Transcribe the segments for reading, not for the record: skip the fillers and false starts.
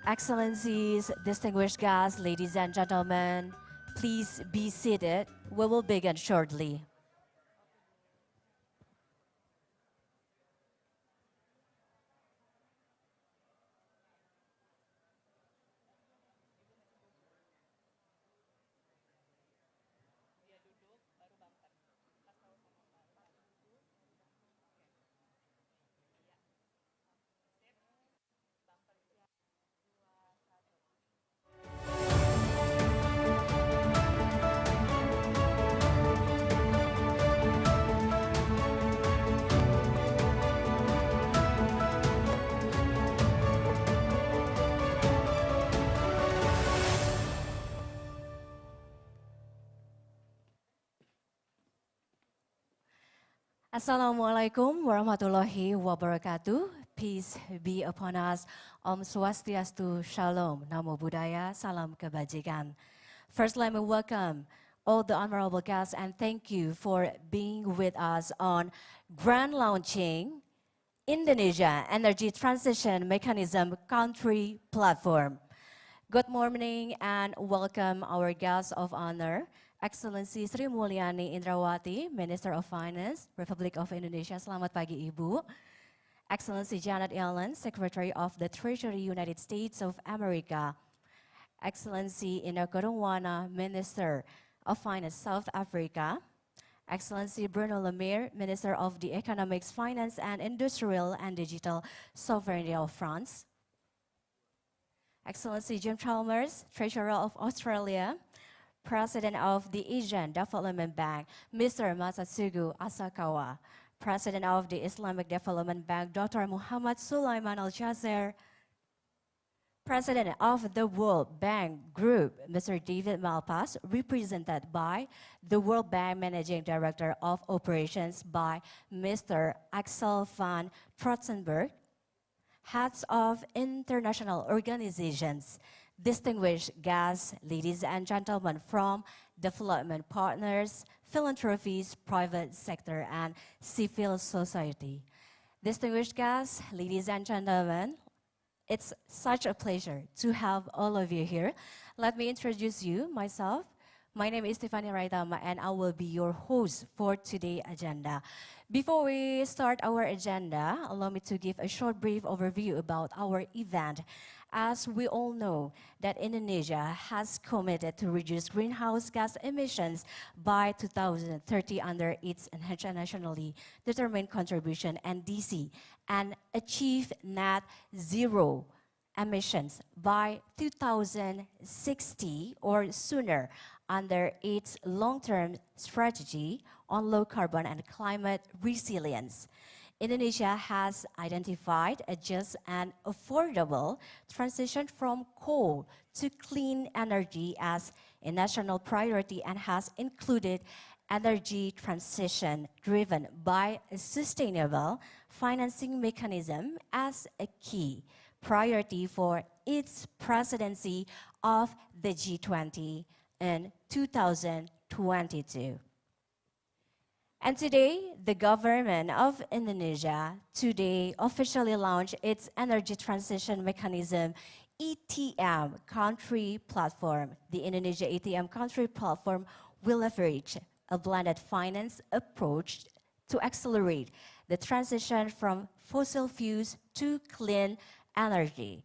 Excellencies, distinguished guests, ladies and gentlemen, please be seated. We will begin shortly. Assalamualaikum warahmatullahi wabarakatuh. Peace be upon us. Om Swastiastu, Shalom, Namo Buddhaya, Salam Kebajikan. First, let me welcome all the honorable guests and thank you for being with us on grand launching Indonesia Energy Transition Mechanism Country Platform. Good morning and welcome our guests of honor, Excellency Sri Mulyani Indrawati, Minister of Finance, Republic of Indonesia. Selamat pagi, Ibu. Excellency Janet Yellen, Secretary of the Treasury, United States of America. Excellency Ina Korongwana, Minister of Finance, South Africa. Excellency Bruno Le Maire, Minister of the Economics, Finance and Industrial and Digital Sovereignty of France. Excellency Jim Chalmers, Treasurer of Australia, President of the Asian Development Bank, Mr. Masatsugu Asakawa, President of the Islamic Development Bank, Dr. Muhammad Sulaiman Al-Jazer, President of the World Bank Group, Mr. David Malpass, represented by the World Bank Managing Director of Operations by Mr. Axel van Trotzenberg, heads of international organizations, distinguished guests, ladies and gentlemen from development partners, philanthropies, private sector, and civil society. Distinguished guests, ladies and gentlemen, it's such a pleasure to have all of you here. Let me introduce you, myself. My name is Stephanie Raitama and I will be your host for today's agenda. Before we start our agenda, allow me to give a short brief overview about our event. As we all know that Indonesia has committed to reduce greenhouse gas emissions by 2030 under its internationally determined contribution NDC and achieve net zero emissions by 2060 or sooner under its long-term strategy on low carbon and climate resilience. Indonesia has identified a just and affordable transition from coal to clean energy as a national priority and has included energy transition driven by a sustainable financing mechanism as a key priority for its presidency of the G20 in 2022. And today, the Government of Indonesia officially launched its Energy Transition Mechanism ETM Country Platform. The Indonesia ETM Country Platform will leverage a blended finance approach to accelerate the transition from fossil fuels to clean energy.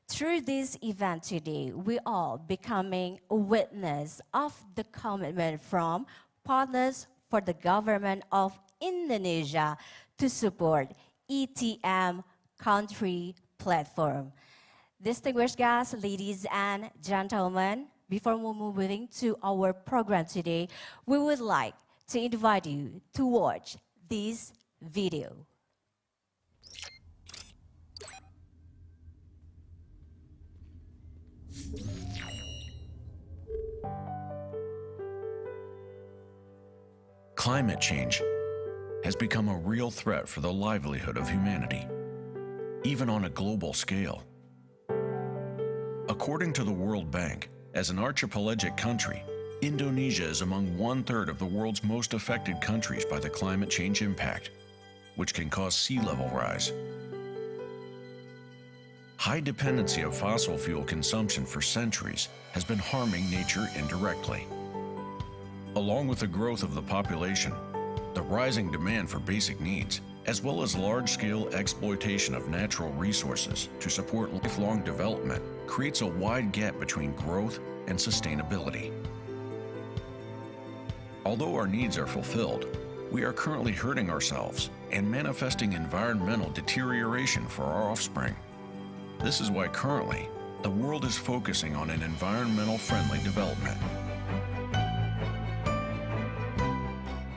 Through this event today, we are becoming a witness of the commitment from partners for the Government of Indonesia to support ETM Country Platform. Distinguished guests, ladies and gentlemen, before moving to our program today, we would like to invite you to watch this video. Climate change has become a real threat for the livelihood of humanity, even on a global scale. According to the World Bank, as an archipelagic country, Indonesia is among 1/3 of the world's most affected countries by the climate change impact, which can cause sea level rise. high dependency of fossil fuel consumption for centuries has been harming nature indirectly. Along with the growth of the population, the rising demand for basic needs, as well as large-scale exploitation of natural resources to support lifelong development, creates a wide gap between growth and sustainability. Although our needs are fulfilled, we are currently hurting ourselves and manifesting environmental deterioration for our offspring. This is why currently, the world is focusing on an environmental-friendly development.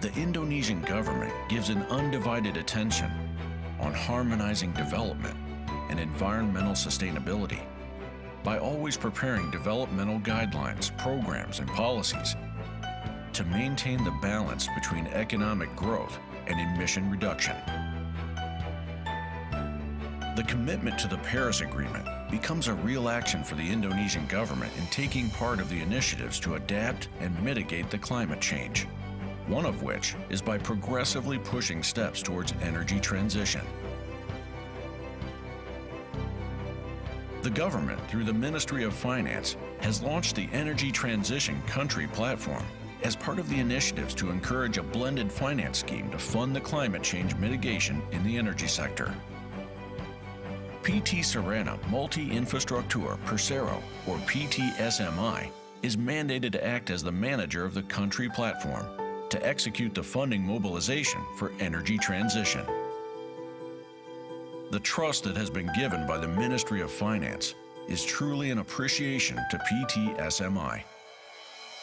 The Indonesian government gives an undivided attention on harmonizing development and environmental sustainability by always preparing developmental guidelines, programs, and policies to maintain the balance between economic growth and emission reduction. The commitment to the Paris Agreement becomes a real action for the Indonesian government in taking part of the initiatives to adapt and mitigate the climate change, one of which is by progressively pushing steps towards energy transition. The government, through the Ministry of Finance, has launched the Energy Transition Country Platform as part of the initiatives to encourage a blended finance scheme to fund the climate change mitigation in the energy sector. PT Sarana Multi-Infrastructure Persero, or PTSMI, is mandated to act as the manager of the country platform to execute the funding mobilization for energy transition. The trust that has been given by the Ministry of Finance is truly an appreciation to PTSMI.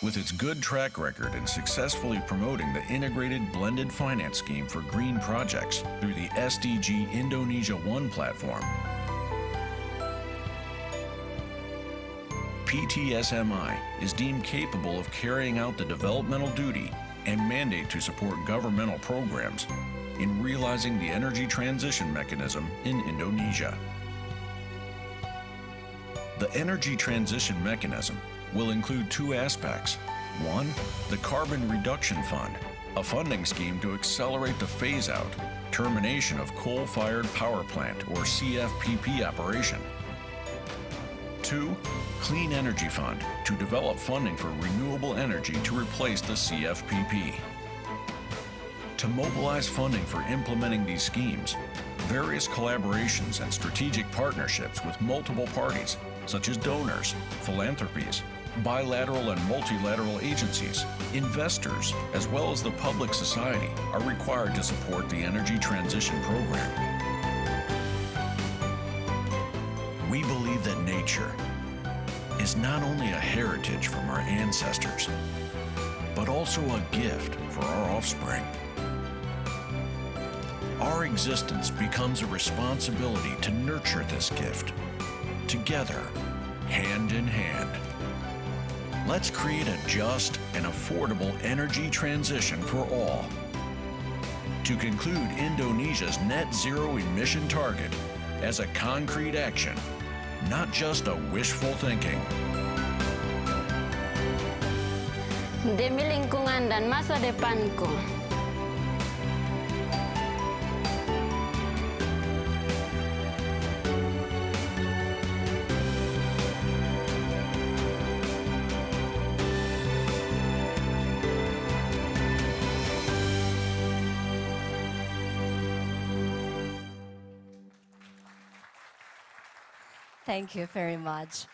With its good track record in successfully promoting the integrated blended finance scheme for green projects through the SDG Indonesia One platform, PTSMI is deemed capable of carrying out the developmental duty and mandate to support governmental programs in realizing the energy transition mechanism in Indonesia. The energy transition mechanism will include two aspects. One, the Carbon Reduction Fund, a funding scheme to accelerate the phase-out, termination of coal-fired power plant or CFPP operation. Two, Clean Energy Fund, to develop funding for renewable energy to replace the CFPP. To mobilize funding for implementing these schemes, various collaborations and strategic partnerships with multiple parties, such as donors, philanthropies, bilateral and multilateral agencies, investors, as well as the public society, are required to support the energy transition program. We believe that nature is not only a heritage from our ancestors, but also a gift for our offspring. Our existence becomes a responsibility to nurture this gift, together, hand in hand. Let's create a just and affordable energy transition for all. To conclude Indonesia's net zero emission target as a concrete action, not just a wishful thinking. Demi lingkungan dan masa depanku. Thank you very much.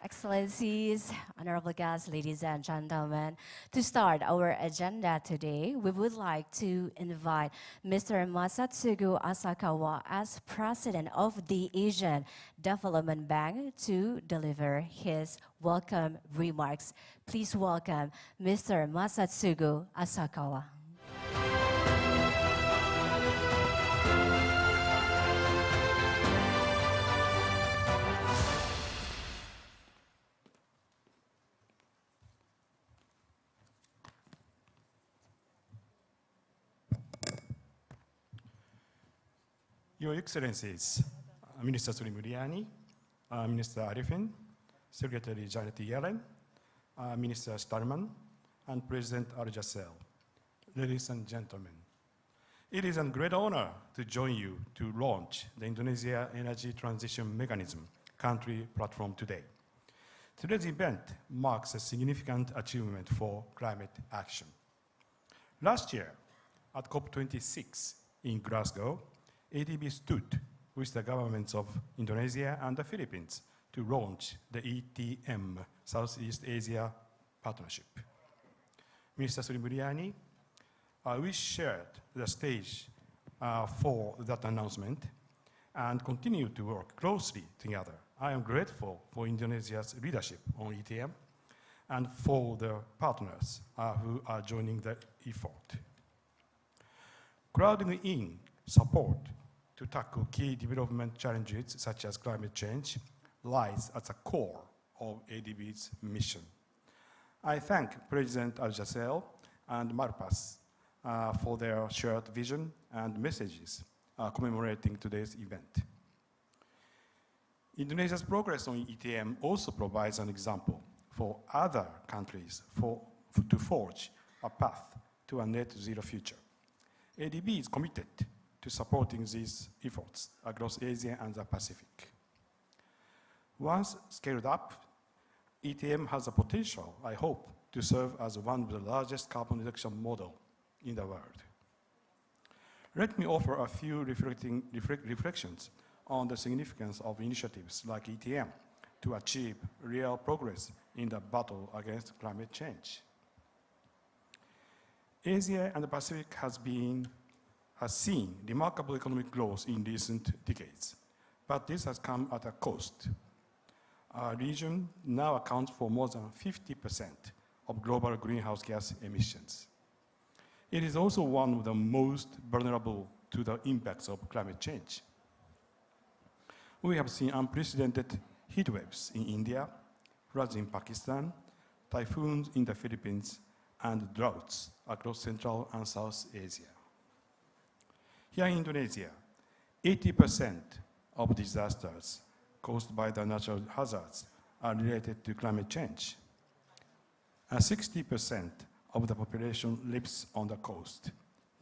Excellencies, honorable guests, ladies and gentlemen, to start our agenda today, we would like to invite Mr. Masatsugu Asakawa as President of the Asian Development Bank to deliver his welcome remarks. Please welcome Mr. Masatsugu Asakawa. Your Excellencies, Minister Sri Mulyani, Minister Arifin, Secretary Janet Yellen, Minister Starman, and President Arjasel. Ladies and gentlemen, It is a great honor to join you to launch the Indonesia Energy Transition Mechanism country platform today. Today's event marks a significant achievement for climate action. Last year, at COP26 in Glasgow, ADB stood with the governments of Indonesia and the Philippines to launch the ETM, Southeast Asia Partnership. Minister Sri Mulyani, we shared the stage for that announcement and continue to work closely together. I am grateful for Indonesia's leadership on ETM and for the partners who are joining the effort. Crowding in support to tackle key development challenges such as climate change lies at the core of ADB's mission. I thank President Al-Jassel and Marpas for their shared vision and messages commemorating today's event. Indonesia's progress on ETM also provides an example for other countries to forge a path to a net zero future. ADB is committed to supporting these efforts across Asia and the Pacific. Once scaled up, ETM has the potential, I hope, to serve as one of the largest carbon reduction models in the world. Let me offer a few reflections on the significance of initiatives like ETM to achieve real progress in the battle against climate change. Asia and the Pacific has seen remarkable economic growth in recent decades, but this has come at a cost. Our region now accounts for more than 50% of global greenhouse gas emissions. It is also one of the most vulnerable to the impacts of climate change. We have seen unprecedented heat waves in India, floods in Pakistan, typhoons in the Philippines, and droughts across Central and South Asia. Here in Indonesia, 80% of disasters caused by the natural hazards are related to climate change. 60% of the population lives on the coast,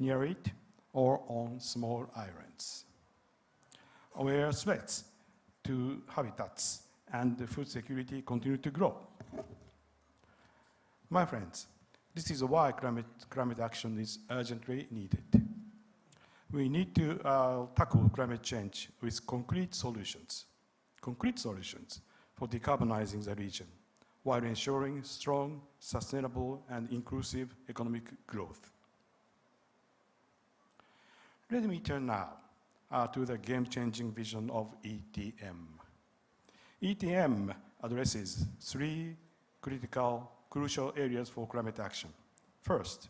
near it, or on small islands, where threats to habitats and food security continue to grow. My friends, this is why climate action is urgently needed. We need to tackle climate change with concrete solutions for decarbonizing the region, while ensuring strong, sustainable, and inclusive economic growth. Let me turn now to the game-changing vision of ETM. ETM addresses three crucial areas for climate action. First,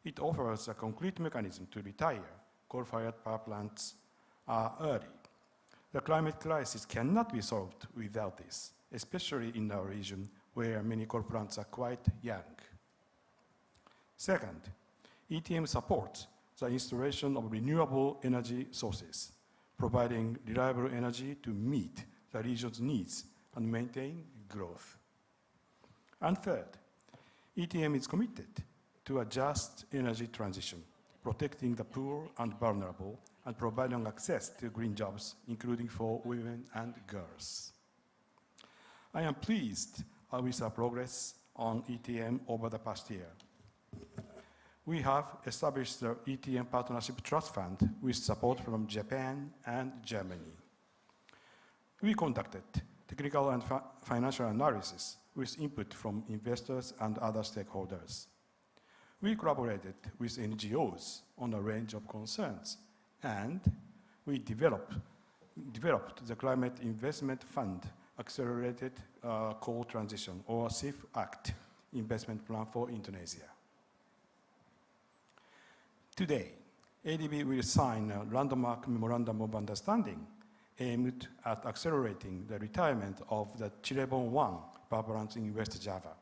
it offers a concrete mechanism to retire coal-fired power plants early. The climate crisis cannot be solved without this, especially in our region where many coal plants are quite young. Second, ETM supports the installation of renewable energy sources, providing reliable energy to meet the region's needs and maintain growth. And third, ETM is committed to a just energy transition, protecting the poor and vulnerable, and providing access to green jobs, including for women and girls. I am pleased with our progress on ETM over the past year. We have established the ETM Partnership Trust Fund with support from Japan and Germany. We conducted technical and financial analysis with input from investors and other stakeholders. We collaborated with NGOs on a range of concerns, and we developed the Climate Investment Fund Accelerated Coal Transition, or CIF Act, investment plan for Indonesia. Today, ADB will sign a landmark memorandum of understanding aimed at accelerating the retirement of the Cirebon 1 power plant in West Java.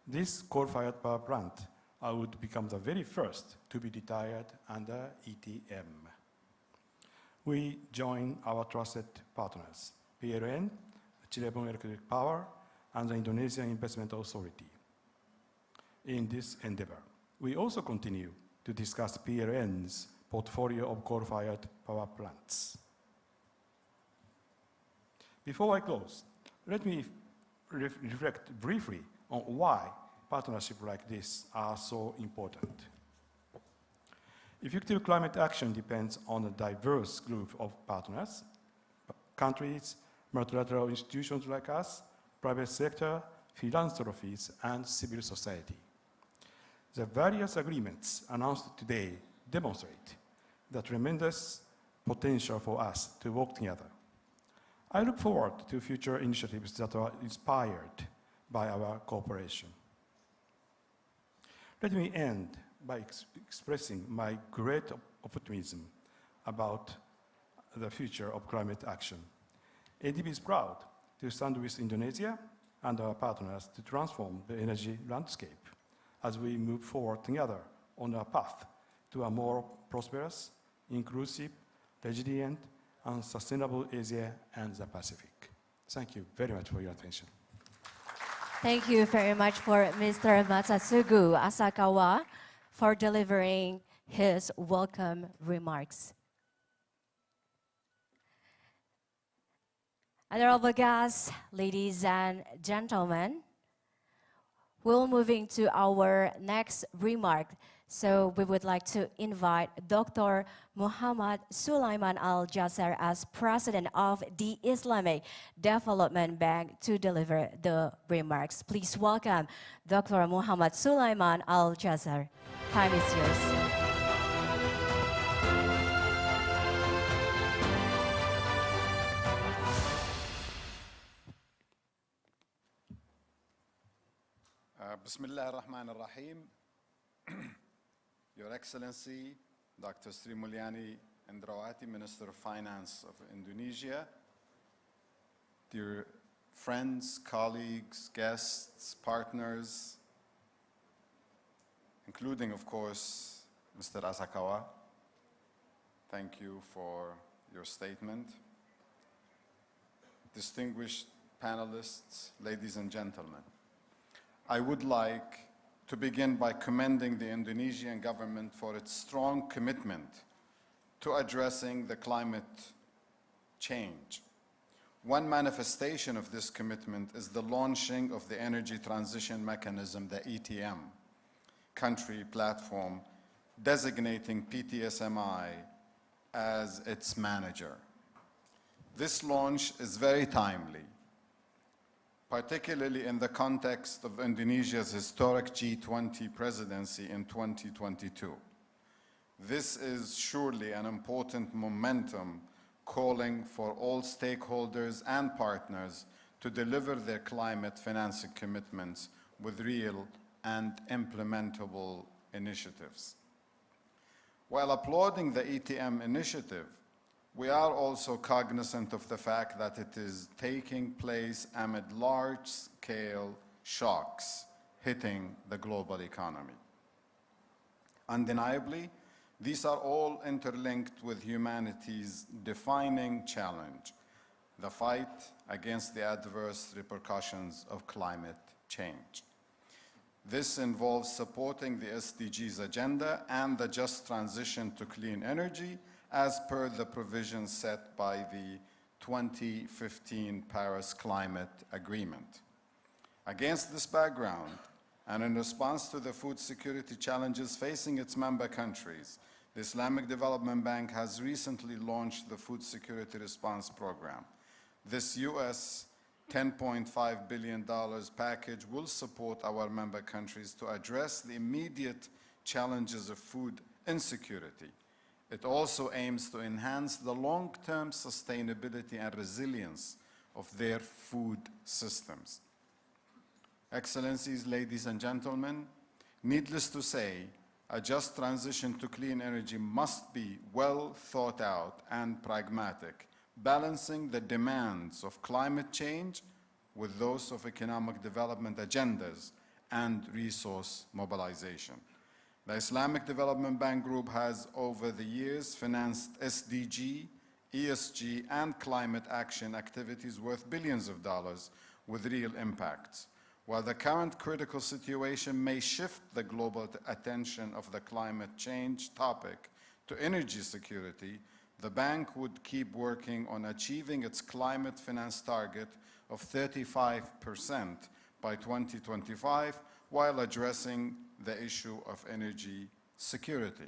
This coal-fired power plant would become the very first to be retired under ETM. We join our trusted partners, PLN, Cirebon Electric Power, and the Indonesian Investment Authority in this endeavor. We also continue to discuss PLN's portfolio of coal-fired power plants. Before I close, let me reflect briefly on why partnerships like this are so important. Effective climate action depends on a diverse group of partners, countries, multilateral institutions like us, private sector, philanthropies, and civil society. The various agreements announced today demonstrate the tremendous potential for us to work together. I look forward to future initiatives that are inspired by our cooperation. Let me end by expressing my great optimism about the future of climate action. ADB is proud to stand with Indonesia and our partners to transform the energy landscape as we move forward together on our path to a more prosperous, inclusive, resilient, and sustainable Asia and the Pacific. Thank you very much for your attention. Thank you very much for Mr. Masatsugu Asakawa for delivering his welcome remarks. Honorable guests, ladies and gentlemen, we're moving to our next remark. So we would like to invite Dr. Muhammad Sulaiman Al-Jasser as President of the Islamic Development Bank to deliver the remarks. Please welcome Dr. Muhammad Sulaiman Al-Jasser. Time is yours. Bismillah ar-Rahman ar-Rahim. Your Excellency, Dr. Sri Mulyani Indrawati, Minister of Finance of Indonesia, dear friends, colleagues, guests, partners, including, of course, Mr. Asakawa, thank you for your statement. Distinguished panelists, ladies and gentlemen, I would like to begin by commending the Indonesian government for its strong commitment to addressing the climate change. One manifestation of this commitment is the launching of the Energy Transition Mechanism, the ETM, country platform, designating PTSMI as its manager. This launch is very timely, particularly in the context of Indonesia's historic G20 presidency in 2022. This is surely an important momentum calling for all stakeholders and partners to deliver their climate financing commitments with real and implementable initiatives. While applauding the ETM initiative, we are also cognizant of the fact that it is taking place amid large-scale shocks hitting the global economy. Undeniably, these are all interlinked with humanity's defining challenge, the fight against the adverse repercussions of climate change. This involves supporting the SDGs agenda and the just transition to clean energy, as per the provisions set by the 2015 Paris Climate Agreement. Against this background, and in response to the food security challenges facing its member countries, the Islamic Development Bank has recently launched the Food Security Response Program. This US $10.5 billion package will support our member countries to address the immediate challenges of food insecurity. It also aims to enhance the long-term sustainability and resilience of their food systems. Excellencies, ladies and gentlemen, needless to say, a just transition to clean energy must be well thought out and pragmatic, balancing the demands of climate change with those of economic development agendas and resource mobilization. The Islamic Development Bank Group has, over the years, financed SDG, ESG, and climate action activities worth billions of dollars with real impacts. While the current critical situation may shift the global attention of the climate change topic to energy security, the bank would keep working on achieving its climate finance target of 35% by 2025 while addressing the issue of energy security.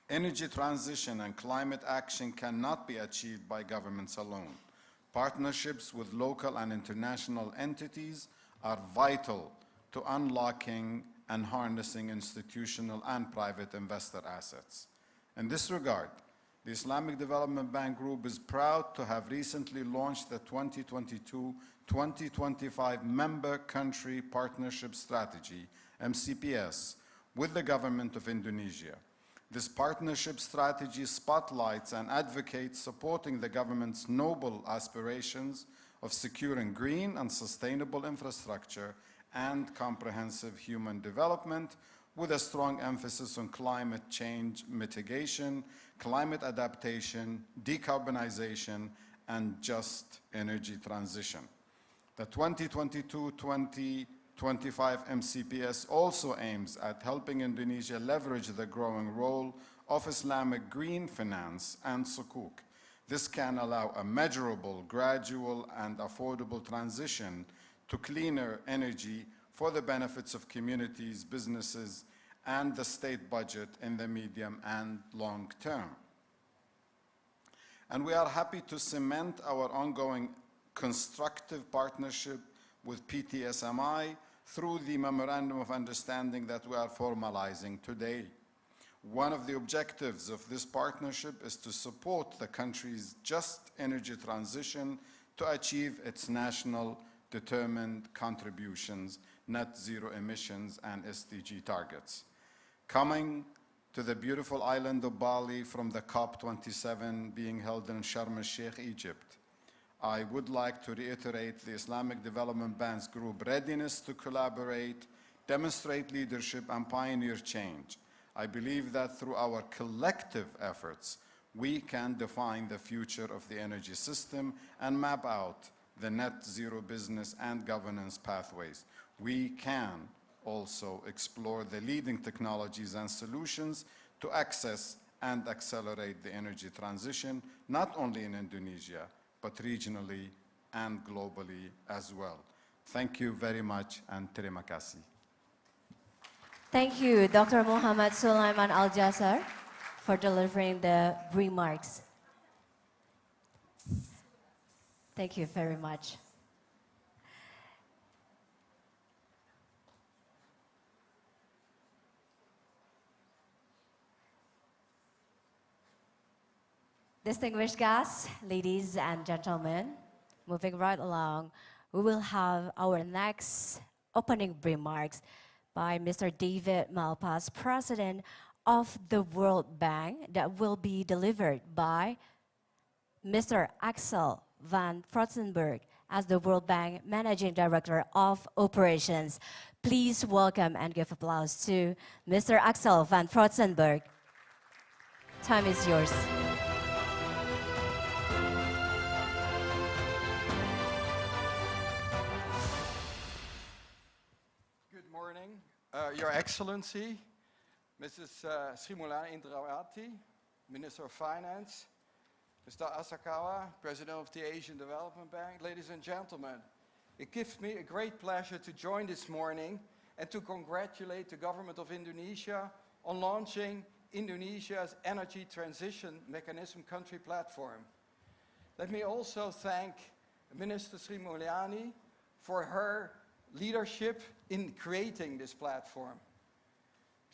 Energy transition and climate action cannot be achieved by governments alone. Partnerships with local and international entities are vital to unlocking and harnessing institutional and private investor assets. In this regard, the Islamic Development Bank Group is proud to have recently launched the 2022-2025 Member Country Partnership Strategy, MCPS, with the Government of Indonesia. This partnership strategy spotlights and advocates supporting the government's noble aspirations of securing green and sustainable infrastructure and comprehensive human development, with a strong emphasis on climate change mitigation, climate adaptation, decarbonization, and just energy transition. The 2022-2025 MCPS also aims at helping Indonesia leverage the growing role of Islamic green finance and sukuk. This can allow a measurable, gradual, and affordable transition to cleaner energy for the benefits of communities, businesses, and the state budget in the medium and long term. And we are happy to cement our ongoing constructive partnership with PTSMI through the Memorandum of Understanding that we are formalizing today. One of the objectives of this partnership is to support the country's just energy transition to achieve its national determined contributions, net zero emissions, and SDG targets. Coming to the beautiful island of Bali from the COP27 being held in Sharm el-Sheikh, Egypt, I would like to reiterate the Islamic Development Bank's group readiness to collaborate, demonstrate leadership, and pioneer change. I believe that through our collective efforts, we can define the future of the energy system and map out the net zero business and governance pathways. We can also explore the leading technologies and solutions to access and accelerate the energy transition, not only in Indonesia, but regionally and globally as well. Thank you very much, and terima kasih. Thank you, Dr. Muhammad Sulaiman Al-Jasar, for delivering the remarks. Thank you very much. Distinguished guests, ladies and gentlemen, moving right along, we will have our next opening remarks by Mr. David Malpass, President of the World Bank, that will be delivered by Mr. Axel van Frotzenberg as the World Bank Managing Director of Operations. Please welcome and give applause to Mr. Axel van Frotzenberg. Time is yours. Good morning, Your Excellency, Mrs. Srimulani Indrawati, Minister of Finance, Mr. Asakawa, President of the Asian Development Bank, ladies and gentlemen. It gives me a great pleasure to join this morning and to congratulate the Government of Indonesia on launching Indonesia's Energy Transition Mechanism Country Platform. Let me also thank Minister Srimulani for her leadership in creating this platform.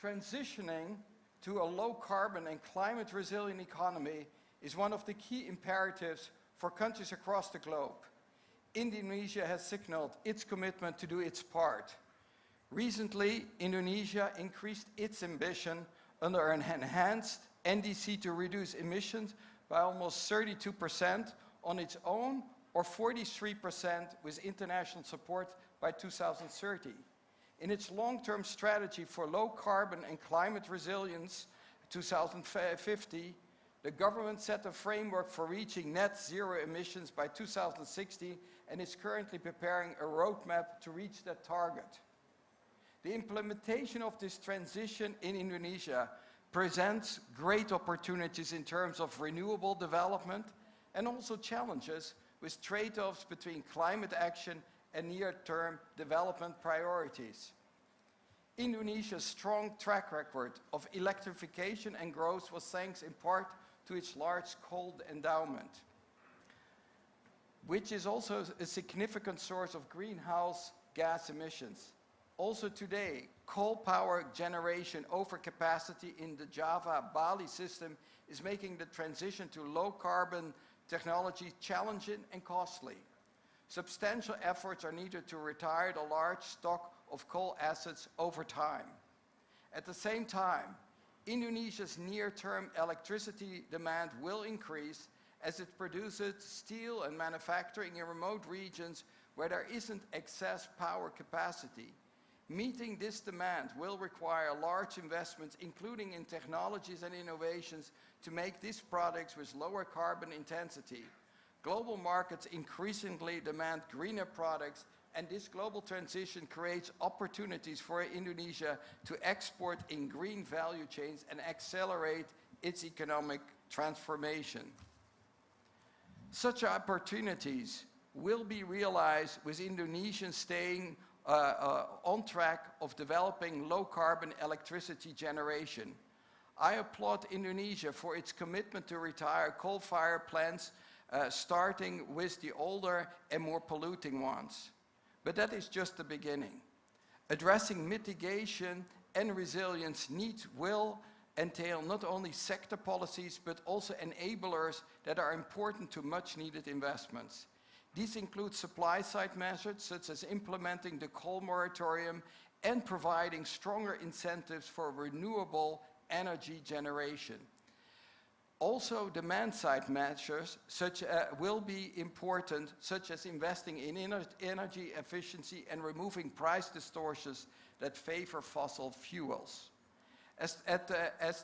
Transitioning to a low-carbon and climate-resilient economy is one of the key imperatives for countries across the globe. Indonesia has signaled its commitment to do its part. Recently, Indonesia increased its ambition under an enhanced NDC to reduce emissions by almost 32% on its own, or 43% with international support by 2030. In its long-term strategy for low carbon and climate resilience 2050, the government set a framework for reaching net zero emissions by 2060 and is currently preparing a roadmap to reach that target. The implementation of this transition in Indonesia presents great opportunities in terms of renewable development and also challenges with trade-offs between climate action and near-term development priorities. Indonesia's strong track record of electrification and growth was thanks in part to its large coal endowment, which is also a significant source of greenhouse gas emissions. Also today, coal power generation overcapacity in the Java-Bali system is making the transition to low-carbon technology challenging and costly. Substantial efforts are needed to retire the large stock of coal assets over time. At the same time, Indonesia's near-term electricity demand will increase as it produces steel and manufacturing in remote regions where there isn't excess power capacity. Meeting this demand will require large investments, including in technologies and innovations, to make these products with lower carbon intensity. Global markets increasingly demand greener products, and this global transition creates opportunities for Indonesia to export in green value chains and accelerate its economic transformation. Such opportunities will be realized with Indonesians staying on track of developing low-carbon electricity generation. I applaud Indonesia for its commitment to retire coal-fired plants, starting with the older and more polluting ones. But that is just the beginning. Addressing mitigation and resilience needs will entail not only sector policies, but also enablers that are important to much-needed investments. These include supply-side measures, such as implementing the coal moratorium and providing stronger incentives for renewable energy generation. Also, demand-side measures will be important, such as investing in energy efficiency and removing price distortions that favor fossil fuels. As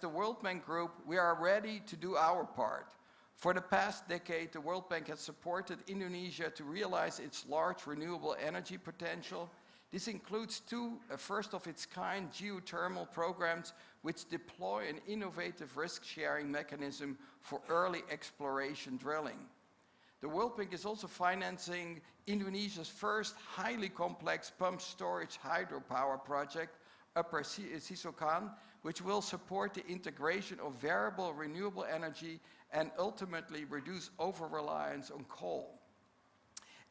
the World Bank Group, we are ready to do our part. For the past decade, the World Bank has supported Indonesia to realize its large renewable energy potential. This includes two first-of-its-kind geothermal programs which deploy an innovative risk-sharing mechanism for early exploration drilling. The World Bank is also financing Indonesia's first highly complex pump storage hydropower project, Upper Sisokan, which will support the integration of variable renewable energy and ultimately reduce over-reliance on coal.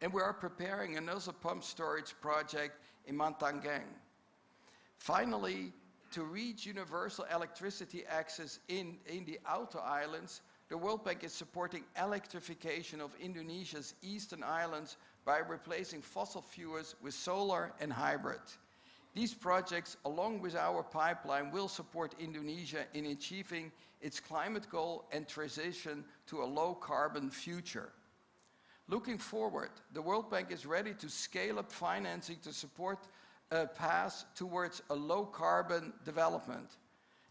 And we are preparing another pump storage project in Mantangeng. Finally, to reach universal electricity access in the outer islands, the World Bank is supporting electrification of Indonesia's eastern islands by replacing fossil fuels with solar and hybrid. These projects, along with our pipeline, will support Indonesia in achieving its climate goal and transition to a low-carbon future. Looking forward, the World Bank is ready to scale up financing to support a path towards a low-carbon development.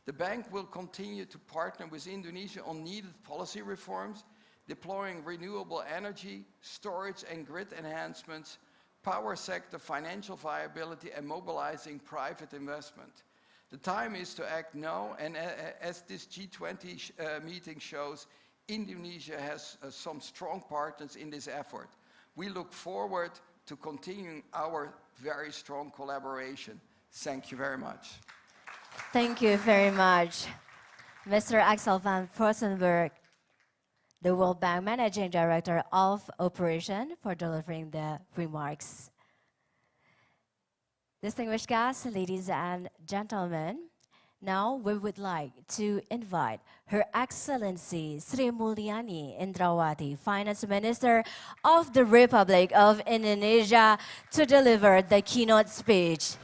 The bank will continue to partner with Indonesia on needed policy reforms, deploying renewable energy, storage and grid enhancements, power sector financial viability, and mobilizing private investment. The time is to act now, and as this G20 meeting shows, Indonesia has some strong partners in this effort. We look forward to continuing our very strong collaboration. Thank you very much. Thank you very much, Mr. Axel van Fossenberg, the World Bank Managing Director of Operation, for delivering the remarks. Distinguished guests, ladies and gentlemen, now we would like to invite Her Excellency Sri Mulyani Indrawati, Finance Minister of the Republic of Indonesia, to deliver the keynote speech.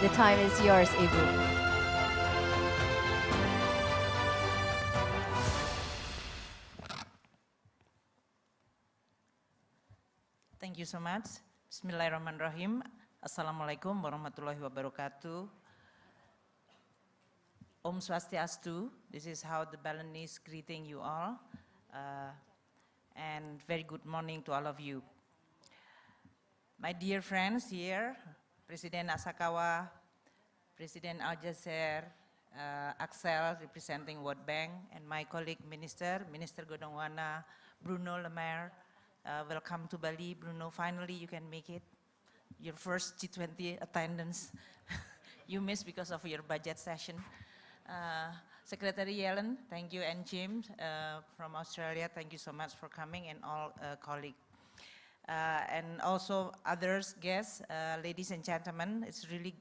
The time is yours, Ibu. Thank you so much. Bismillahirrahmanirrahim. Assalamualaikum warahmatullahi wabarakatuh. Om Swastiastu. This is how the Balinese greeting you all. And very good morning to all of you. My dear friends here, President Asakawa, President Aljazer, Axel representing World Bank, and my colleague Minister Godongwana, Bruno Le Maire. Welcome to Bali. Bruno, finally you can make it. Your first G20 attendance. You missed because of your budget session. Secretary Yellen, thank you, and James from Australia, thank you so much for coming, and all colleagues. And also others, guests, ladies and gentlemen, it's really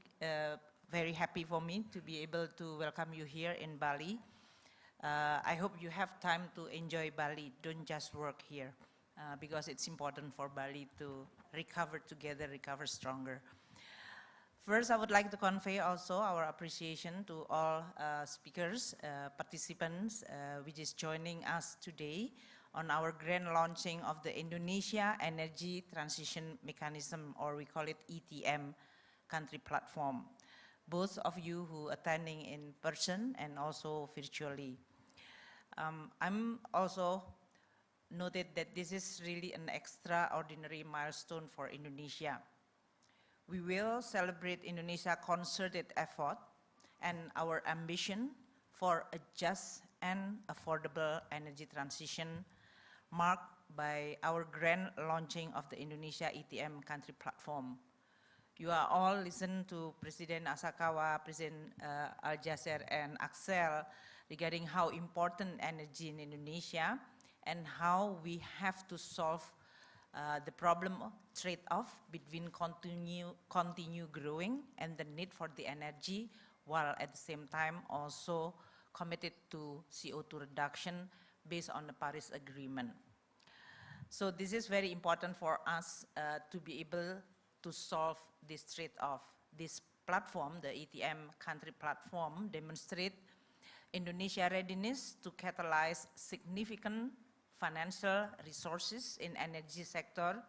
very happy for me to be able to welcome you here in Bali. I hope you have time to enjoy Bali, don't just work here, because it's important for Bali to recover together, recover stronger. First, I would like to convey also our appreciation to all speakers, participants, which is joining us today on our grand launching of the Indonesia Energy Transition Mechanism, or we call it ETM, country platform. Both of you who are attending in person and also virtually. I'm also noted that this is really an extraordinary milestone for Indonesia. We will celebrate Indonesia's concerted effort and our ambition for a just and affordable energy transition, marked by our grand launching of the Indonesia ETM country platform. You are all listened to President Asakawa, President Aljaser, and Axel regarding how important energy in Indonesia and how we have to solve the problem of trade-off between continue growing and the need for the energy, while at the same time also committed to CO2 reduction based on the Paris Agreement. So this is very important for us to be able to solve this trade-off. This platform, the ETM country platform, demonstrates Indonesia's readiness to catalyze significant financial resources in energy sector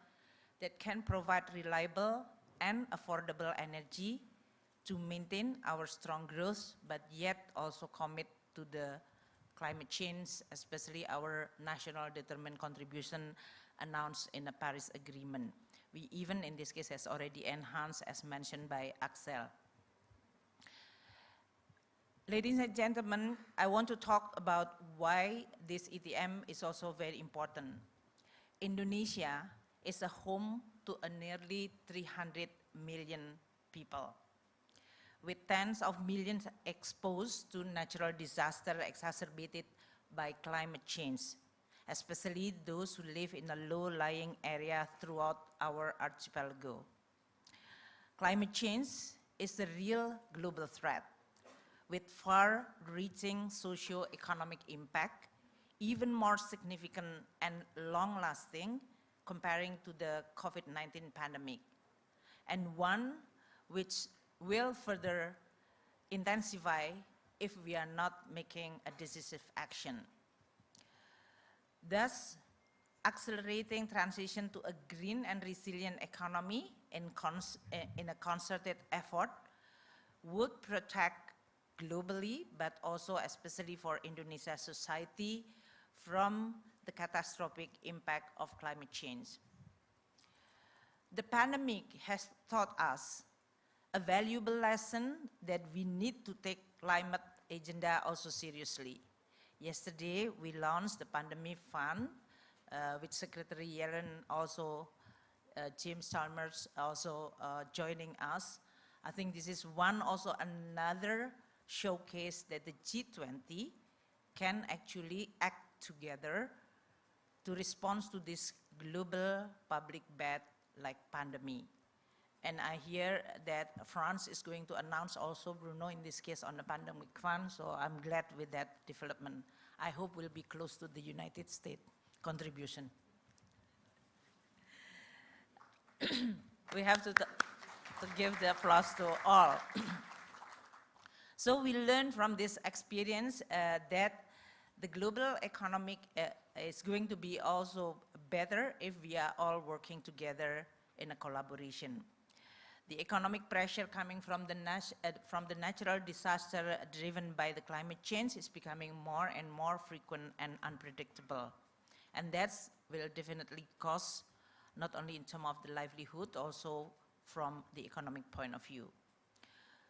that can provide reliable and affordable energy to maintain our strong growth, but yet also commit to the climate change, especially our national determined contribution announced in the Paris Agreement. We even in this case has already enhanced, as mentioned by Axel. Ladies and gentlemen, I want to talk about why this ETM is also very important. Indonesia is a home to a nearly 300 million people, with tens of millions exposed to natural disaster exacerbated by climate change, especially those who live in a low-lying area throughout our archipelago. Climate change is a real global threat with far-reaching socio-economic impact, even more significant and long-lasting comparing to the COVID-19 pandemic, and one which will further intensify if we are not making a decisive action. Thus, accelerating transition to a green and resilient economy in a concerted effort would protect globally, but also especially for Indonesia's society from the catastrophic impact of climate change. The pandemic has taught us a valuable lesson that we need to take climate agenda also seriously. Yesterday, we launched the Pandemic Fund, with Secretary Yellen also, James Chalmers also joining us. I think this is also another showcase that the G20 can actually act together to respond to this global public bad like pandemic. And I hear that France is going to announce also, Bruno, in this case on the pandemic fund, so I'm glad with that development. I hope we'll be close to the United States contribution. We have to give the applause to all. So we learned from this experience that the global economic is going to be also better if we are all working together in a collaboration. The economic pressure coming from the natural disaster driven by the climate change is becoming more and more frequent and unpredictable. And that will definitely cost not only in terms of the livelihood, also from the economic point of view.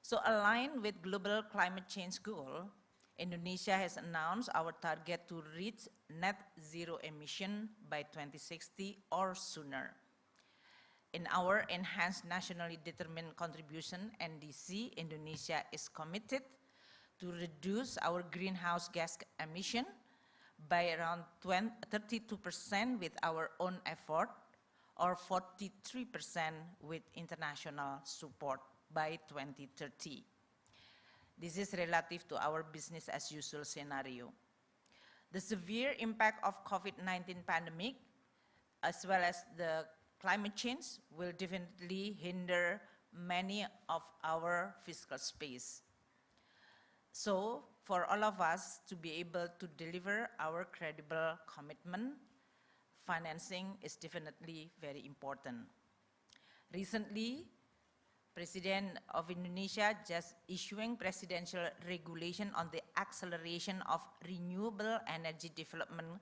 So aligned with global climate change goal, Indonesia has announced our target to reach net zero emission by 2060 or sooner. In our Enhanced Nationally Determined Contribution, NDC, Indonesia is committed to reduce our greenhouse gas emission by around 32% with our own effort, or 43% with international support by 2030. This is relative to our business as usual scenario. The severe impact of COVID-19 pandemic, as well as the climate change, will definitely hinder many of our fiscal space. So, for all of us to be able to deliver our credible commitment, financing is definitely very important. Recently, President of Indonesia just issuing presidential regulation on the acceleration of renewable energy development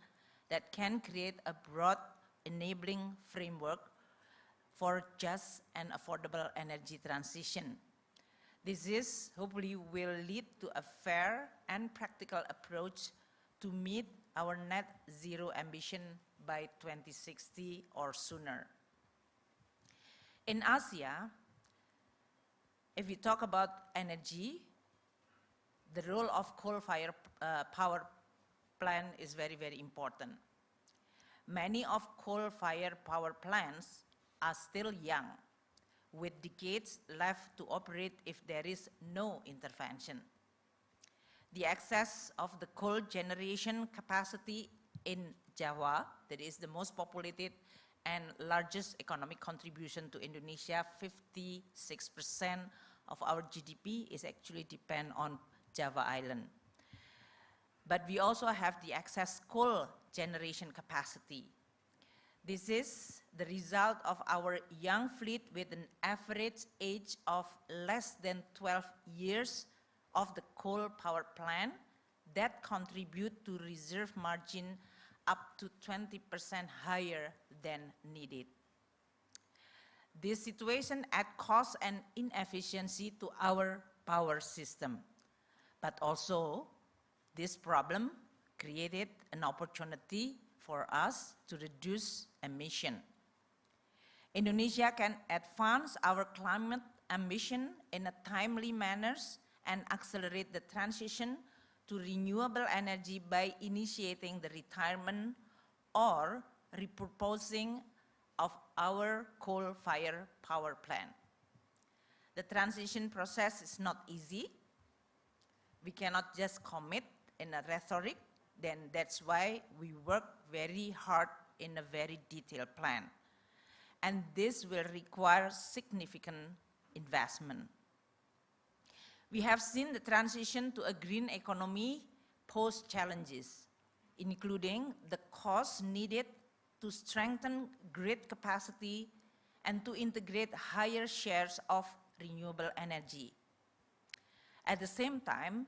that can create a broad enabling framework for just and affordable energy transition. This is hopefully will lead to a fair and practical approach to meet our net zero ambition by 2060 or sooner. In Asia, if we talk about energy, the role of coal-fired power plant is very, very important. Many of coal-fired power plants are still young, with decades left to operate if there is no intervention. The excess of the coal generation capacity in Java, that is the most populated and largest economic contribution to Indonesia, 56% of our GDP is actually depend on Java Island. But we also have the excess coal generation capacity. This is the result of our young fleet with an average age of less than 12 years of the coal power plant that contribute to reserve margin up to 20% higher than needed. This situation adds cost and inefficiency to our power system, but also this problem created an opportunity for us to reduce emission. Indonesia can advance our climate ambition in a timely manner and accelerate the transition to renewable energy by initiating the retirement or repurposing of our coal-fired power plant. The transition process is not easy. We cannot just commit in a rhetoric, then that's why we work very hard in a very detailed plan. And this will require significant investment. We have seen the transition to a green economy pose challenges, including the costs needed to strengthen grid capacity and to integrate higher shares of renewable energy. At the same time,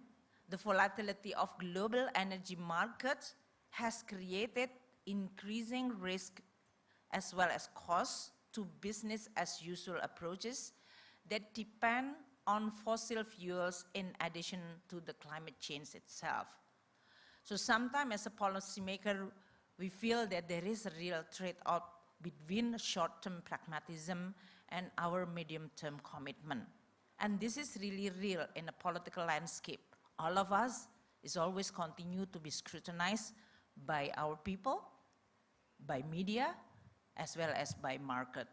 the volatility of global energy markets has created increasing risk as well as costs to business as usual approaches that depend on fossil fuels in addition to the climate change itself. So sometimes as a policymaker, we feel that there is a real trade-off between short-term pragmatism and our medium-term commitment. And this is really real in a political landscape. All of us is always continue to be scrutinized by our people, by media, as well as by market.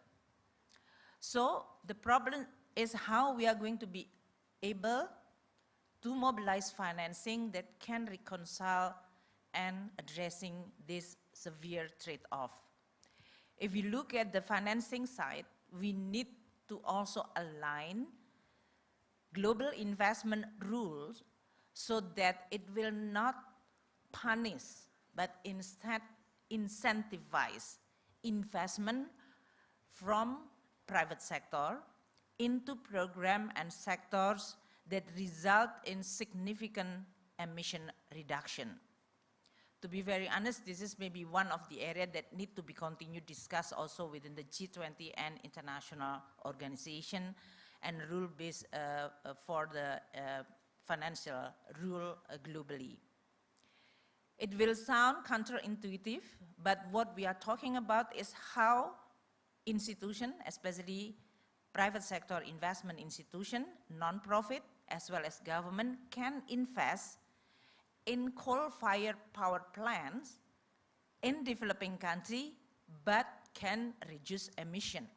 So the problem is how we are going to be able to mobilize financing that can reconcile and addressing this severe trade-off. If we look at the financing side, we need to also align global investment rules so that it will not punish, but instead incentivize investment from private sector into program and sectors that result in significant emission reduction. To be very honest, this is maybe one of the areas that need to be continued discussed also within the G20 and international organization, and rule-based for the financial rule globally. It will sound counterintuitive, but what we are talking about is how institutions, especially private sector investment institution, non-profit, as well as government, can invest in coal-fired power plants in developing country, but can reduce emission,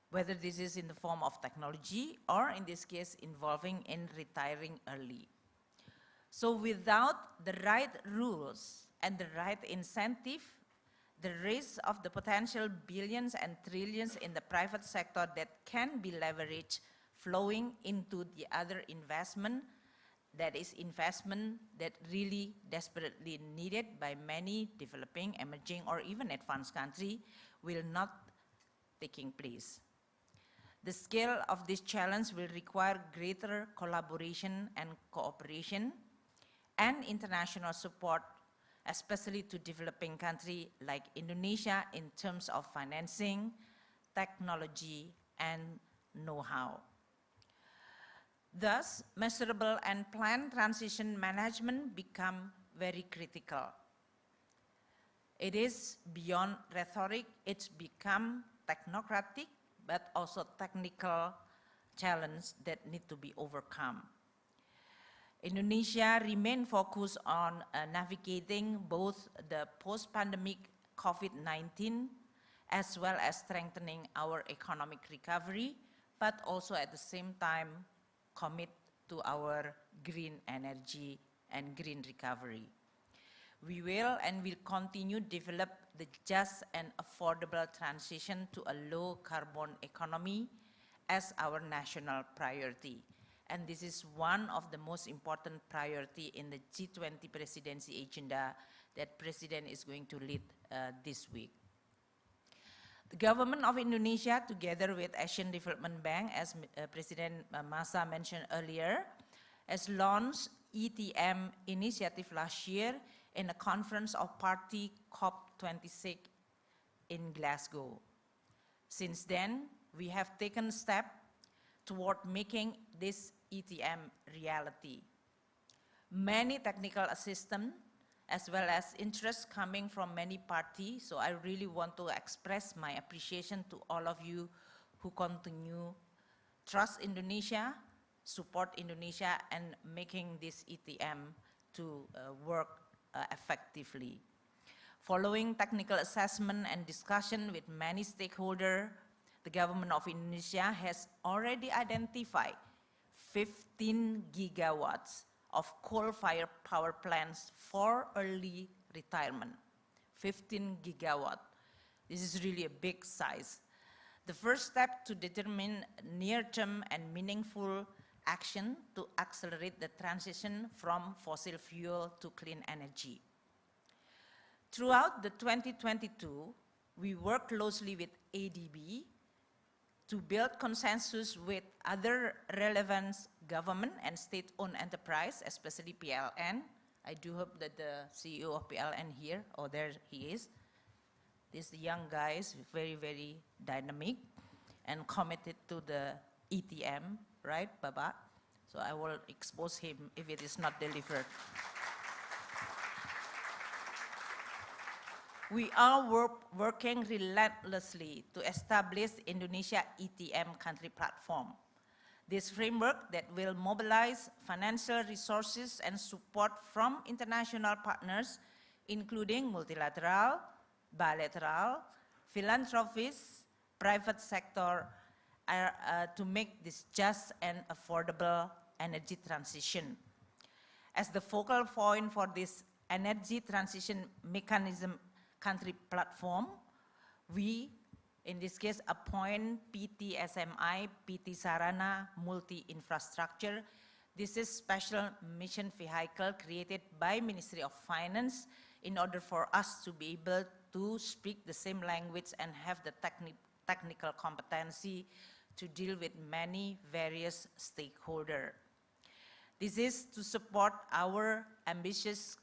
whether this is in the form of technology or in this case involving in retiring early. So without the right rules and the right incentive, the risk of the potential billions and trillions in the private sector that can be leveraged flowing into the other investment, that is investment that really desperately needed by many developing, emerging, or even advanced countries, will not taking place. The scale of this challenge will require greater collaboration and cooperation and international support, especially to developing countries like Indonesia in terms of financing, technology, and know-how. Thus, measurable and planned transition management become very critical. It is beyond rhetoric, it's become technocratic, but also technical challenge that need to be overcome. Indonesia remain focused on navigating both the post-pandemic COVID-19 as well as strengthening our economic recovery, but also at the same time commit to our green energy and green recovery. We will and will continue to develop the just and affordable transition to a low carbon economy as our national priority. And this is one of the most important priority in the G20 presidency agenda that President is going to lead this week. The Government of Indonesia, together with Asian Development Bank, as President Masa mentioned earlier, has launched ETM initiative last year in a conference of party COP26 in Glasgow. Since then, we have taken steps toward making this ETM reality. Many technical assistance as well as interest coming from many parties, so I really want to express my appreciation to all of you who continue trust Indonesia, support Indonesia, and making this ETM to work effectively. Following technical assessment and discussion with many stakeholders, the Government of Indonesia has already identified 15 gigawatts of coal-fired power plants for early retirement. 15 gigawatt. This is really a big size. The first step to determine near-term and meaningful action to accelerate the transition from fossil fuel to clean energy. Throughout the 2022, we worked closely with ADB to build consensus with other relevant government and state-owned enterprise, especially PLN. I do hope that the CEO of PLN here, oh there he is. This young guy is very, very dynamic and committed to the ETM, right, Baba? So I will expose him if it is not delivered. We are working relentlessly to establish Indonesia ETM country platform. This framework that will mobilize financial resources and support from international partners, including multilateral, bilateral, philanthropists, private sector, to make this just and affordable energy transition. As the focal point for this energy transition mechanism country platform, we, in this case, appoint PT SMI, PT Sarana, multi-infrastructure. This is special mission vehicle created by Ministry of Finance in order for us to be able to speak the same language and have the technical competency to deal with many various stakeholders. This is to support our ambitious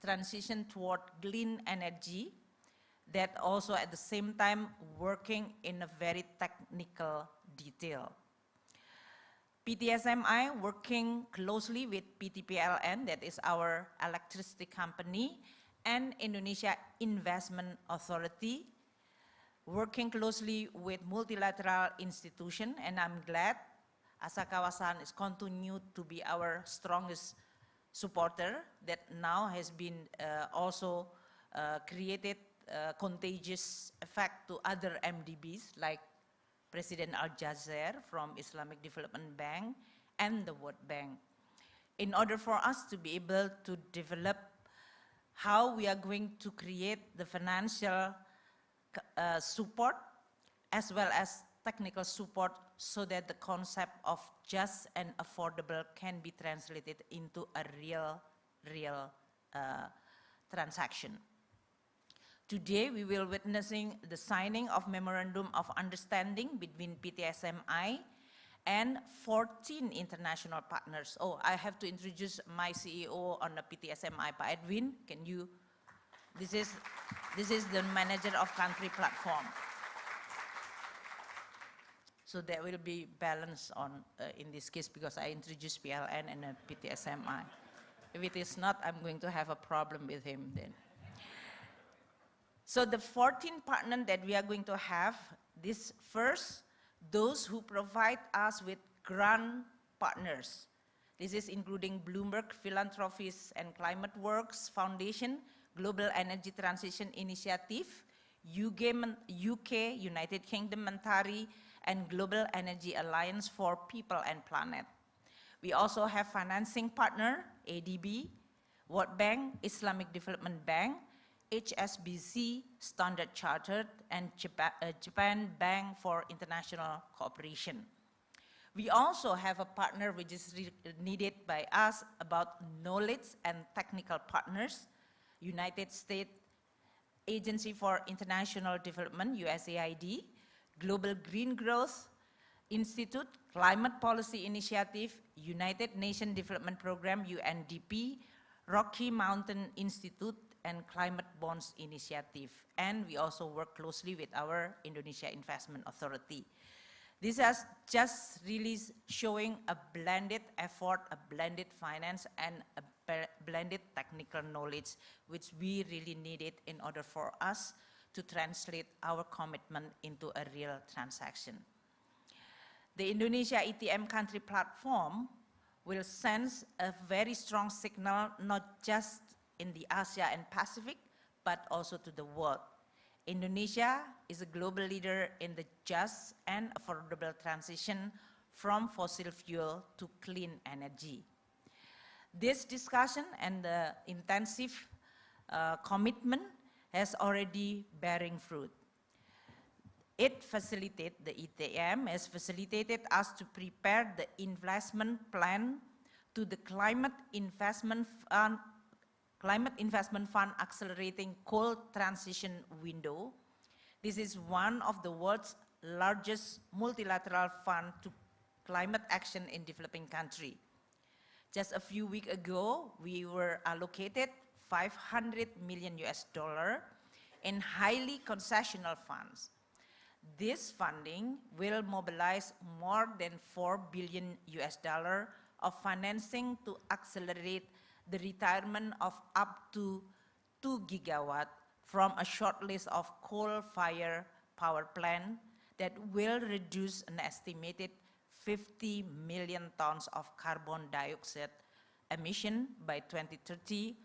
transition toward clean energy that also at the same time working in a very technical detail. PTSMI working closely with PTPLN, that is our electricity company, and Indonesia Investment Authority, working closely with multilateral institutions, and I'm glad Asakawa-san is continued to be our strongest supporter that now has been also created contagious effect to other MDBs like President Al-Jazair from Islamic Development Bank and the World Bank. In order for us to be able to develop how we are going to create the financial support as well as technical support so that the concept of just and affordable can be translated into a real transaction. Today, we will witnessing the signing of Memorandum of Understanding between PTSMI and 14 international partners. Oh, I have to introduce my CEO on the PTSMI, Pak Edwin. Can you, this is the manager of country platform. So there will be balance on, in this case, because I introduced PLN and PTSMI. If it is not, I'm going to have a problem with him then. So the 14 partners that we are going to have, this first, those who provide us with grant partners. This is including Bloomberg Philanthropies and Climate Works Foundation, Global Energy Transition Initiative, UK, United Kingdom Monetary, and Global Energy Alliance for People and Planet. We also have financing partner, ADB, World Bank, Islamic Development Bank, HSBC, Standard Chartered, and Japan Bank for International Cooperation. We also have a partner which is needed by us about knowledge and technical partners, United States Agency for International Development, USAID, Global Green Growth Institute, Climate Policy Initiative, United Nations Development Program, UNDP, Rocky Mountain Institute, and Climate Bonds Initiative. And we also work closely with our Indonesia Investment Authority. This is just really showing a blended effort, a blended finance, and a blended technical knowledge, which we really needed in order for us to translate our commitment into a real transaction. The Indonesia ETM country platform will send a very strong signal, not just in the Asia and Pacific, but also to the world. Indonesia is a global leader in the just and affordable transition from fossil fuel to clean energy. This discussion and the intensive commitment has already bearing fruit. It facilitated, the ETM has facilitated us to prepare the investment plan to the Climate Investment Fund Accelerating Coal Transition Window. This is one of the world's largest multilateral fund to climate action in developing country. Just a few weeks ago, we were allocated $500 million in highly concessional funds. This funding will mobilize more than $4 billion of financing to accelerate the retirement of up to 2 gigawatt from a short list of coal-fired power plant that will reduce an estimated 50 million tons of carbon dioxide emission by 2030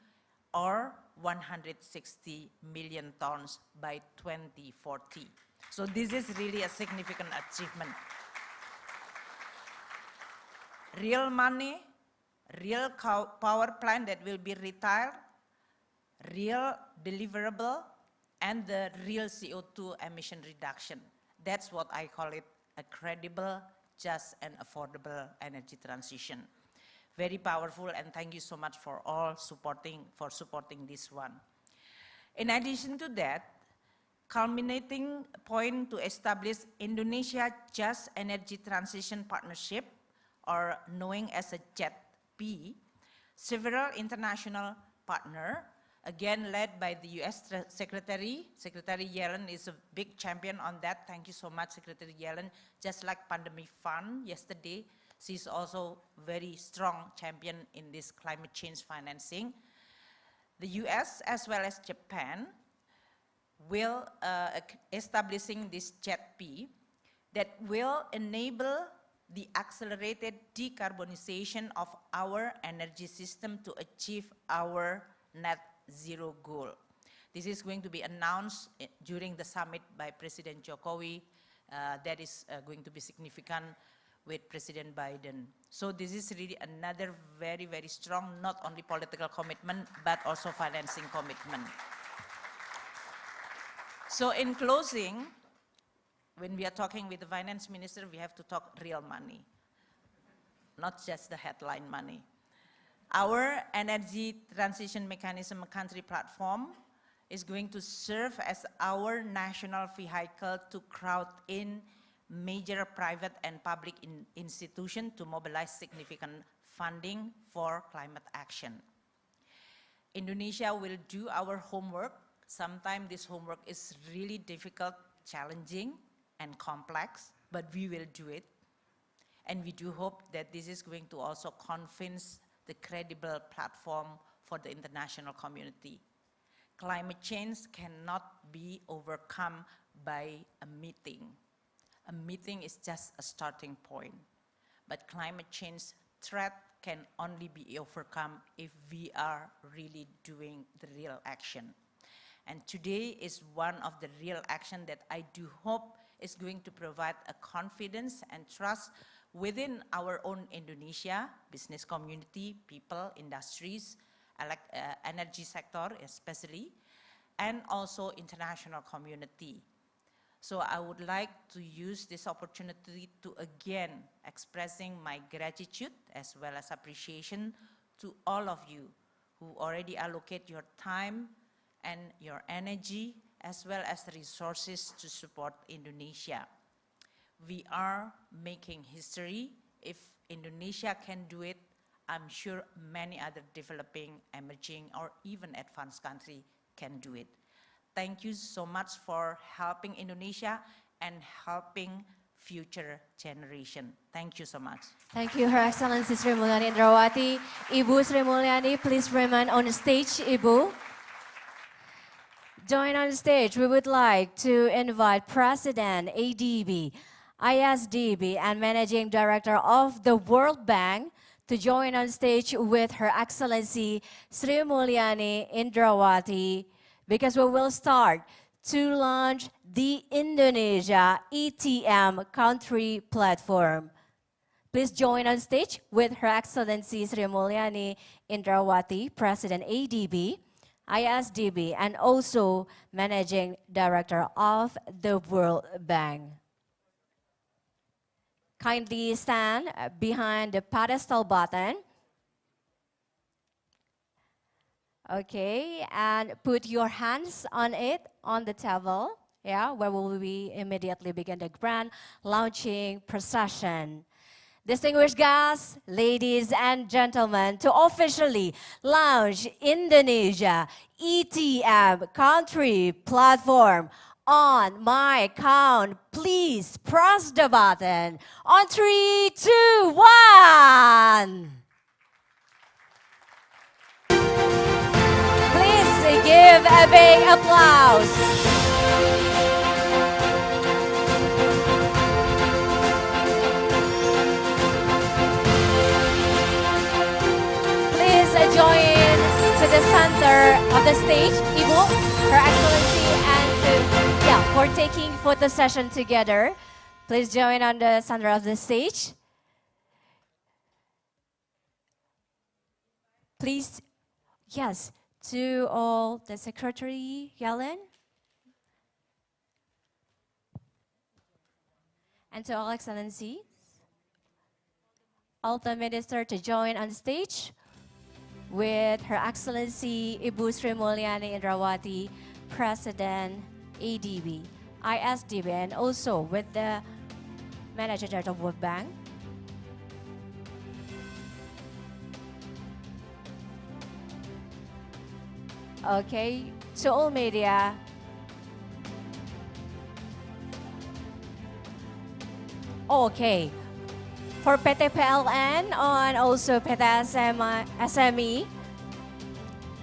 or 160 million tons by 2040. So this is really a significant achievement. Real money, real power plant that will be retired, real deliverable, and the real CO2 emission reduction. That's what I call it, a credible, just, and affordable energy transition. Very powerful, and thank you so much for all supporting this one. In addition to that, culminating point to establish Indonesia Just Energy Transition Partnership, or known as a JETP, several international partners, again led by the US Secretary Yellen is a big champion on that. Thank you so much, Secretary Yellen. Just like Pandemic Fund yesterday, She's also very strong champion in this climate change financing. The US as well as Japan will establishing this JETP that will enable the accelerated decarbonization of our energy system to achieve our net zero goal. This is going to be announced during the summit by President Jokowi. That is going to be significant with President Biden. So this is really another very, very strong, not only political commitment, but also financing commitment. So in closing, when we are talking with the finance minister, we have to talk real money, not just the headline money. Our energy transition mechanism country platform is going to serve as our national vehicle to crowd in major private and public institutions to mobilize significant funding for climate action. Indonesia will do our homework. Sometimes this homework is really difficult, challenging, and complex, but we will do it. And we do hope that this is going to also convince the credible platform for the international community. Climate change cannot be overcome by a meeting. A meeting is just a starting point. But climate change threat can only be overcome if we are really doing the real action. And today is one of the real action that I do hope is going to provide a confidence and trust within our own Indonesia, business community, people, industries, energy sector especially, and also international community. So I would like to use this opportunity to again expressing my gratitude as well as appreciation to all of you who already allocate your time and your energy as well as resources to support Indonesia. We are making history. If Indonesia can do it, I'm sure many other developing, emerging, or even advanced countries can do it. Thank you so much for helping Indonesia and helping future generation. Thank you so much. Thank you, Her Excellency Sri Mulyani Indrawati. Ibu Sri Mulyani, please remain on the stage, Ibu. Join on the stage. We would like to invite President ADB, ISDB, and Managing Director of the World Bank to join on stage with Her Excellency Sri Mulyani Indrawati, because we will start to launch the Indonesia ETM country platform. Please join on stage with Her Excellency Sri Mulyani Indrawati, President ADB, ISDB, and also Managing Director of the World Bank. Kindly stand behind the pedestal button. Okay, and put your hands on it, on the table, yeah, where we will immediately begin the grand launching procession. Distinguished guests, ladies and gentlemen, to officially launch Indonesia ETM country platform, on my count, please press the button. On 3, 2, 1. Please give a big applause. Please join to the center of the stage, Ibu, Her Excellency, and for taking photo session together. Please join on the center of the stage. Please, yes, to all the Secretary, Yellen, and to all Excellencies, all the Minister to join on stage with Her Excellency Ibu Sri Mulyani Indrawati, President ADB, ISDB, and also with the Manager Director of World Bank. Okay, to all media. Okay, for PT PLN and also PT SME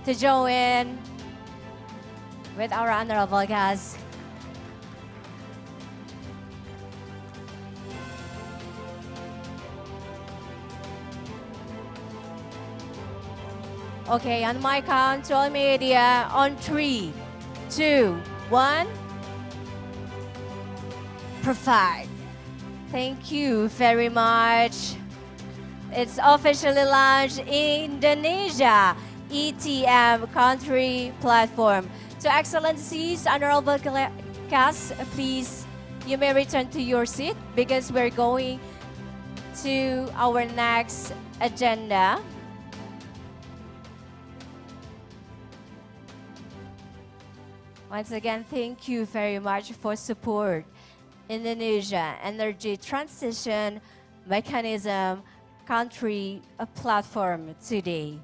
to join with our honorable guests. Okay, on my count, to all media, on 3, 2, 1. Perfect. Thank you very much. It's officially launched in Indonesia, ETM country platform. To Excellencies, honorable guests, please, you may return to your seat because we're going to our next agenda. Once again, thank you very much for support. Indonesia Energy Transition Mechanism Country Platform today.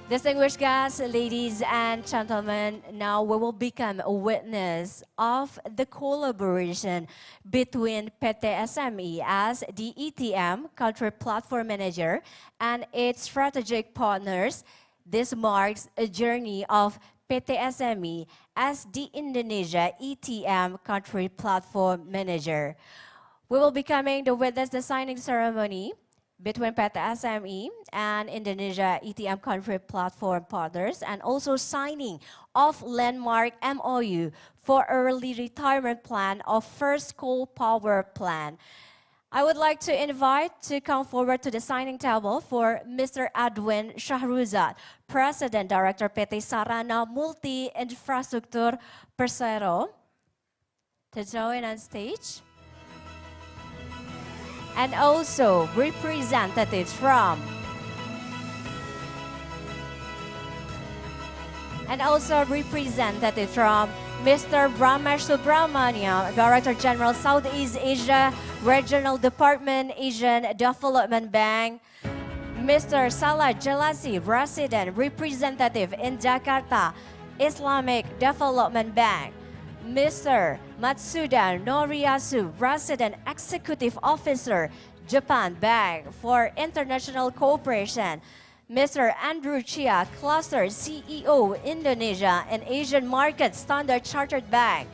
Distinguished guests, ladies and gentlemen, now we will become a witness of the collaboration between PT SME as the ETM Country Platform Manager and its strategic partners. This marks a journey of PT SME as the Indonesia ETM Country Platform Manager. We will be coming to witness the signing ceremony between PT SME and Indonesia ETM Country Platform partners, and also signing of landmark MOU for early retirement plan of first coal power plant. I would like to invite to come forward to the signing table for Mr. Edwin Shahruzad, President Director PT Sarana Multi Infrastruktur Persero, to join on stage. And also representatives from Mr. Ramesh Subramaniam, Director General Southeast Asia Regional Department, Asian Development Bank. Mr. Salah Jalasi, Resident Representative in Jakarta Islamic Development Bank. Mr. Matsuda Noriyasu, Resident Executive Officer, Japan Bank for International Cooperation. Mr. Andrew Chia, Cluster CEO, Indonesia and Asian Market Standard Chartered Bank.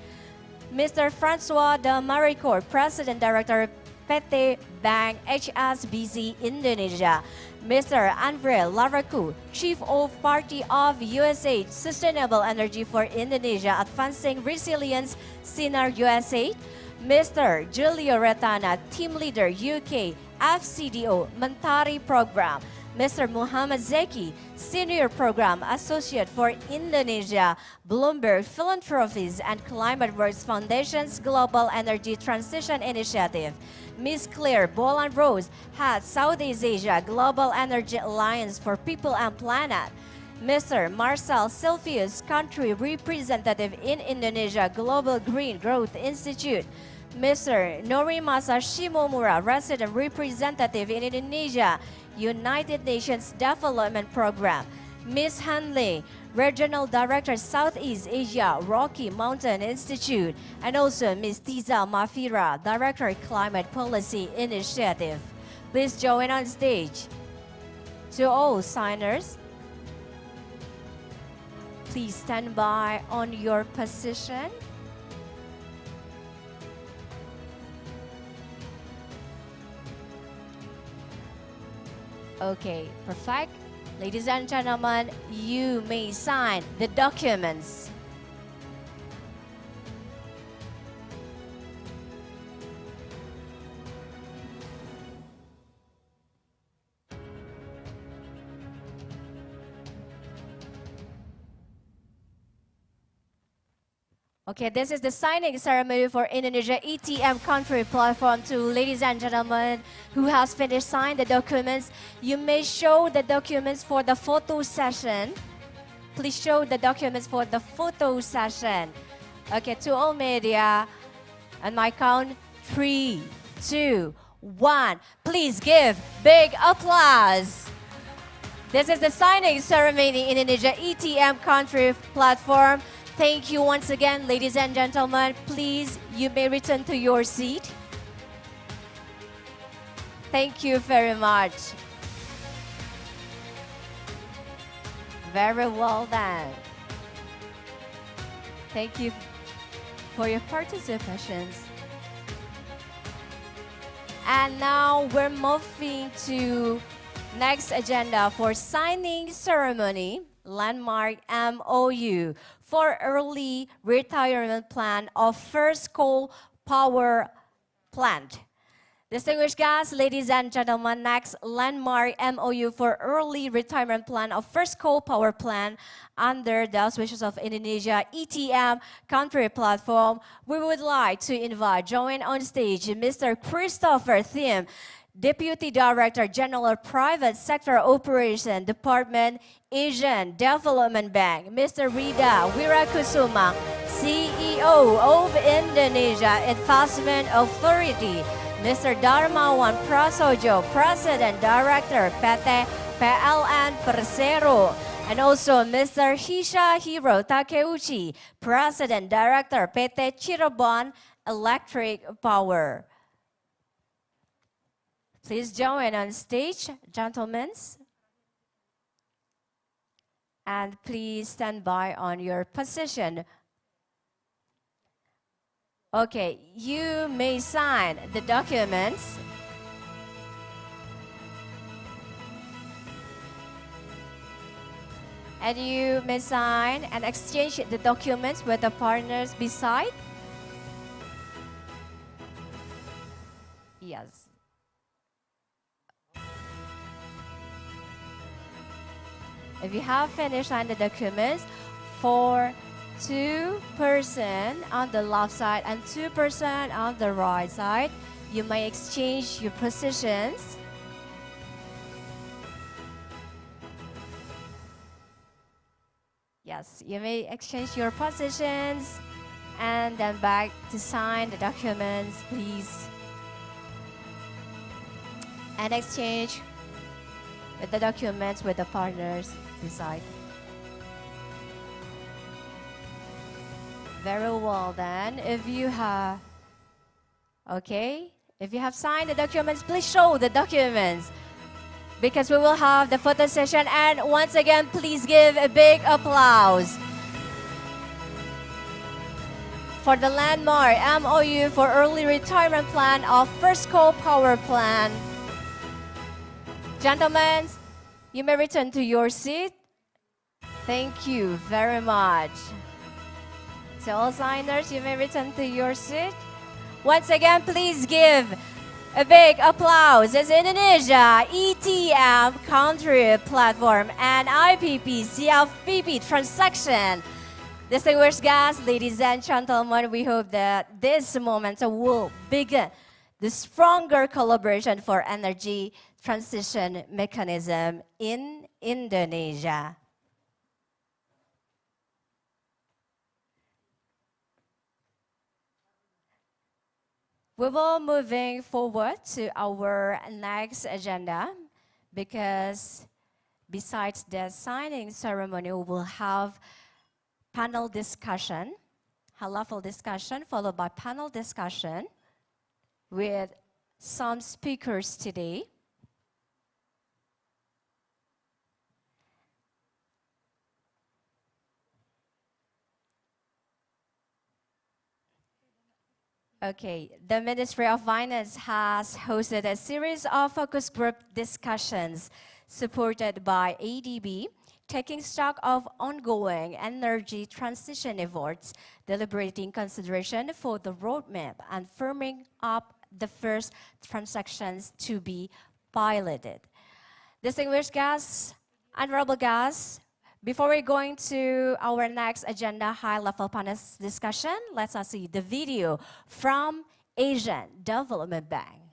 Mr. Francois de Maricourt, President Director, PT Bank HSBC Indonesia. Mr. Andre Laraku, Chief of Party of USA Sustainable Energy for Indonesia, Advancing Resilience, Sinar USA. Mr. Julio Retana, Team Leader UK, FCDO, Mentari Program. Mr. Muhammad Zeki, Senior Program Associate for Indonesia, Bloomberg Philanthropies and Climate Works Foundation's Global Energy Transition Initiative. Ms. Claire Bolan Rose, Head Southeast Asia Global Energy Alliance for People and Planet. Mr. Marcel Silvius, Country Representative in Indonesia Global Green Growth Institute. Mr. Norimasa Shimomura, Resident Representative in Indonesia United Nations Development Program. Ms. Hanley, Regional Director Southeast Asia Rocky Mountain Institute, and also Ms. Tiza Mafira, Director Climate Policy Initiative. Please join on stage. To all signers, please stand by on your position. Okay, perfect. Ladies and gentlemen, you may sign the documents. Okay, this is the signing ceremony for Indonesia ETM Country Platform 2. Ladies and gentlemen, who has finished signing the documents, you may show the documents for the photo session. Please show the documents for the photo session. Okay, to all media, on my count, 3, 2, 1. Please give big applause. This is the signing ceremony in Indonesia ETM Country Platform. Thank you once again, ladies and gentlemen. Please, you may return to your seat. Thank you very much. Very well done. Thank you for your participations. And now we're moving to next agenda for signing ceremony, landmark MOU for early retirement plan of first coal power plant. Distinguished guests, ladies and gentlemen, next landmark MOU for early retirement plan of first coal power plant under the auspices of Indonesia ETM country platform. We would like to invite, join on stage, Mr. Christopher Thiem, Deputy Director General Private Sector Operation Department, Asian Development Bank, Mr. Rida Wirakusuma, CEO of Indonesia Investment Authority, Mr. Darmawan Prasojo, President Director PT PLN Persero, and also Mr. Hishahiro Takeuchi, President Director PT Cirebon Electric Power. Please join on stage, gentlemen. And please stand by on your position. Okay, you may sign the documents. And you may sign and exchange the documents with the partners beside. Yes. If you have finished signing the documents, for 2 persons on the left side and 2 persons on the right side, you may exchange your positions. Yes, you may exchange your positions and then back to sign the documents, please. And exchange with the documents with the partners beside. Very well then. If you have signed the documents, please show the documents because we will have the photo session. And once again, please give a big applause for the landmark MOU for early retirement plan of First Coal Power Plant. Gentlemen, you may return to your seat. Thank you very much. To all signers, you may return to your seat. Once again, please give a big applause as Indonesia ETM country platform and IPP CFPP transaction. Distinguished guests, ladies and gentlemen, we hope that this moment will begin the stronger collaboration for energy transition mechanism in Indonesia. We will moving forward to our next agenda because besides the signing ceremony, we will have panel discussion, high-level discussion, followed by panel discussion with some speakers today. Okay, the Ministry of Finance has hosted a series of focus group discussions supported by ADB, taking stock of ongoing energy transition efforts, deliberating consideration for the roadmap, and firming up the first transactions to be piloted. Distinguished guests, honorable guests, before we go into our next agenda high-level panel discussion, let's see the video from Asian Development Bank.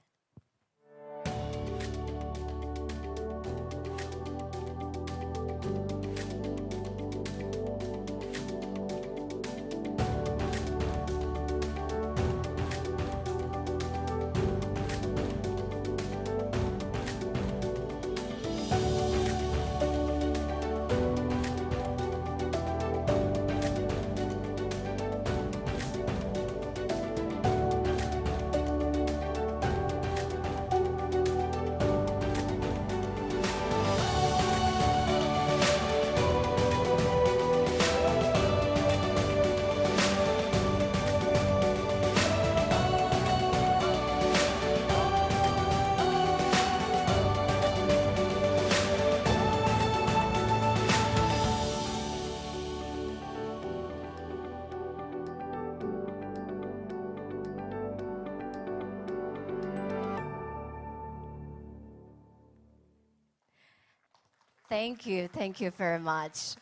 Thank you very much.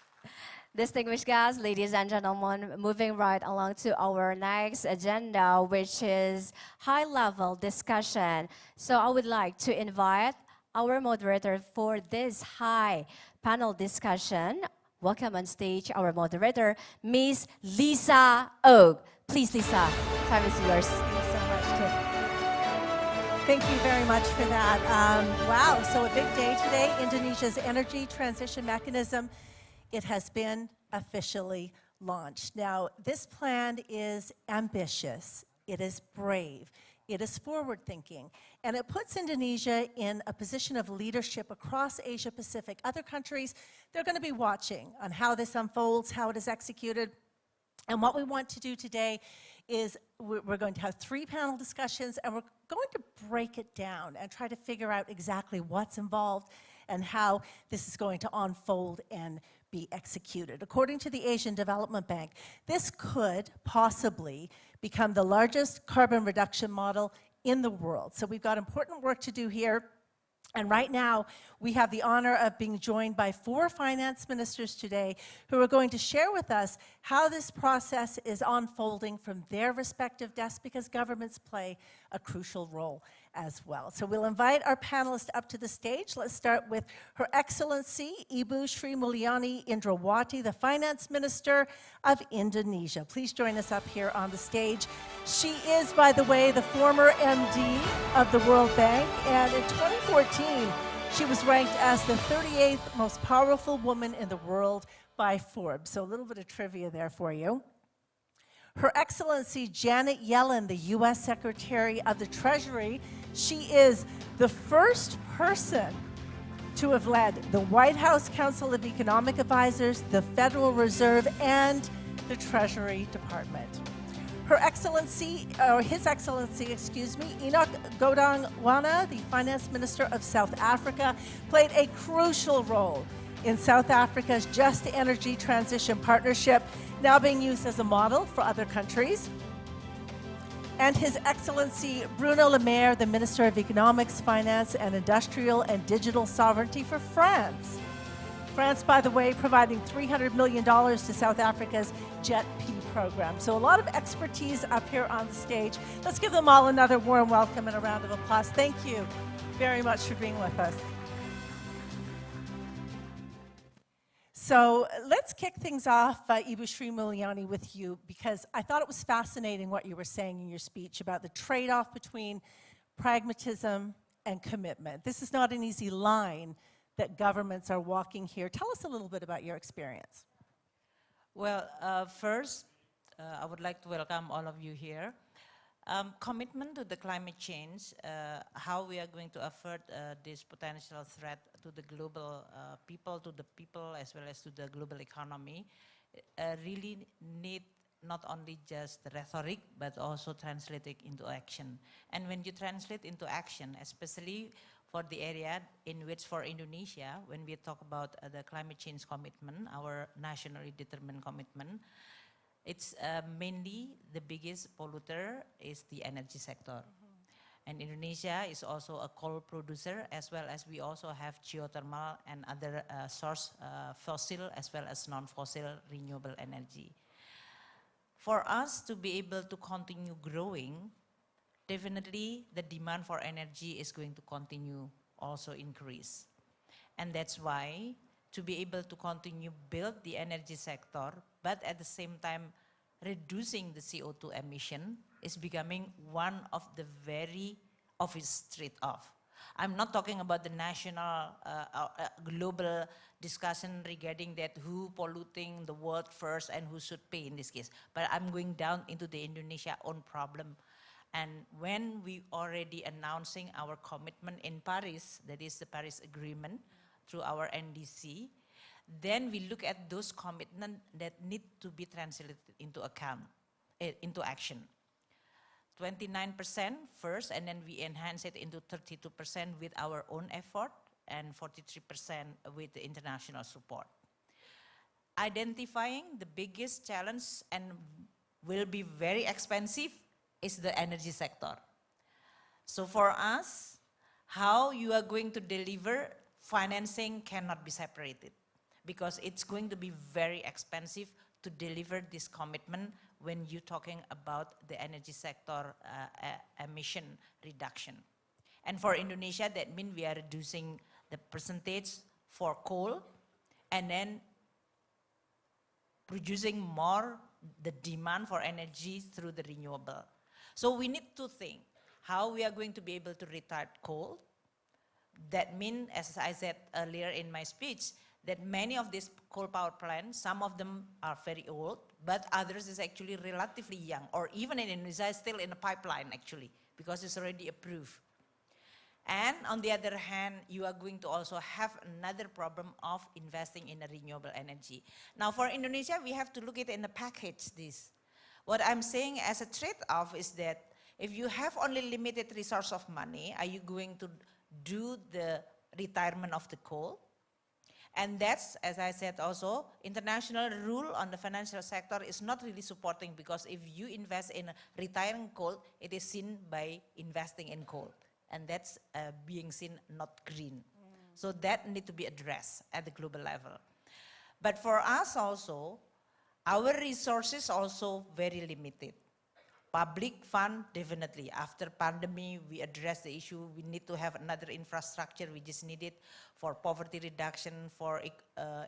Distinguished guests, ladies and gentlemen, moving right along to our next agenda, which is high-level discussion. So I would like to invite our moderator for this high panel discussion. Welcome on stage our moderator, Ms. Lisa Og. Please, Lisa, time is yours. Thank you so much, Tim. Thank you very much for that. Wow, so a big day today, Indonesia's energy transition mechanism. It has been officially launched. Now, this plan is ambitious, it is brave, it is forward-thinking, and it puts Indonesia in a position of leadership across Asia-Pacific. Other countries, they're going to be watching on how this unfolds, how it is executed. And what we want to do today is we're going to have 3 panel discussions, and we're going to break it down and try to figure out exactly what's involved and how this is going to unfold and be executed. According to the Asian Development Bank, this could possibly become the largest carbon reduction model in the world. So we've got important work to do here. And right now, we have the honor of being joined by 4 finance ministers today who are going to share with us how this process is unfolding from their respective desks, because governments play a crucial role as well. So we'll invite our panelists up to the stage. Let's start with Her Excellency Ibu Sri Mulyani Indrawati, the Finance Minister of Indonesia. Please join us up here on the stage. She is, by the way, the former MD of the World Bank, and in 2014, she was ranked as the 38th most powerful woman in the world by Forbes. So a little bit of trivia there for you. Her Excellency Janet Yellen, the U.S. Secretary of the Treasury, she is the first person to have led the White House Council of Economic Advisors, the Federal Reserve, and the Treasury Department. Her Excellency, or His Excellency, excuse me, Enoch Godongwana, the Finance Minister of South Africa, played a crucial role in South Africa's Just Energy Transition Partnership, now being used as a model for other countries. And His Excellency Bruno Le Maire, the Minister of Economics, Finance, and Industrial and Digital Sovereignty for France. France, by the way, providing $300 million to South Africa's JET-P program. So a lot of expertise up here on the stage. Let's give them all another warm welcome and a round of applause. Thank you very much for being with us. So let's kick things off, Ibu Sri Mulyani, with you, because I thought it was fascinating what you were saying in your speech about the trade-off between pragmatism and commitment. This is not an easy line that governments are walking here. Tell us a little bit about your experience. Well, first, I would like to welcome all of you here. Commitment to the climate change, how we are going to avert this potential threat to the global people as well as to the global economy, really need not only just rhetoric, but also translate it into action. And when you translate into action, especially for the area in which for Indonesia, when we talk about the climate change commitment, our nationally determined commitment, it's mainly the biggest polluter is the energy sector. And Indonesia is also a coal producer, as well as we also have geothermal and other source fossil as well as non-fossil renewable energy. For us to be able to continue growing, definitely the demand for energy is going to continue also increase. And that's why to be able to continue build the energy sector, but at the same time reducing the CO2 emission is becoming one of the very obvious trade-off. I'm not talking about the national, global discussion regarding that who polluting the world first and who should pay in this case, but I'm going down into the Indonesia own problem. And when we already announcing our commitment in Paris, that is the Paris Agreement, through our NDC, then we look at those commitments that need to be translated into action. 29% first, and then we enhance it into 32% with our own effort, and 43% with the international support. Identifying the biggest challenge and will be very expensive is the energy sector. So for us, how you are going to deliver financing cannot be separated because it's going to be very expensive to deliver this commitment when you're talking about the energy sector emission reduction. And for Indonesia, that means we are reducing the percentage for coal and then producing more the demand for energy through the renewable. So we need to think how we are going to be able to retire coal. That means, as I said earlier in my speech, that many of these coal power plants, some of them are very old, but others is actually relatively young, or even in Indonesia, still in a pipeline actually, because it's already approved. And on the other hand, you are going to also have another problem of investing in a renewable energy. Now for Indonesia, we have to look at it in a package this. What I'm saying as a trade-off is that if you have only limited resource of money, are you going to do the retirement of the coal? And that's, as I said also, international rule on the financial sector is not really supporting, because if you invest in retiring coal, it is seen by investing in coal. And that's being seen not green. So that need to be addressed at the global level. But for us also, our resources also very limited. Public fund, definitely. After pandemic, we address the issue. We need to have another infrastructure which is needed for poverty reduction, for,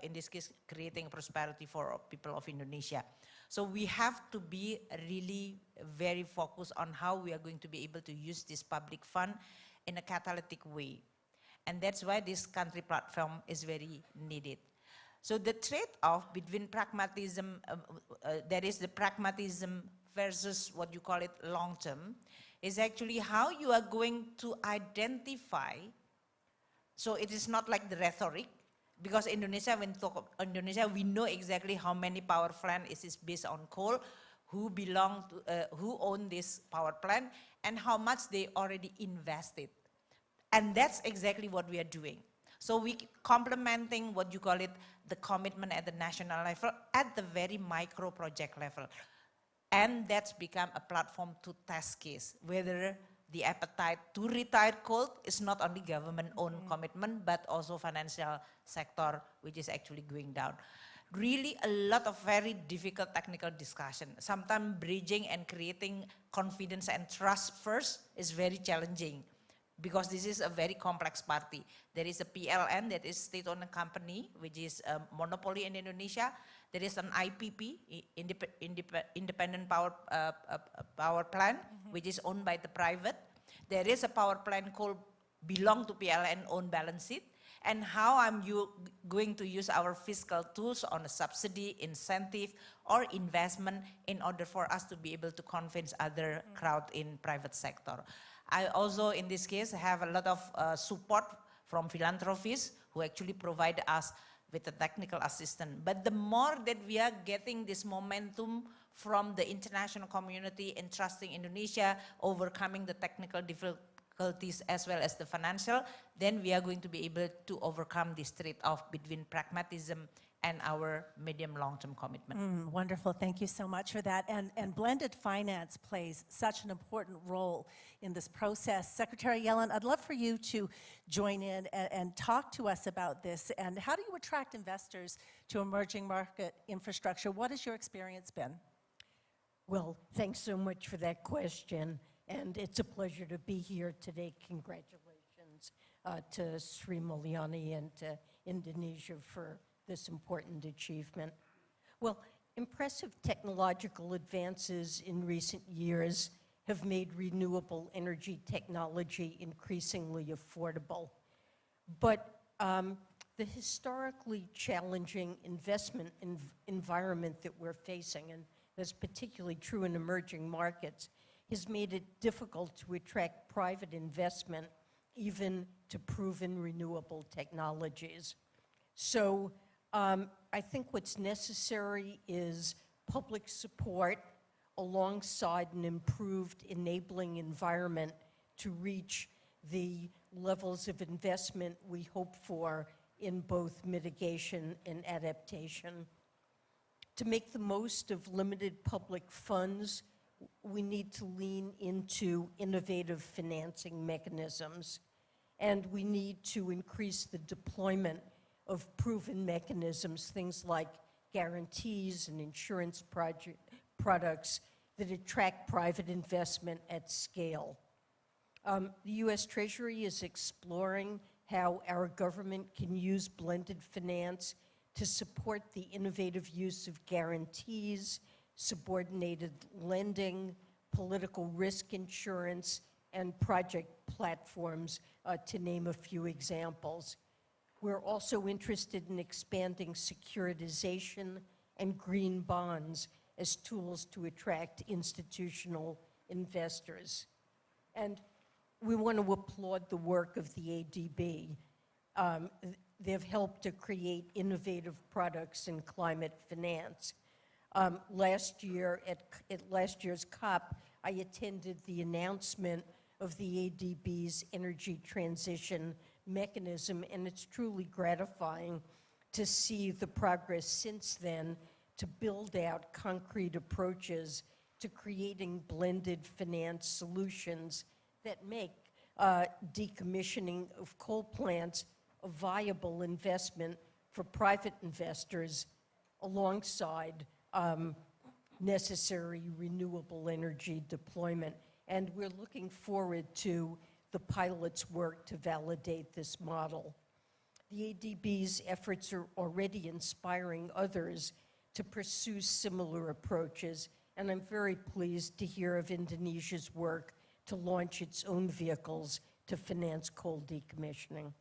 in this case, creating prosperity for people of Indonesia. So we have to be really very focused on how we are going to be able to use this public fund in a catalytic way. And that's why this country platform is very needed. So the trade-off between pragmatism, that is the pragmatism versus what you call it long-term, is actually how you are going to identify. So it is not like the rhetoric, because Indonesia, when we talk of Indonesia, we know exactly how many power plant is based on coal, who belong to, who own this power plant, and how much they already invested. And that's exactly what we are doing. So we complementing what you call it, the commitment at the national level, at the very micro project level. And that's become a platform to test case, whether the appetite to retire coal is not only government-owned commitment, but also financial sector, which is actually going down. Really a lot of very difficult technical discussion. Sometimes bridging and creating confidence and trust first is very challenging, because this is a very complex party. There is a PLN, that is state-owned company, which is a monopoly in Indonesia. There is an IPP, independent power plant, which is owned by the private. There is a power plant called belong to PLN own balance sheet. And how am you going to use our fiscal tools on a subsidy, incentive, or investment in order for us to be able to convince other crowd in private sector. I also, in this case, have a lot of support from philanthropists who actually provide us with a technical assistance. But the more that we are getting this momentum from the international community and trusting Indonesia, overcoming the technical difficulties as well as the financial, then we are going to be able to overcome this trade-off between pragmatism and our medium long-term commitment. Wonderful, thank you so much for that. And blended finance plays such an important role in this process. Secretary Yellen, I'd love for you to join in and talk to us about this. And how do you attract investors to emerging market infrastructure? What has your experience been? Well, thanks so much for that question. And it's a pleasure to be here today. Congratulations to Sri Mulyani and to Indonesia for this important achievement. Well, impressive technological advances in recent years have made renewable energy technology increasingly affordable. But the historically challenging investment environment that we're facing, and that's particularly true in emerging markets, has made it difficult to attract private investment, even to proven renewable technologies. So I think what's necessary is public support alongside an improved enabling environment to reach the levels of investment we hope for in both mitigation and adaptation. To make the most of limited public funds, we need to lean into innovative financing mechanisms. And we need to increase the deployment of proven mechanisms, things like guarantees and insurance products that attract private investment at scale. The US Treasury is exploring how our government can use blended finance to support the innovative use of guarantees, subordinated lending, political risk insurance, and project platforms, to name a few examples. We're also interested in expanding securitization and green bonds as tools to attract institutional investors. And we want to applaud the work of the ADB. They've helped to create innovative products in climate finance. Last year, at last year's COP, I attended the announcement of the ADB's energy transition mechanism, and it's truly gratifying to see the progress since then to build out concrete approaches to creating blended finance solutions that make decommissioning of coal plants a viable investment for private investors alongside necessary renewable energy deployment. And we're looking forward to the pilot's work to validate this model. The ADB's efforts are already inspiring others to pursue similar approaches, and I'm very pleased to hear of Indonesia's work to launch its own vehicles to finance coal decommissioning.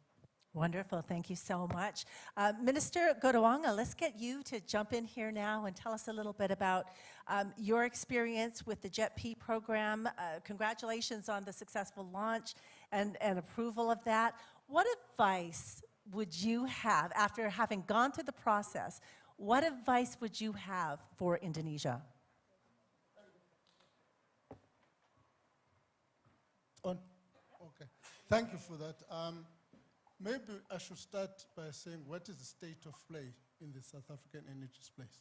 Wonderful, thank you so much. Minister Godongwana, let's get you to jump in here now and tell us a little bit about your experience with the JET-P program. Congratulations on the successful launch and approval of that. What advice would you have, after having gone through the process, what advice would you have for Indonesia? Okay, thank you for that. Maybe I should start by saying what is the state of play in the South African energy space.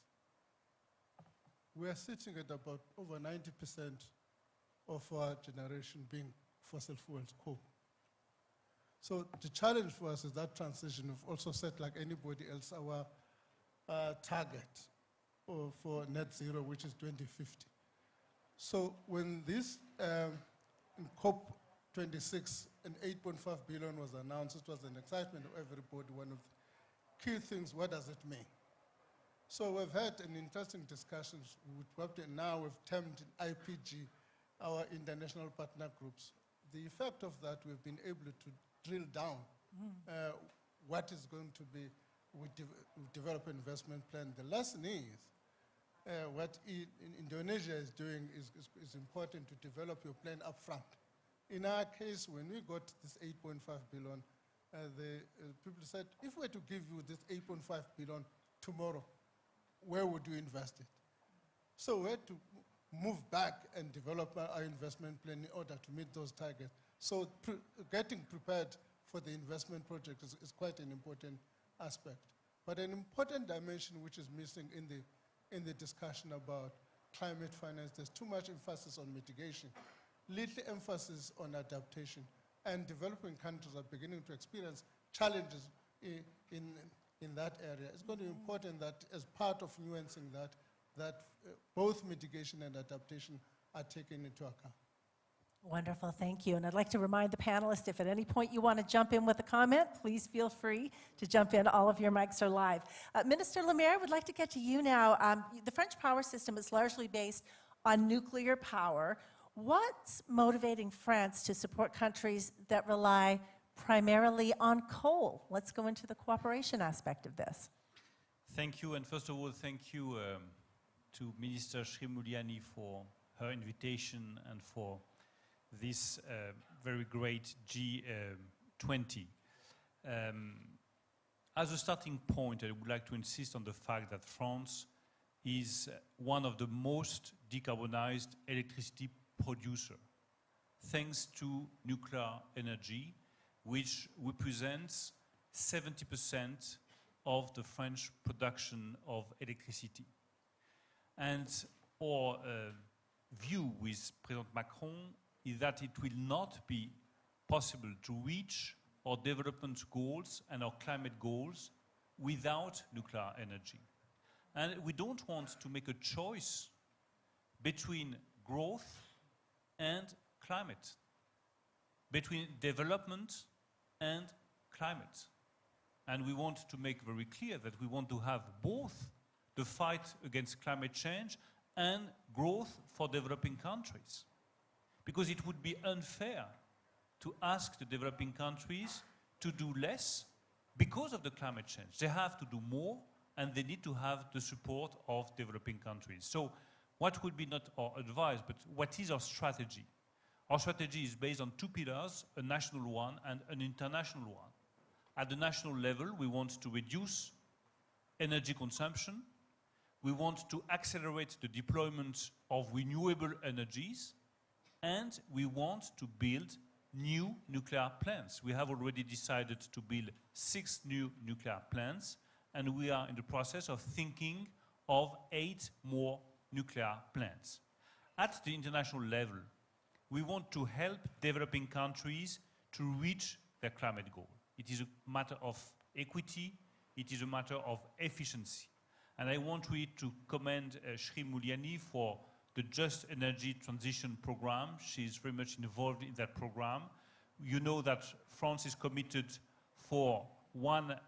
We are sitting at about over 90% of our generation being fossil fuels, coal. So the challenge for us is that transition. We've also set, like anybody else, our target for net zero, which is 2050. So when this in COP26, and 8.5 billion was announced, it was an excitement of everybody. One of the key things, what does it mean? So we've had an interesting discussions with what now we've termed IPG, our international partner groups. The effect of that, we've been able to drill down what is going to be, we develop an investment plan. The lesson is, what Indonesia is doing is important to develop your plan up front. In our case, when we got this 8.5 billion, the people said, if we were to give you this 8.5 billion tomorrow, where would you invest it? So we had to move back and develop our investment plan in order to meet those targets. So getting prepared for the investment project is quite an important aspect. But an important dimension which is missing in the discussion about climate finance, there's too much emphasis on mitigation, little emphasis on adaptation, and developing countries are beginning to experience challenges in that area. It's going to be important that as part of nuancing that both mitigation and adaptation are taken into account. Wonderful, thank you. And I'd like to remind the panelists, if at any point you want to jump in with a comment, please feel free to jump in. All of your mics are live. Minister Lemaire, would like to get to you now. The French power system is largely based on nuclear power. What's motivating France to support countries that rely primarily on coal? Let's go into the cooperation aspect of this. Thank you, and first of all, thank you to Minister Sri Mulyani for her invitation and for this very great G20. As a starting point, I would like to insist on the fact that France is one of the most decarbonized electricity producer, thanks to nuclear energy, which represents 70% of the French production of electricity. And our view with President Macron is that it will not be possible to reach our development goals and our climate goals without nuclear energy. And we don't want to make a choice between growth and climate, between development and climate. And we want to make very clear that we want to have both the fight against climate change and growth for developing countries. Because it would be unfair to ask the developing countries to do less because of the climate change. They have to do more, and they need to have the support of developing countries. So what would be not our advice, but what is our strategy? Our strategy is based on two pillars, a national one and an international one. At the national level, we want to reduce energy consumption. We want to accelerate the deployment of renewable energies, and we want to build new nuclear plants. We have already decided to build 6 new nuclear plants, and we are in the process of thinking of 8 more nuclear plants. At the international level, we want to help developing countries to reach their climate goal. It is a matter of equity, it is a matter of efficiency. And I want really to commend Shri Mulyani for the Just Energy Transition Program. She is very much involved in that program. You know that France is committed for $1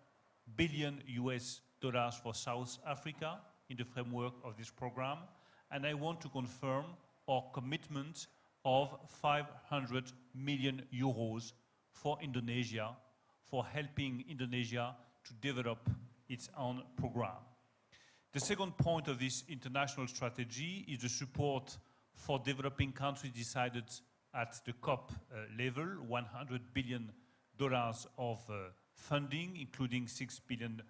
billion for South Africa in the framework of this program. And I want to confirm our commitment of 500 million euros for Indonesia, for helping Indonesia to develop its own program. The second point of this international strategy is the support for developing countries decided at the COP level, $100 billion of funding, including $6 billion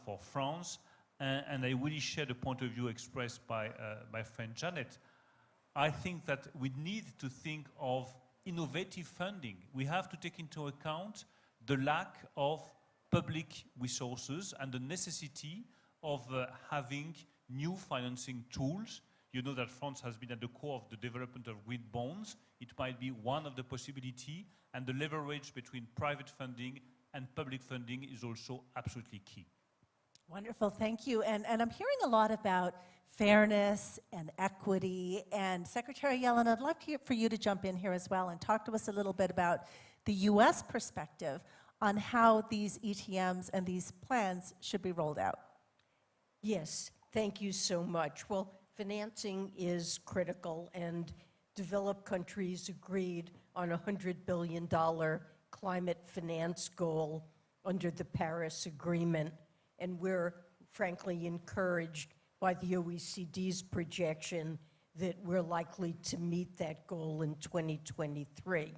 for France. And I really share the point of view expressed by my friend Janet. I think that we need to think of innovative funding. We have to take into account the lack of public resources and the necessity of having new financing tools. You know that France has been at the core of the development of green bonds. It might be one of the possibilities, and the leverage between private funding and public funding is also absolutely key. Wonderful, thank you. And I'm hearing a lot about fairness and equity. And Secretary Yellen, I'd love for you to jump in here as well and talk to us a little bit about the U.S. perspective on how these ETMs and these plans should be rolled out. Yes, thank you so much. Well, financing is critical, and developed countries agreed on a $100 billion climate finance goal under the Paris Agreement, and we're frankly encouraged by the OECD's projection that we're likely to meet that goal in 2023.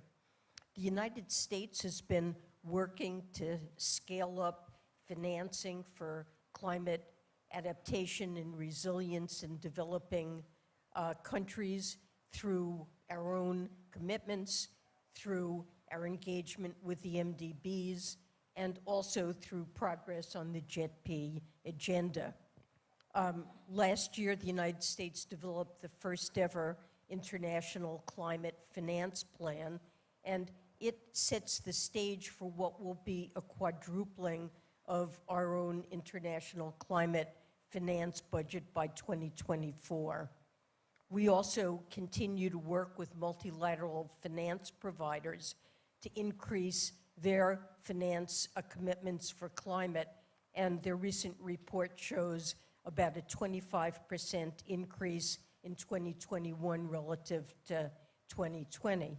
The United States has been working to scale up financing for climate adaptation and resilience in developing countries through our own commitments, through our engagement with the MDBs, and also through progress on the JETP agenda. Last year, the United States developed the first ever international climate finance plan, and it sets the stage for what will be a quadrupling of our own international climate finance budget by 2024. We also continue to work with multilateral finance providers to increase their finance commitments for climate, and their recent report shows about a 25% increase in 2021 relative to 2020.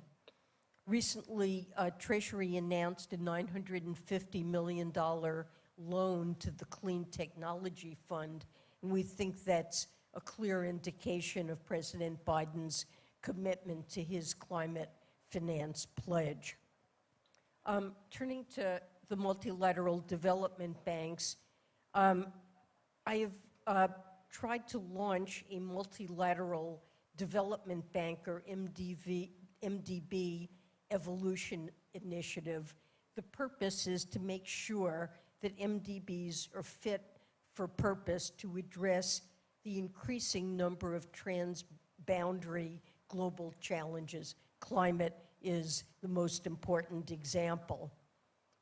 Recently, Treasury announced a $950 million loan to the Clean Technology Fund, and we think that's a clear indication of President Biden's commitment to his climate finance pledge. Turning to the multilateral development banks, I have tried to launch a multilateral development bank, or MDB evolution initiative. The purpose is to make sure that MDBs are fit for purpose to address the increasing number of transboundary global challenges. Climate is the most important example.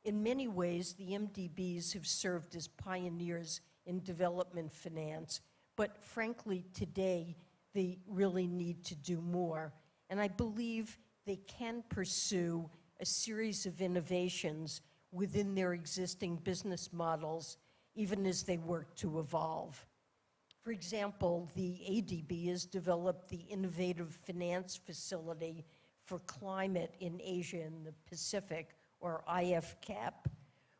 In many ways, the MDBs have served as pioneers in development finance, but frankly, today, they really need to do more. And I believe they can pursue a series of innovations within their existing business models, even as they work to evolve. For example, the ADB has developed the Innovative Finance Facility for Climate in Asia and the Pacific, or IFCAP,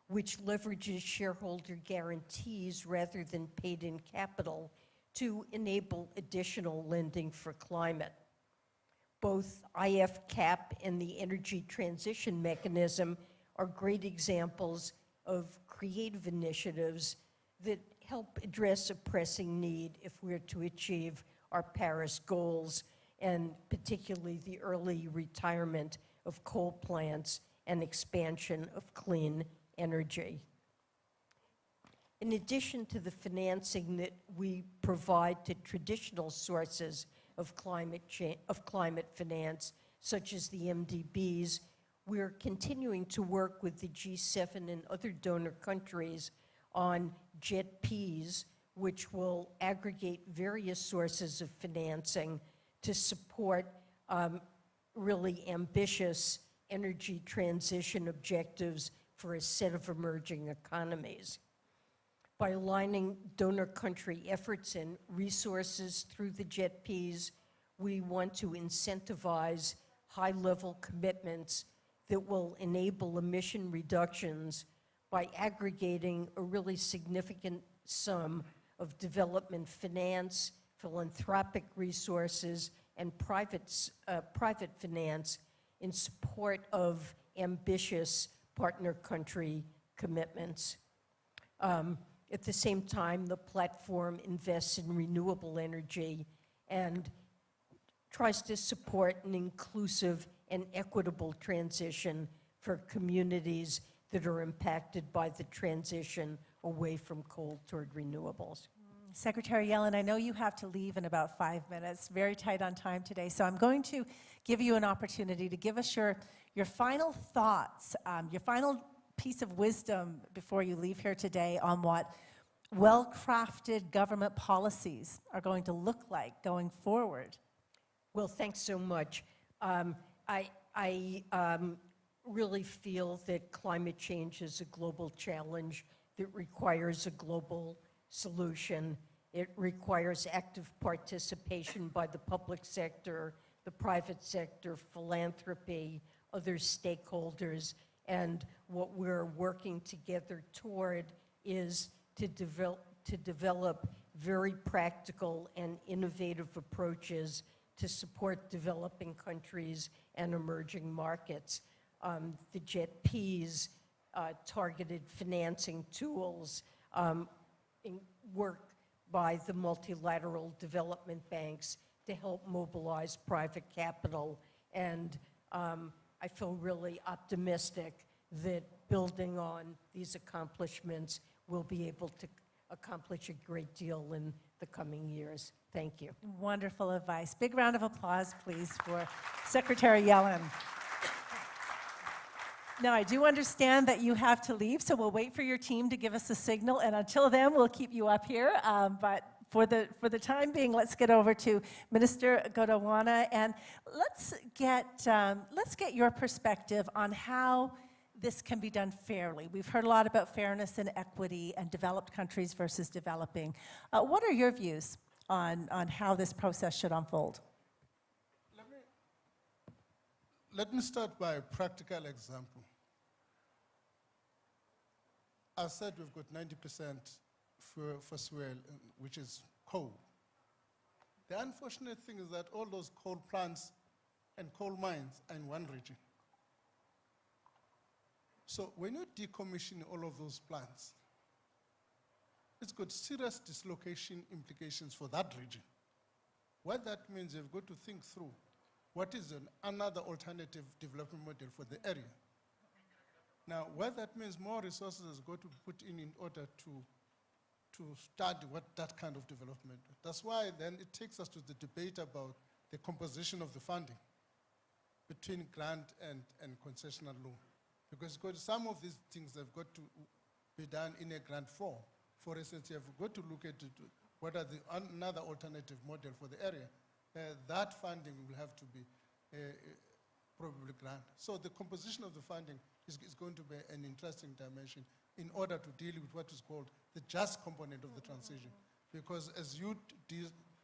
which leverages shareholder guarantees rather than paid-in capital to enable additional lending for climate. Both IFCAP and the Energy Transition Mechanism are great examples of creative initiatives that help address a pressing need if we're to achieve our Paris goals, and particularly the early retirement of coal plants and expansion of clean energy. In addition to the financing that we provide to traditional sources of climate finance, such as the MDBs, we're continuing to work with the G7 and other donor countries on JETPs, which will aggregate various sources of financing to support really ambitious energy transition objectives for a set of emerging economies. By aligning donor country efforts and resources through the JETPs, we want to incentivize high-level commitments that will enable emission reductions by aggregating a really significant sum of development finance, philanthropic resources, and private finance in support of ambitious partner country commitments. At the same time, the platform invests in renewable energy and tries to support an inclusive and equitable transition for communities that are impacted by the transition away from coal toward renewables. Secretary Yellen, I know you have to leave in about 5 minutes, very tight on time today, so I'm going to give you an opportunity to give us your final thoughts, your final piece of wisdom before you leave here today on what well-crafted government policies are going to look like going forward. Well, thanks so much. I really feel that climate change is a global challenge that requires a global solution. It requires active participation by the public sector, the private sector, philanthropy, other stakeholders, and what we're working together toward is to develop very practical and innovative approaches to support developing countries and emerging markets. The JETPs, targeted financing tools, work by the multilateral development banks to help mobilize private capital. And I feel really optimistic that building on these accomplishments, we'll be able to accomplish a great deal in the coming years. Thank you. Wonderful advice. Big round of applause, please, for Secretary Yellen. Now, I do understand that you have to leave, so we'll wait for your team to give us a signal, and until then, we'll keep you up here. But for the time being, let's get over to Minister Godongwana, and let's get your perspective on how this can be done fairly. We've heard a lot about fairness and equity and developed countries versus developing. What are your views on how this process should unfold? Let me start by a practical example. I said we've got 90% for fuel, which is coal. The unfortunate thing is that all those coal plants and coal mines are in one region. So when you decommission all of those plants, it's got serious dislocation implications for that region. What that means, you've got to think through what is another alternative development model for the area. Now, what that means, more resources is going to put in order to study what that kind of development. That's why then it takes us to the debate about the composition of the funding between grant and concessional loan. Because some of these things have got to be done in a grant form. For instance, you have got to look at what are another alternative model for the area. That funding will have to be probably grant. So the composition of the funding is going to be an interesting dimension in order to deal with what is called the just component of the transition. Because as you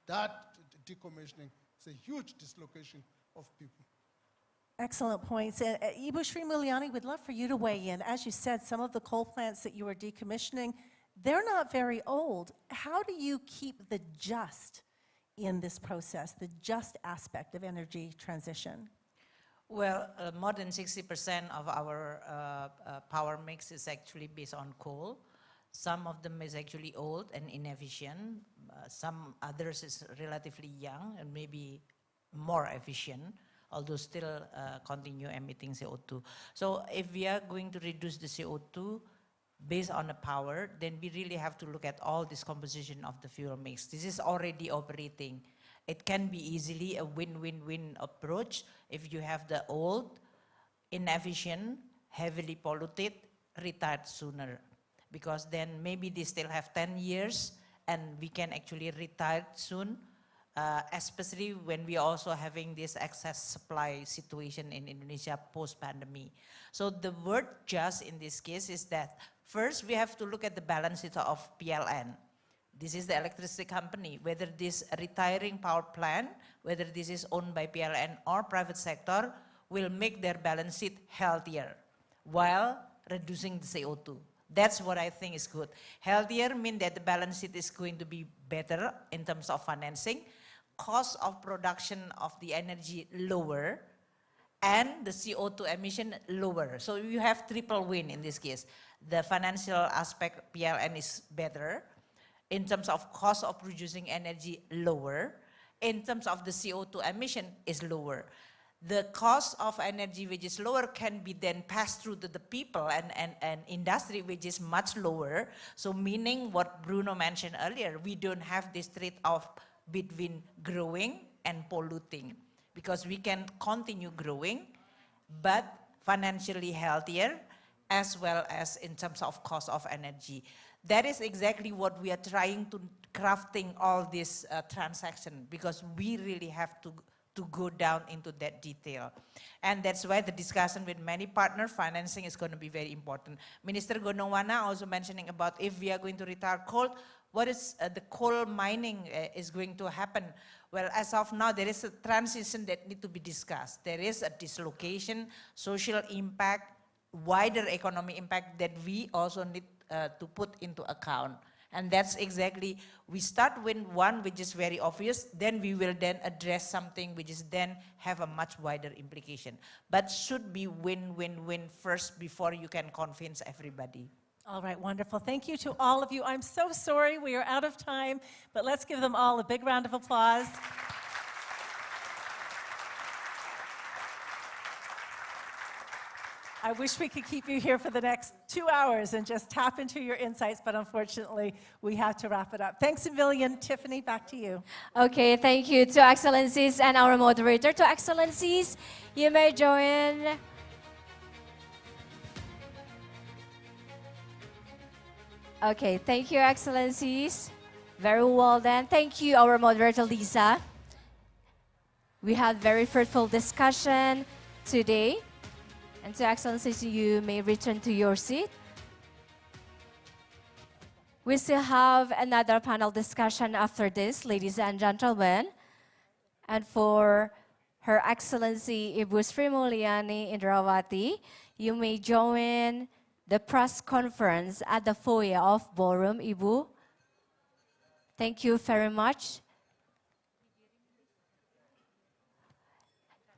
that decommissioning is a huge dislocation of people. Excellent points. Ibu Sri Mulyani, we'd love for you to weigh in. As you said, some of the coal plants that you are decommissioning, they're not very old. How do you keep the just in this process, the just aspect of energy transition? Well, more than 60% of our power mix is actually based on coal. Some of them is actually old and inefficient. Some others is relatively young and maybe more efficient, although still continue emitting CO2. So if we are going to reduce the CO2 based on the power, then we really have to look at all this composition of the fuel mix. This is already operating. It can be easily a win-win-win approach if you have the old, inefficient, heavily polluted, retired sooner. Because then maybe they still have 10 years and we can actually retire soon, especially when we are also having this excess supply situation in Indonesia post-pandemic. So the word just in this case is that first we have to look at the balance sheet of PLN. This is the electricity company, whether this retiring power plant, whether this is owned by PLN or private sector, will make their balance sheet healthier while reducing the CO2. That's what I think is good. Healthier means that the balance sheet is going to be better in terms of financing, cost of production of the energy lower, and the CO2 emission lower. So you have triple win in this case. The financial aspect, PLN is better. In terms of cost of producing energy, lower. In terms of the CO2 emission, is lower. The cost of energy which is lower can be then passed through to the people and industry which is much lower. So meaning what Bruno mentioned earlier, we don't have this trade-off between growing and polluting. Because we can continue growing, but financially healthier, as well as in terms of cost of energy. That is exactly what we are trying to crafting all this transaction, because we really have to go down into that detail. And that's why the discussion with many partner financing is going to be very important. Minister Gondongwana also mentioning about if we are going to retire coal, what is the coal mining is going to happen? Well, as of now, there is a transition that need to be discussed. There is a dislocation, social impact, wider economic impact that we also need to put into account. And that's exactly, we start with one which is very obvious, then we will then address something which is then have a much wider implication. But should be win-win-win first before you can convince everybody. All right, wonderful. Thank you to all of you. I'm so sorry we are out of time, but let's give them all a big round of applause. I wish we could keep you here for the next 2 hours and just tap into your insights, but unfortunately, we have to wrap it up. Thanks a million. Tiffany, back to you. Okay, thank you to Excellencies and our moderator. To Excellencies, you may join. Okay, thank you, Excellencies. Very well done. Thank you, our moderator, Lisa. We had very fruitful discussion today. And to Excellencies, you may return to your seat. We still have another panel discussion after this, ladies and gentlemen. And for Her Excellency Ibu Sri Mulyani Indrawati, you may join the press conference at the foyer of ballroom, Ibu. Thank you very much.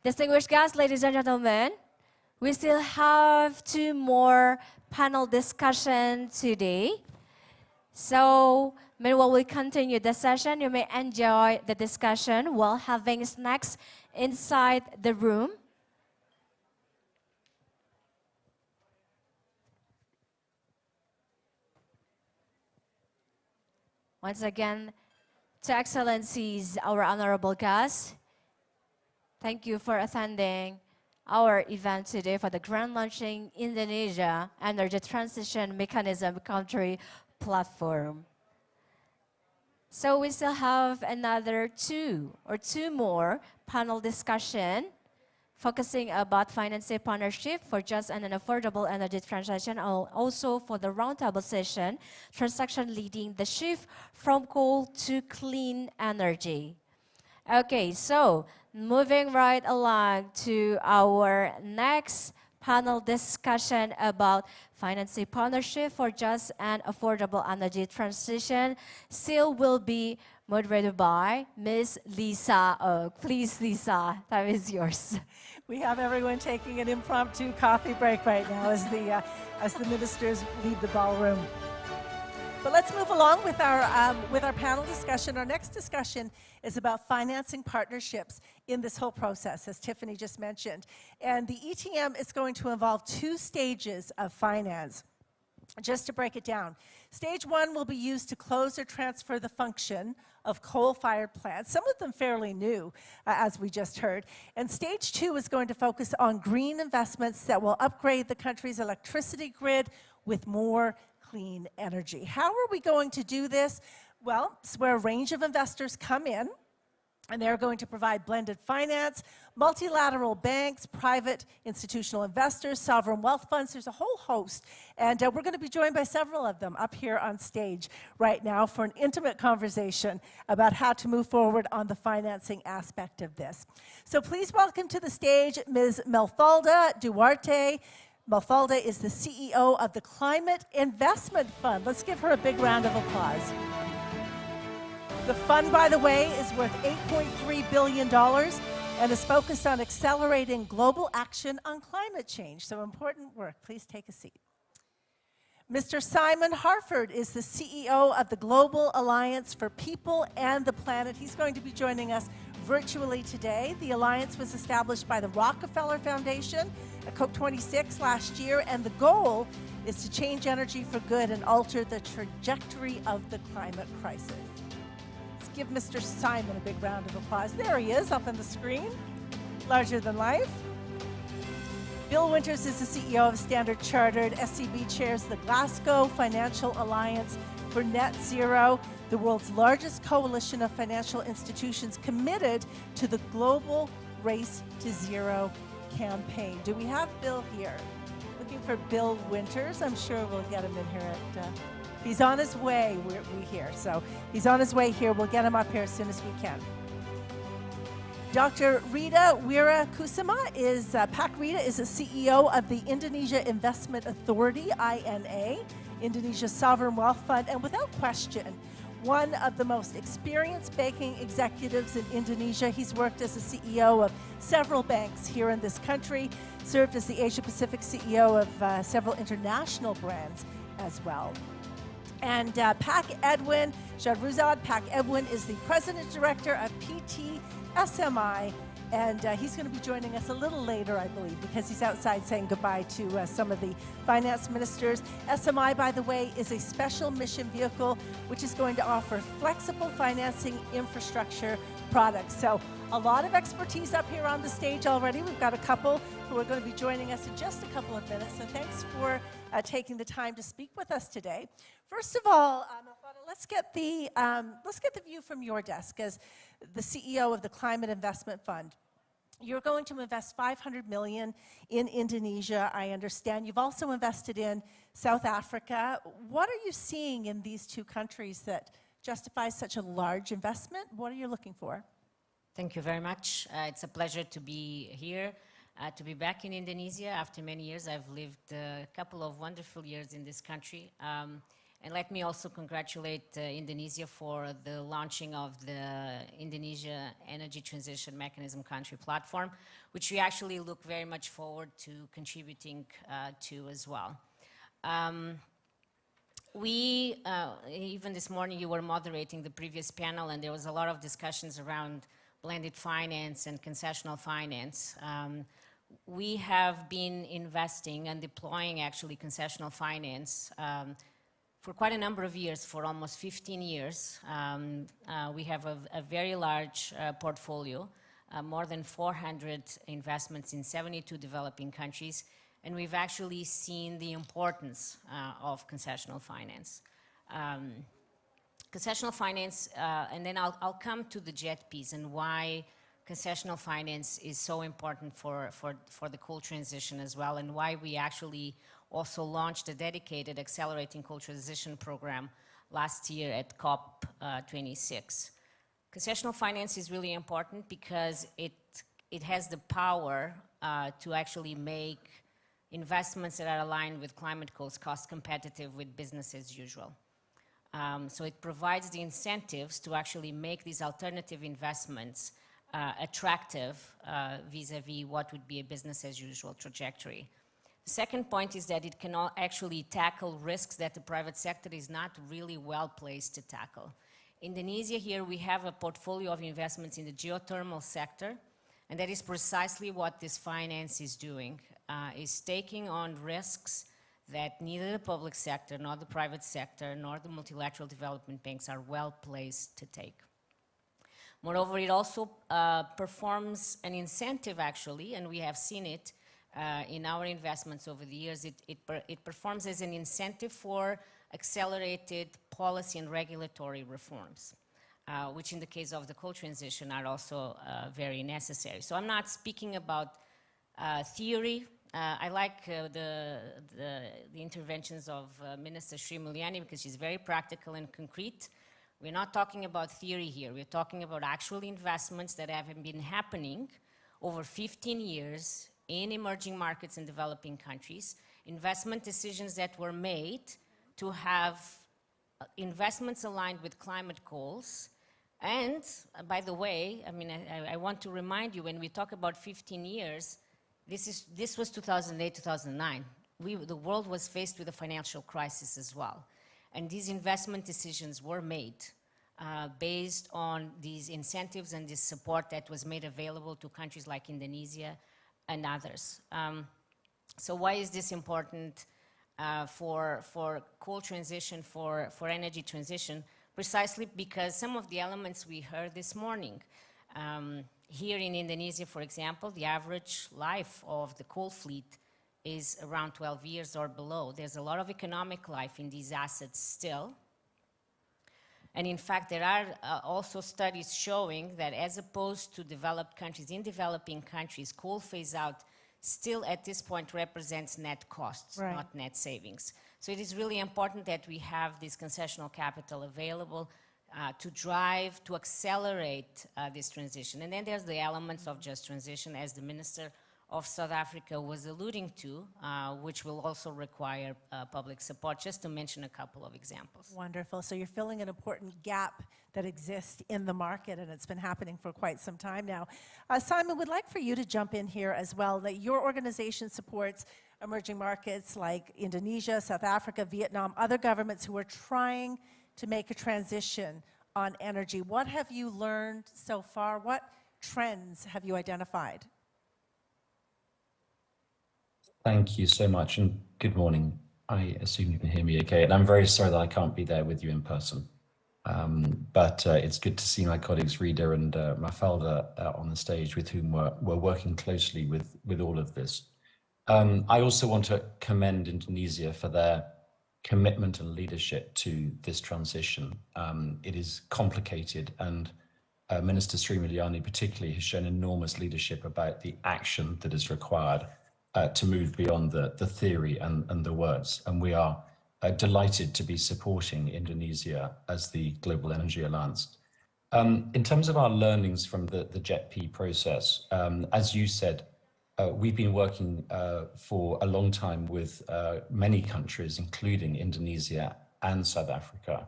Distinguished guests, ladies and gentlemen, we still have 2 more panel discussions today. So, meanwhile we continue the session, you may enjoy the discussion while having snacks inside the room. Once again, to Excellencies, our honorable guests, thank you for attending our event today for the grand launching Indonesia Energy Transition Mechanism Country Platform. So we still have another two more panel discussion focusing about financing partnership for just and an affordable energy transition, also for the roundtable session, transaction leading the shift from coal to clean energy. Okay, so moving right along to our next panel discussion about financing partnership for just and affordable energy transition. Still will be moderated by Ms. Lisa Oak. Please, Lisa, time is yours. We have everyone taking an impromptu coffee break right now as the ministers leave the ballroom. But let's move along with our panel discussion. Our next discussion is about financing partnerships in this whole process, as Tiffany just mentioned. And the ETM is going to involve two stages of finance. Just to break it down, stage one will be used to close or transfer the function of coal-fired plants, some of them fairly new, as we just heard. And stage two is going to focus on green investments that will upgrade the country's electricity grid with more clean energy. How are we going to do this? Well, it's where a range of investors come in, and they're going to provide blended finance, multilateral banks, private institutional investors, sovereign wealth funds. There's a whole host. And we're going to be joined by several of them up here on stage right now for an intimate conversation about how to move forward on the financing aspect of this. So please welcome to the stage Ms. Mafalda Duarte. Mafalda is the CEO of the Climate Investment Fund. Let's give her a big round of applause. The fund, by the way, is worth $8.3 billion and is focused on accelerating global action on climate change. So important work. Please take a seat. Mr. Simon Harford is the CEO of the Global Alliance for People and the Planet. He's going to be joining us virtually today. The alliance was established by the Rockefeller Foundation at COP26 last year, and the goal is to change energy for good and alter the trajectory of the climate crisis. Let's give Mr. Simon a big round of applause. There he is up on the screen, larger than life. Bill Winters is the CEO of Standard Chartered. SCB chairs the Glasgow Financial Alliance for Net Zero, the world's largest coalition of financial institutions committed to the global Race to Zero campaign. Do we have Bill here? Looking for Bill Winters. I'm sure we'll get him in here he's on his way, we hear. So he's on his way here. We'll get him up here as soon as we can. Dr. Rita Wirakusuma is, Pak Rita is the CEO of the Indonesia Investment Authority, INA, Indonesia's sovereign wealth fund, and without question, one of the most experienced banking executives in Indonesia. He's worked as the CEO of several banks here in this country, served as the Asia-Pacific CEO of several international brands as well. And Pak Edwin Shadruzad, Pak Edwin is the President Director of PT SMI, and he's going to be joining us a little later, I believe, because he's outside saying goodbye to some of the finance ministers. SMI, by the way, is a special mission vehicle which is going to offer flexible financing infrastructure products. So a lot of expertise up here on the stage already. We've got a couple who are going to be joining us in just a couple of minutes. So thanks for taking the time to speak with us today. First of all, let's get the view from your desk as the CEO of the Climate Investment Fund. You're going to invest $500 million in Indonesia, I understand. You've also invested in South Africa. What are you seeing in these two countries that justifies such a large investment? What are you looking for? Thank you very much. It's a pleasure to be here, to be back in Indonesia after many years. I've lived a couple of wonderful years in this country. And let me also congratulate Indonesia for the launching of the Indonesia Energy Transition Mechanism Country Platform, which we actually look very much forward to contributing to as well. Even this morning you were moderating the previous panel, and there was a lot of discussions around blended finance and concessional finance. We have been investing and deploying actually concessional finance for quite a number of years, for almost 15 years. We have a very large portfolio more than 400 investments in 72 developing countries, and we've actually seen the importance of concessional finance. Concessional finance, and then I'll come to the jet piece and why concessional finance is so important for the coal transition as well, and why we actually also launched a dedicated accelerating coal transition program last year at COP26. Concessional finance is really important because it has the power to actually make investments that are aligned with climate goals cost competitive with business as usual. So it provides the incentives to actually make these alternative investments attractive vis-a-vis what would be a business as usual trajectory. The second point is that it can actually tackle risks that the private sector is not really well placed to tackle. Indonesia here, we have a portfolio of investments in the geothermal sector, and that is precisely what this finance is doing, is taking on risks that neither the public sector, nor the private sector, nor the multilateral development banks are well placed to take. Moreover, it also performs an incentive actually, and we have seen it in our investments over the years. It performs as an incentive for accelerated policy and regulatory reforms, which in the case of the coal transition are also very necessary. So I'm not speaking about theory. I like the interventions of Minister Sri Mulyani because she's very practical and concrete. We're not talking about theory here. We're talking about actual investments that have been happening over 15 years in emerging markets and developing countries, investment decisions that were made to have investments aligned with climate goals. And by the way, I mean, I want to remind you, when we talk about 15 years, this was 2008, 2009. The world was faced with a financial crisis as well. And these investment decisions were made based on these incentives and this support that was made available to countries like Indonesia and others. So why is this important for coal transition, for energy transition? Precisely because some of the elements we heard this morning, here in Indonesia, for example, the average life of the coal fleet is around 12 years or below. There's a lot of economic life in these assets still. And in fact, there are also studies showing that as opposed to developed countries, in developing countries, coal phase out still at this point represents net costs, Right. not net savings. So it is really important that we have this concessional capital available to drive, to accelerate this transition. And then there's the elements of just transition, as the Minister of South Africa was alluding to, which will also require public support, just to mention a couple of examples. Wonderful. So you're filling an important gap that exists in the market, and it's been happening for quite some time now. Simon, would like for you to jump in here as well. That your organization supports emerging markets like Indonesia, South Africa, Vietnam, other governments who are trying to make a transition on energy. What have you learned so far? What trends have you identified? Thank you so much, and good morning. I assume you can hear me okay, and I'm very sorry that I can't be there with you in person. But it's good to see my colleagues Rita and Mafalda on the stage, with whom we're working closely with all of this. I also want to commend Indonesia for their commitment and leadership to this transition. It is complicated, and Minister Sri Mulyani particularly has shown enormous leadership about the action that is required to move beyond the theory and the words. And we are delighted to be supporting Indonesia as the Global Energy Alliance. In terms of our learnings from the JETP process, as you said, we've been working for a long time with many countries, including Indonesia and South Africa,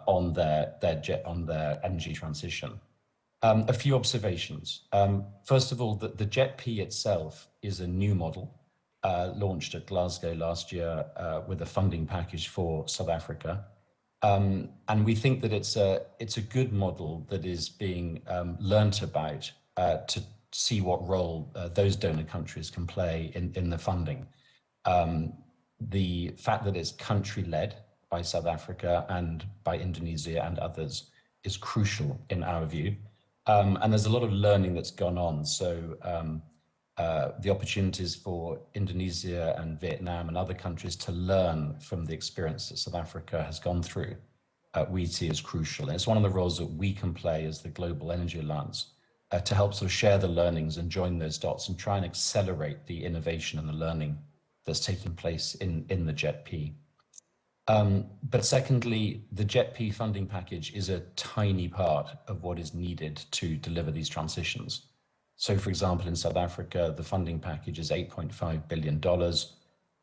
on their energy transition. A few observations. First of all, the JETP itself is a new model launched at Glasgow last year with a funding package for South Africa. And we think that it's a good model that is being learnt about to see what role those donor countries can play in the funding. The fact that it's country-led by South Africa and by Indonesia and others is crucial in our view. And there's a lot of learning that's gone on. So the opportunities for Indonesia and Vietnam and other countries to learn from the experience that South Africa has gone through, we see as crucial. And it's one of the roles that we can play as the Global Energy Alliance to help sort of share the learnings and join those dots and try and accelerate the innovation and the learning that's taking place in the JETP. But secondly, the JETP funding package is a tiny part of what is needed to deliver these transitions. So for example, in South Africa, the funding package is $8.5 billion.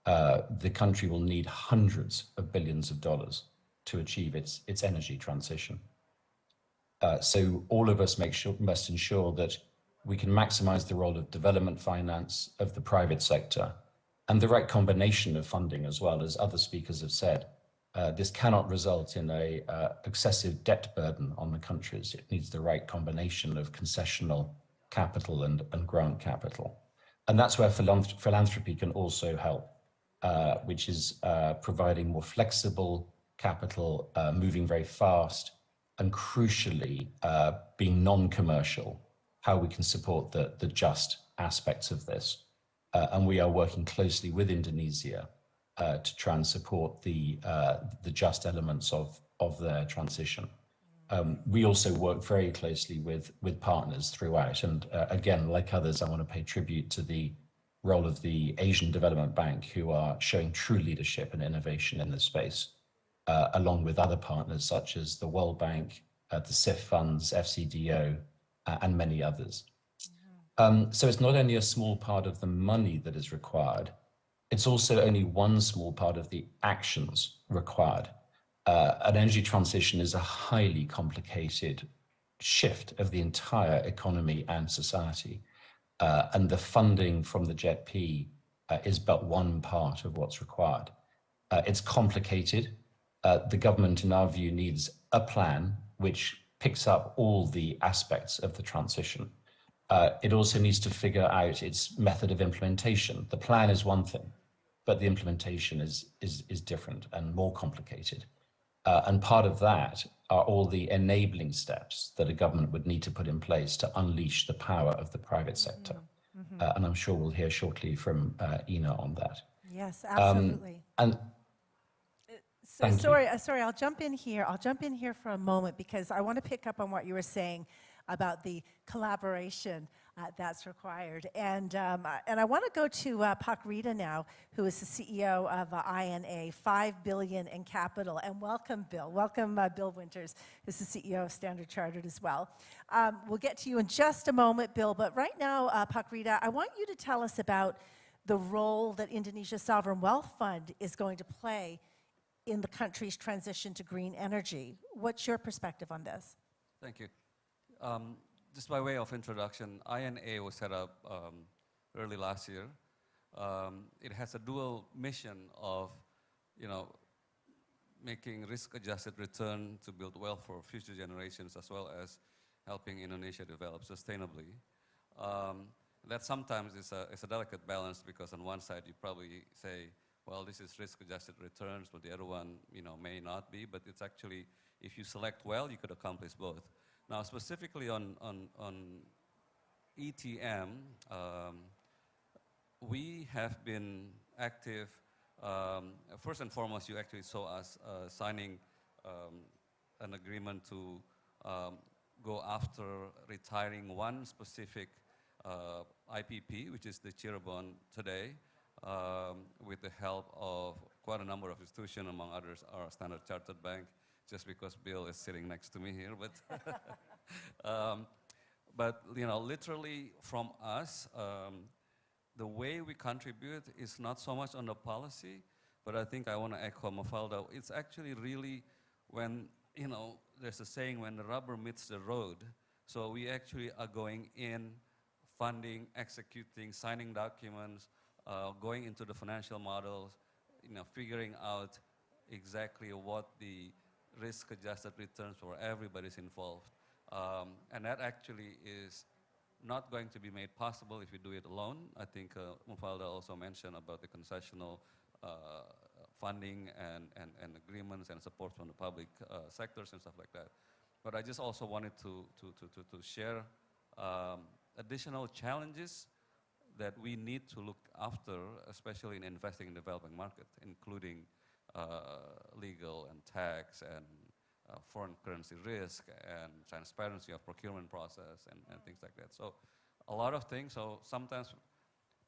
The country will need hundreds of billions of dollars to achieve its energy transition. So all of us must ensure that we can maximize the role of development finance, of the private sector, and the right combination of funding as well. As other speakers have said, this cannot result in a excessive debt burden on the countries. It needs the right combination of concessional capital and grant capital. And that's where philanthropy can also help, which is providing more flexible capital, moving very fast, and crucially, being non-commercial, how we can support the just aspects of this. And we are working closely with Indonesia to try and support the just elements of their transition. We also work very closely with partners throughout. And again, like others, I want to pay tribute to the role of the Asian Development Bank, who are showing true leadership and innovation in this space, along with other partners such as the World Bank, the CIF funds, FCDO, and many others. So it's not only a small part of the money that is required, it's also only one small part of the actions required. An energy transition is a highly complicated shift of the entire economy and society. And the funding from the JETP is but one part of what's required. It's complicated. The government, in our view, needs a plan which picks up all the aspects of the transition. It also needs to figure out its method of implementation. The plan is one thing, but the implementation is different and more complicated. And part of that are all the enabling steps that a government would need to put in place to unleash the power of the private sector. And I'm sure we'll hear shortly from Ina on that. Yes, absolutely. And So sorry, I'll jump in here. I'll jump in here for a moment because I want to pick up on what you were saying about the collaboration that's required. And I want to go to Pak Rita now, who is the CEO of INA, $5 billion in capital. And welcome, Bill. Welcome, Bill Winters, who's the CEO of Standard Chartered as well. We'll get to you in just a moment, Bill. But right now, Pak Rita, I want you to tell us about the role that Indonesia's Sovereign Wealth Fund is going to play in the country's transition to green energy. What's your perspective on this? Thank you. Just by way of introduction, INA was set up early last year. It has a dual mission of, making risk-adjusted return to build wealth for future generations, as well as helping Indonesia develop sustainably. That sometimes is a delicate balance because on one side you probably say, well, this is risk-adjusted returns, but the other one, may not be. But it's actually, if you select well, you could accomplish both. Now, specifically on ETM, we have been active. First and foremost, you actually saw us signing an agreement to go after retiring one specific IPP, which is the Cirebon today, with the help of quite a number of institutions, among others our Standard Chartered Bank, just because Bill is sitting next to me here. But literally from us, the way we contribute is not so much on the policy, but I think I want to echo Mafalda. It's actually really when, there's a saying, when the rubber meets the road. So we actually are going in, funding, executing, signing documents, going into the financial models, figuring out exactly what the risk-adjusted returns for everybody's involved. And that actually is not going to be made possible if we do it alone. I think Mufalda also mentioned about the concessional funding and agreements and support from the public sectors and stuff like that. But I just also wanted to share additional challenges that we need to look after, especially in investing in developing market, including legal and tax and foreign currency risk and transparency of procurement process and things like that. So a lot of things. So sometimes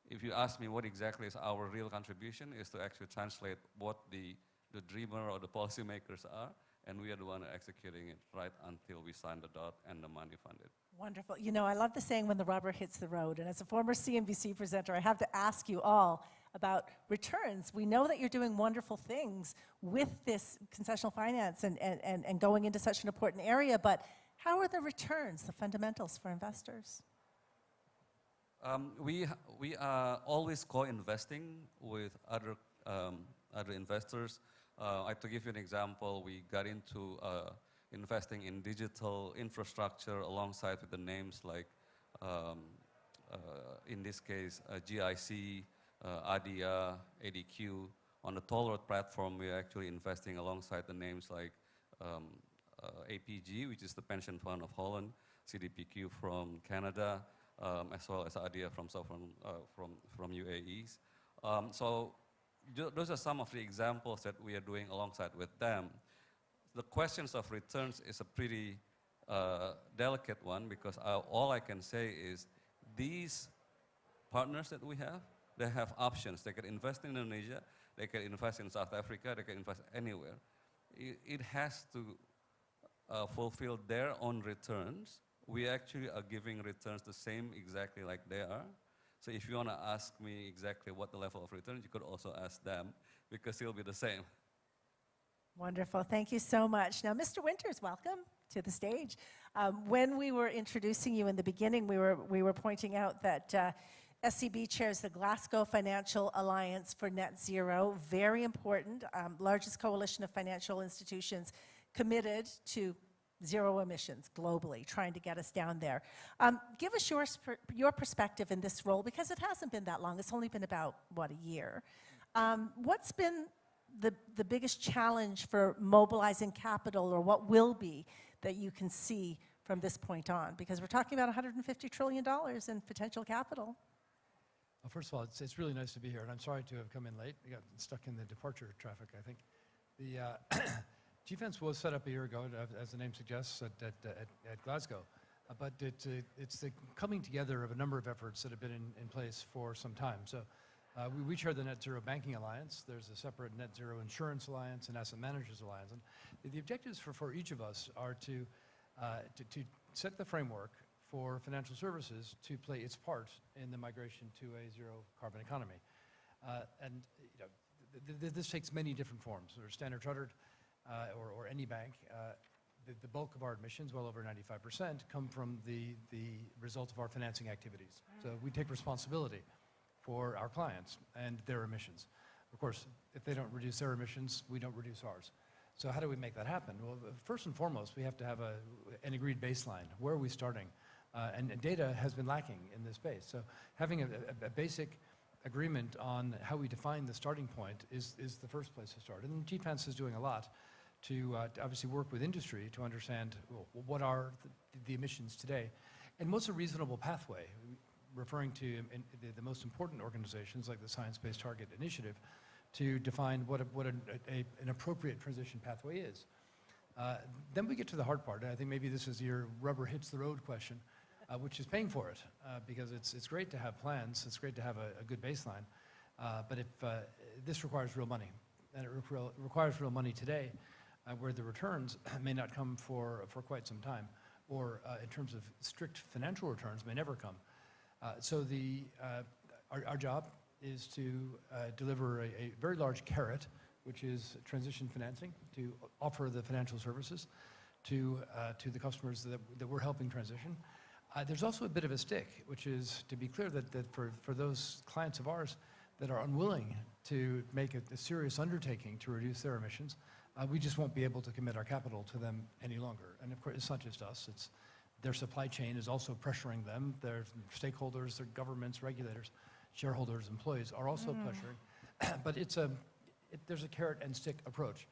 if you ask me what exactly is our real contribution, is to actually translate what the dreamer or the policymakers are, and we are the one executing it right until we sign the dot and the money funded. Wonderful. You know, I love the saying, when the rubber hits the road. And as a former CNBC presenter, I have to ask you all about returns. We know that you're doing wonderful things with this concessional finance and going into such an important area, but how are the returns, the fundamentals for investors? We are always co-investing with other investors. To give you an example, we got into investing in digital infrastructure alongside with the names like, in this case, GIC, ADIA, ADQ. On the toll road platform, we are actually investing alongside the names like APG, which is the pension fund of Holland, CDPQ from Canada, as well as ADIA from UAE. So those are some of the examples that we are doing alongside with them. The questions of returns is a pretty delicate one, because all I can say is these partners that we have, they have options. They can invest in Indonesia, they can invest in South Africa, they can invest anywhere. It has to fulfill their own returns. We actually are giving returns the same exactly like they are. So if you want to ask me exactly what the level of returns, you could also ask them, because it'll be the same. Wonderful. Thank you so much. Now, Mr. Winters, welcome to the stage. When we were introducing you in the beginning, we were pointing out that SCB chairs the Glasgow Financial Alliance for Net Zero, very important, largest coalition of financial institutions committed to zero emissions globally, trying to get us down there. Give us your perspective in this role, because it hasn't been that long. It's only been about, what, a year. What's been the biggest challenge for mobilizing capital, or what will be, that you can see from this point on? Because we're talking about $150 trillion in potential capital. Well, first of all, it's really nice to be here, and I'm sorry to have come in late. I got stuck in the departure traffic, I think. The GFENS was set up a year ago, as the name suggests, at Glasgow. But it's the coming together of a number of efforts that have been in place for some time. So we chair the Net Zero Banking Alliance. There's a separate Net Zero Insurance Alliance and Asset Managers Alliance. And the objectives for each of us are to set the framework for financial services to play its part in the migration to a zero carbon economy. And you know, this takes many different forms. There's Standard Chartered, or any bank. The bulk of our emissions, well over 95%, come from the result of our financing activities. So we take responsibility for our clients and their emissions. Of course, if they don't reduce their emissions, we don't reduce ours. So how do we make that happen? Well, first and foremost, we have to have an agreed baseline. Where are we starting? And data has been lacking in this space. So having a basic agreement on how we define the starting point is the first place to start. And GFENS is doing a lot to obviously work with industry to understand, well, what are the emissions today, and what's a reasonable pathway, referring to the most important organizations like the Science Based Target Initiative, to define what an appropriate transition pathway is. Then we get to the hard part, and I think maybe this is your rubber hits the road question, which is paying for it, because it's great to have plans, it's great to have a good baseline, but if this requires real money, and it requires real money today, where the returns may not come for quite some time, or in terms of strict financial returns may never come. So our job is to deliver a very large carrot, which is transition financing, to offer the financial services to the customers that we're helping transition. There's also a bit of a stick, which is to be clear that for those clients of ours that are unwilling to make a serious undertaking to reduce their emissions, we just won't be able to commit our capital to them any longer. And of course, it's not just us, it's their supply chain is also pressuring them. Their stakeholders, their governments, regulators, shareholders, employees are also pressuring. But there's a carrot and stick approach.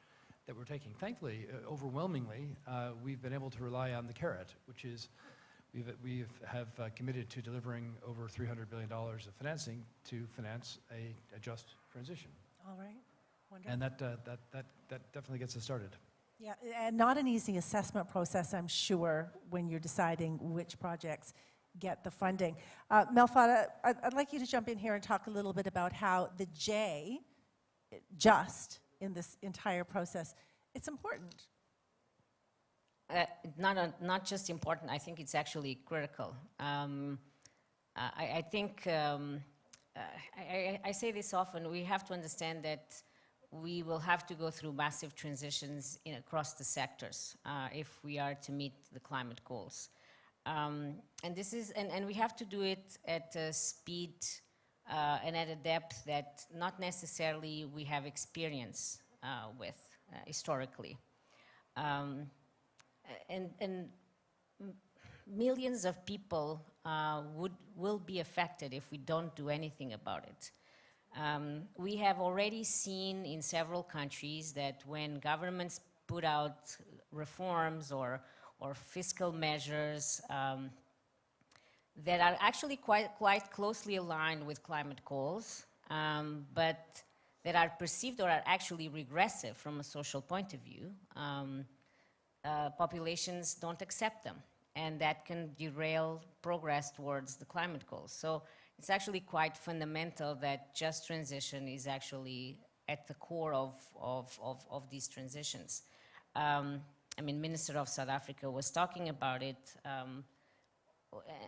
that we're taking. Thankfully, overwhelmingly, we've been able to rely on the carrot, which is we have committed to delivering over $300 billion of financing to finance a just transition. All right, wonderful. And that definitely gets us started. Yeah, and not an easy assessment process, I'm sure, when you're deciding which projects get the funding. Melfada, I'd like you to jump in here and talk a little bit about how the J, just, in this entire process, it's important. Not just important, I think it's actually critical. I think, I say this often, we have to understand that we will have to go through massive transitions across the sectors if we are to meet the climate goals. And we have to do it at a speed and at a depth that not necessarily we have experience with historically. And millions of people will be affected if we don't do anything about it. We have already seen in several countries that when governments put out reforms or fiscal measures that are actually quite closely aligned with climate goals, but that are perceived or are actually regressive from a social point of view, populations don't accept them, and that can derail progress towards the climate goals. So it's actually quite fundamental that just transition is actually at the core of these transitions. I mean, Minister of South Africa was talking about it.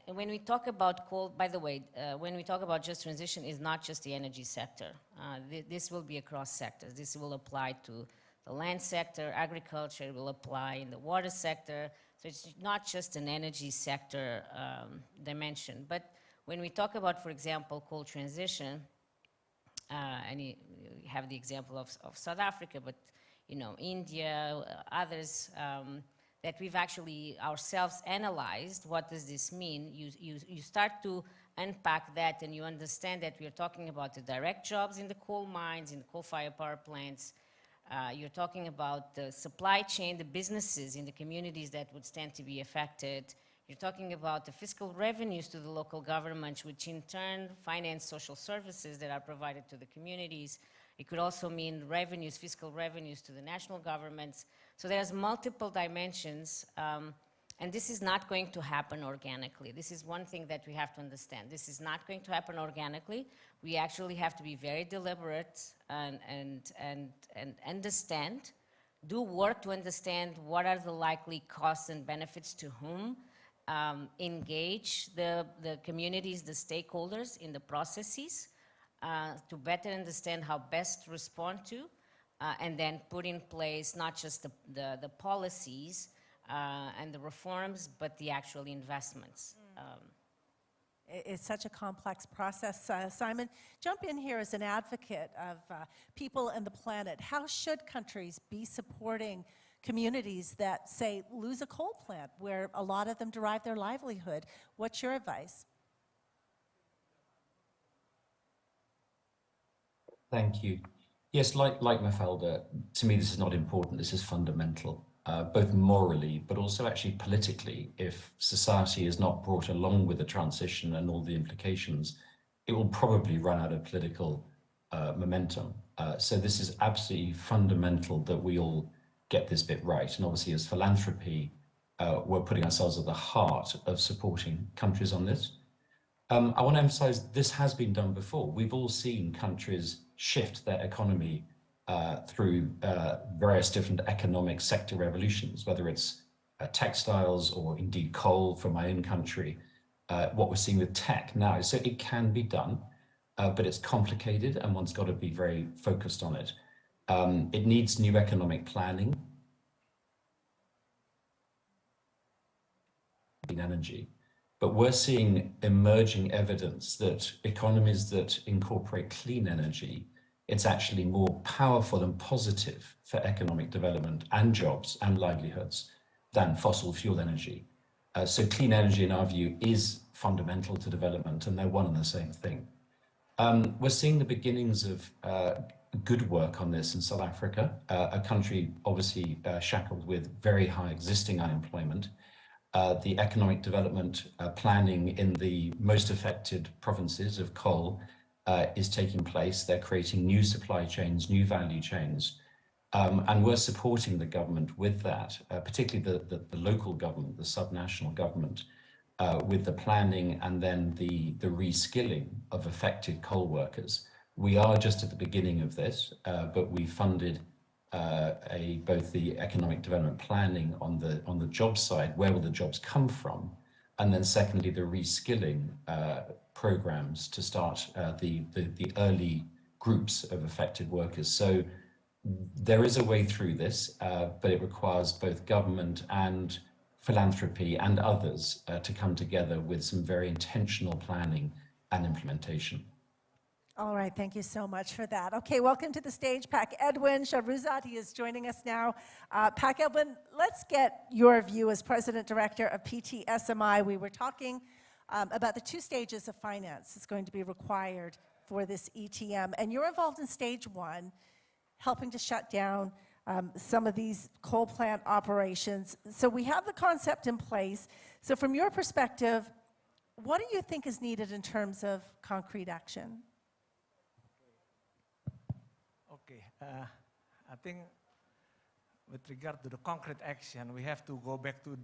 When we talk about coal, by the way, when we talk about just transition, it's not just the energy sector. This will be across sectors. This will apply to the land sector, agriculture, it will apply in the water sector. So it's not just an energy sector dimension. But when we talk about, for example, coal transition, and you have the example of South Africa, but India, others, that we've actually ourselves analyzed, what does this mean? You start to unpack that and you understand that we're talking about the direct jobs in the coal mines, in the coal-fired power plants. You're talking about the supply chain, the businesses in the communities that would stand to be affected. You're talking about the fiscal revenues to the local governments, which in turn finance social services that are provided to the communities. It could also mean revenues, fiscal revenues to the national governments. So there's multiple dimensions, and this is not going to happen organically. This is one thing that we have to understand. This is not going to happen organically. We actually have to be very deliberate and understand, do work to understand what are the likely costs and benefits to whom, engage the communities, the stakeholders in the processes, to better understand how best to respond to, and then put in place not just the policies and the reforms, but the actual investments. It's such a complex process. Simon, jump in here as an advocate of people and the planet. How should countries be supporting communities that, say, lose a coal plant where a lot of them derive their livelihood? What's your advice? Thank you. Yes, like Mafalda, to me this is not important, this is fundamental, both morally, but also actually politically. If society is not brought along with the transition and all the implications, it will probably run out of political momentum. So this is absolutely fundamental that we all get this bit right. And obviously as philanthropy, we're putting ourselves at the heart of supporting countries on this. I want to emphasize this has been done before. We've all seen countries shift their economy through various different economic sector revolutions, whether it's textiles or indeed coal from my own country, what we're seeing with tech now. So it can be done, but it's complicated and one's got to be very focused on it. It needs new economic planning in energy. But we're seeing emerging evidence that economies that incorporate clean energy, it's actually more powerful and positive for economic development and jobs and livelihoods than fossil fuel energy. So clean energy, in our view, is fundamental to development, and they're one and the same thing. We're seeing the beginnings of good work on this in South Africa, a country obviously shackled with very high existing unemployment. The economic development planning in the most affected provinces of coal is taking place. They're creating new supply chains, new value chains. And we're supporting the government with that, particularly the local government, the subnational government, with the planning and then the reskilling of affected coal workers. We are just at the beginning of this, but we funded both the economic development planning on the job side, where will the jobs come from, and then secondly the reskilling programs to start the early groups of affected workers. So there is a way through this, but it requires both government and philanthropy and others to come together with some very intentional planning and implementation. All right, thank you so much for that. Okay, welcome to the stage, Pak Edwin Shahruzad. He is joining us now. Pak Edwin, let's get your view as President Director of PTSMI. We were talking about the 2 stages of finance that's going to be required for this ETM, and you're involved in stage 1, helping to shut down some of these coal plant operations. So we have the concept in place. So from your perspective, what do you think is needed in terms of concrete action? Okay, I think with regard to the concrete action, we have to go back to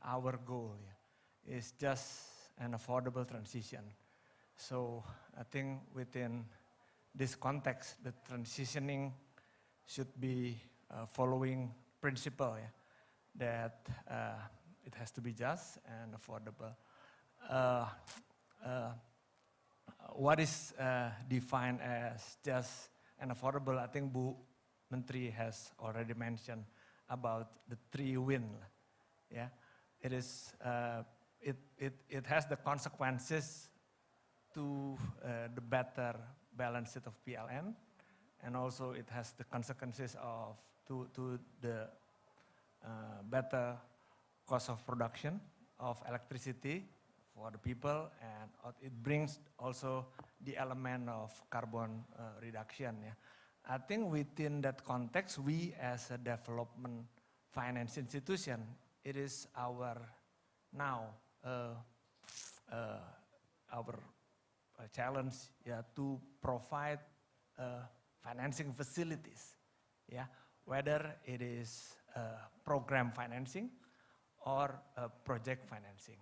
our goal. Yeah. It's just an affordable transition. So I think within this context, the transitioning should be following principle, yeah, that it has to be just and affordable. What is defined as just and affordable? I think Bu Menteri has already mentioned about the 3 win. Yeah, it is. It has the consequences to the better balance sheet of PLN. And also it has the consequences of to the better cost of production of electricity for the people, and it brings also the element of carbon reduction. Yeah. I think within that context, we as a development finance institution, it is our now our challenge, yeah, to provide financing facilities, yeah, whether it is program financing or project financing,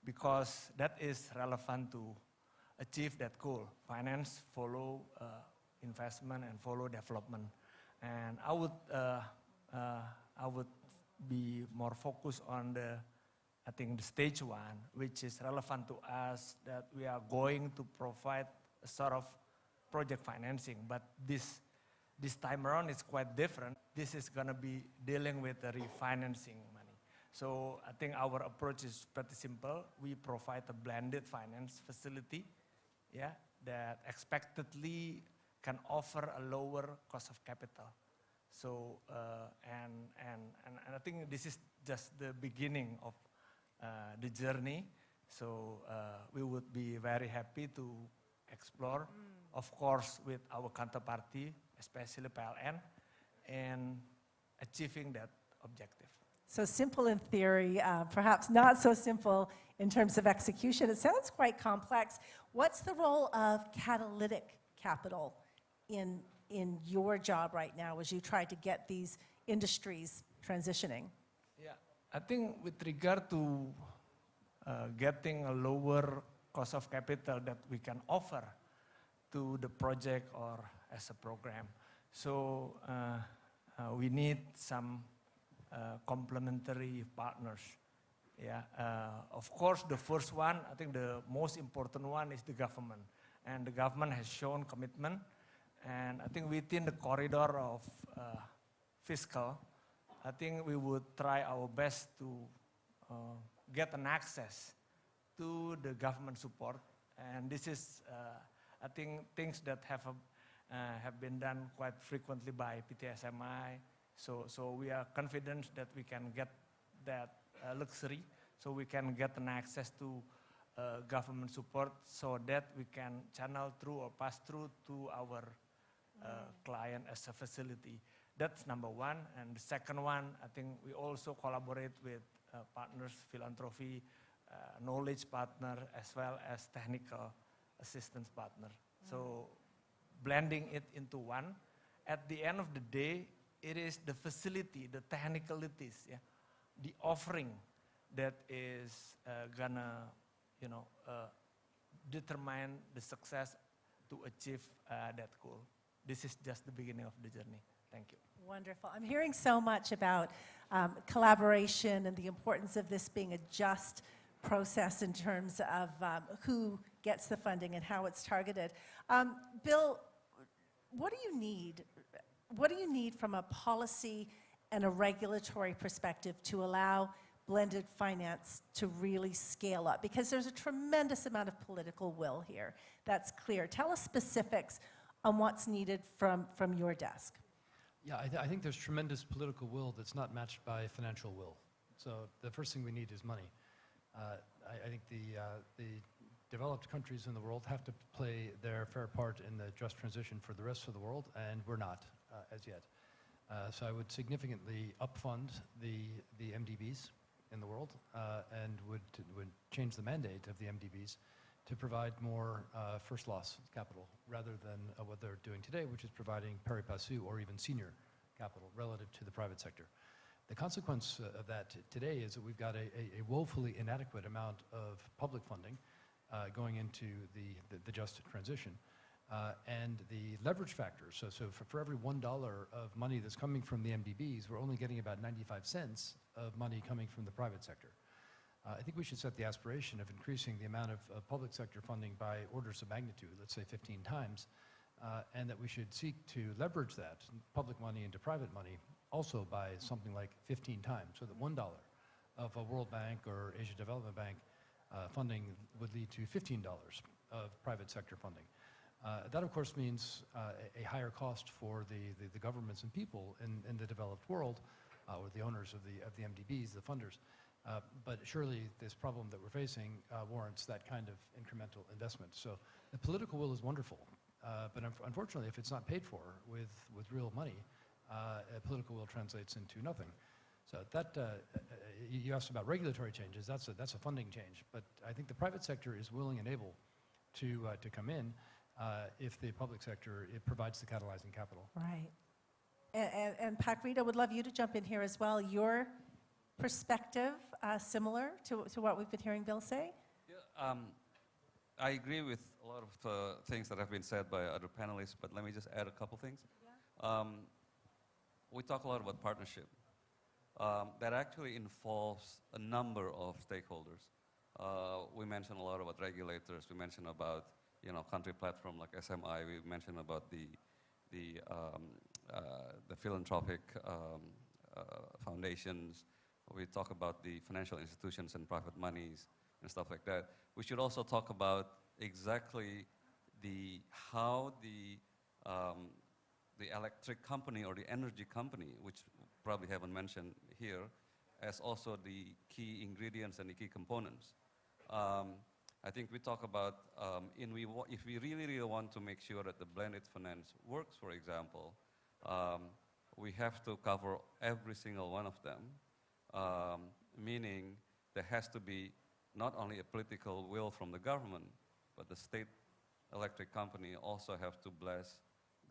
because that is relevant to achieve that goal. Finance follow investment and follow development, and I would be more focused on I think the stage 1, which is relevant to us, that we are going to provide a sort of project financing, but this time around is quite different. This is going to be dealing with the refinancing money. So I think our approach is pretty simple. We provide a blended finance facility, yeah, that expectedly can offer a lower cost of capital. So and I think this is just the beginning of the journey. So we would be very happy to explore, of course, with our counterparty, especially PLN, and achieving that objective. So simple in theory, perhaps not so simple in terms of execution. It sounds quite complex. What's the role of catalytic capital in your job right now as you try to get these industries transitioning? Yeah, I think with regard to getting a lower cost of capital that we can offer to the project or as a program. So we need some complementary partners. Yeah, of course, the first one, I think the most important one is the government. And the government has shown commitment. And I think within the corridor of fiscal, I think we would try our best to get an access to the government support. And this is, I think, things that have been done quite frequently by PTSMI. So we are confident that we can get that luxury, so we can get an access to government support, so that we can channel through or pass through to our client as a facility. That's number one. And the second one, I think we also collaborate with partners, philanthropy, knowledge partner, as well as technical assistance partner. So blending it into one. At the end of the day, it is the facility, the technicalities, yeah, the offering that is gonna, determine the success to achieve that goal. This is just the beginning of the journey. Thank you. Wonderful. I'm hearing so much about collaboration and the importance of this being a just process in terms of who gets the funding and how it's targeted. Bill, what do you need? What do you need from a policy and a regulatory perspective to allow blended finance to really scale up? Because there's a tremendous amount of political will here. That's clear. Tell us specifics on what's needed from your desk. Yeah, I think there's tremendous political will that's not matched by financial will. So the first thing we need is money. I think the developed countries in the world have to play their fair part in the just transition for the rest of the world, and we're not as yet. So I would significantly upfund the MDBs in the world and would change the mandate of the MDBs to provide more first loss capital rather than what they're doing today, which is providing pari passu or even senior capital relative to the private sector. The consequence of that today is that we've got a woefully inadequate amount of public funding going into the just transition. And the leverage factor, so for every $1 of money that's coming from the MDBs, we're only getting about 95 cents of money coming from the private sector. I think we should set the aspiration of increasing the amount of public sector funding by orders of magnitude, let's say 15 times, and that we should seek to leverage that public money into private money also by something like 15 times, so that $1 of a World Bank or Asia Development Bank funding would lead to $15 of private sector funding. That, of course, means a higher cost for the governments and people in the developed world, or the owners of the MDBs, the funders. But surely this problem that we're facing warrants that kind of incremental investment. So the political will is wonderful, but unfortunately, if it's not paid for with real money, political will translates into nothing. So that you asked about regulatory changes. That's a funding change. But I think the private sector is willing and able to come in if the public sector provides the catalyzing capital. Right. And Pakrita, would love you to jump in here as well. Your perspective similar to what we've been hearing Bill say? Yeah, I agree with a lot of things that have been said by other panelists, but let me just add a couple things. Yeah. We talk a lot about partnership. That actually involves a number of stakeholders. We mentioned a lot about regulators. We mentioned about country platform like SMI. We mentioned about the philanthropic foundations. We talk about the financial institutions and private monies and stuff like that. We should also talk about exactly how the electric company or the energy company, which probably haven't mentioned here, as also the key ingredients and the key components. I think we talk about if we really want to make sure that the blended finance works, for example, we have to cover every single one of them. Meaning there has to be not only a political will from the government, but the state electric company also have to bless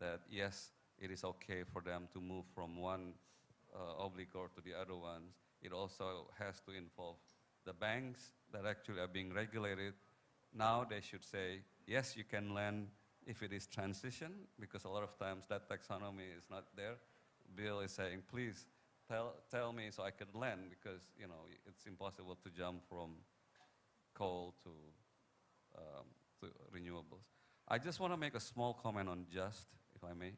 that, yes, it is okay for them to move from one obligor to the other ones. It also has to involve the banks that actually are being regulated. Now they should say, yes, you can lend if it is transition, because a lot of times that taxonomy is not there. Bill is saying, please, tell me so I can lend, because it's impossible to jump from coal to renewables. I just want to make a small comment on just, if I may.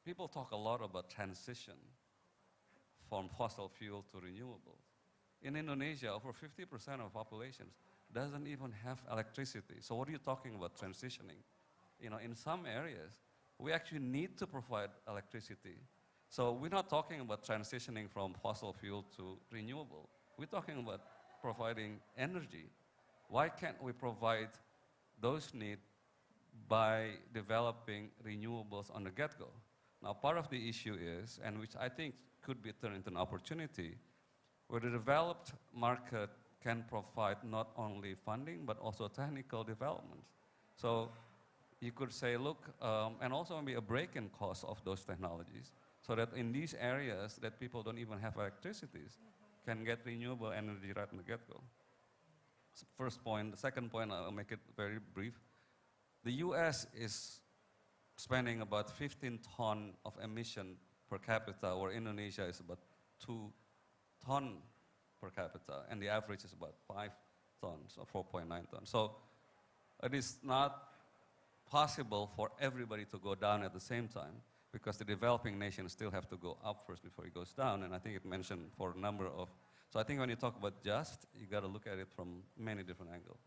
People talk a lot about transition from fossil fuel to renewables. In Indonesia, over 50% of populations doesn't even have electricity. So what are you talking about transitioning? In some areas, we actually need to provide electricity. So we're not talking about transitioning from fossil fuel to renewable. We're talking about providing energy. Why can't we provide those needs by developing renewables on the get-go. Now, part of the issue is, and which I think could be turned into an opportunity, where the developed market can provide not only funding, but also technical development. So you could say, look, and also maybe a break-in cost of those technologies, so that in these areas that people don't even have electricities, can get renewable energy right from the get-go. First point. The second point, I'll make it very brief. The US is spending about 15 tons of emission per capita, where Indonesia is about 2 tons per capita, and the average is about 5 tons or 4.9 tons. So it is not possible for everybody to go down at the same time, because the developing nations still have to go up first before it goes down, and I think it mentioned for a number of. So I think when you talk about just, you got to look at it from many different angles.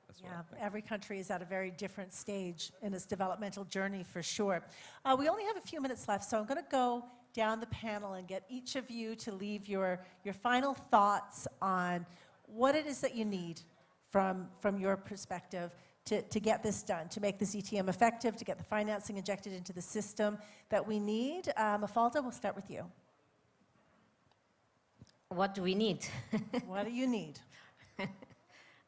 Every country is at a very different stage in its developmental journey, for sure. We only have a few minutes left, so I'm going to go down the panel and get each of you to leave your final thoughts on what it is that you need from your perspective to get this done, to make this ETM effective, to get the financing injected into the system that we need. Mafalda, we'll start with you. What do we need? What do you need?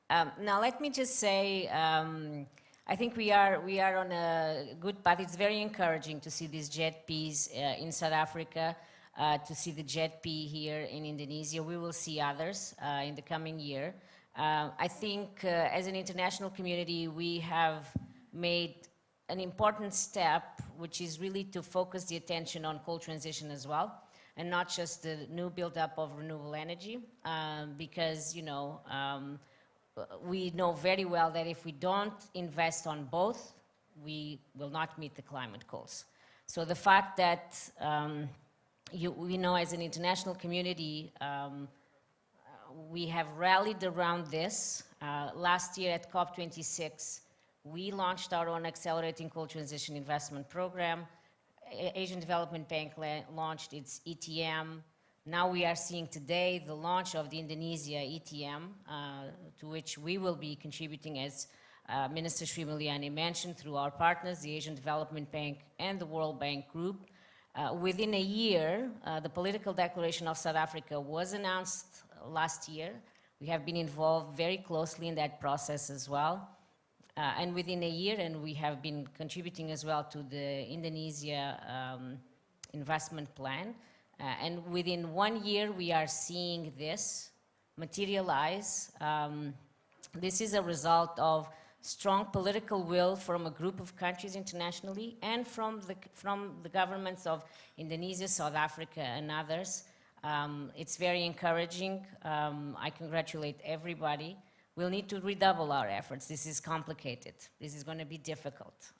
Now, let me just say, I think we are on a good path. It's very encouraging to see these JETPs in South Africa, to see the JETP here in Indonesia. We will see others in the coming year. I think as an international community, we have made an important step, which is really to focus the attention on coal transition as well, and not just the new build-up of renewable energy, because, you know, we know very well that if we don't invest on both, we will not meet the climate goals. So the fact that we know as an international community, we have rallied around this. Last year at COP26, we launched our own Accelerating Coal Transition Investment Program. Asian Development Bank launched its ETM. Now we are seeing today the launch of the Indonesia ETM, to which we will be contributing, as Minister Sri Mulyani mentioned, through our partners, the Asian Development Bank and the World Bank Group. Within a year, the political declaration of South Africa was announced last year. We have been involved very closely in that process as well. And within a year, and we have been contributing as well to the Indonesia investment plan. And within 1 year, we are seeing this materialize. This is a result of strong political will from a group of countries internationally and from the governments of Indonesia, South Africa, and others. It's very encouraging. I congratulate everybody. We'll need to redouble our efforts. This is complicated. This is going to be difficult.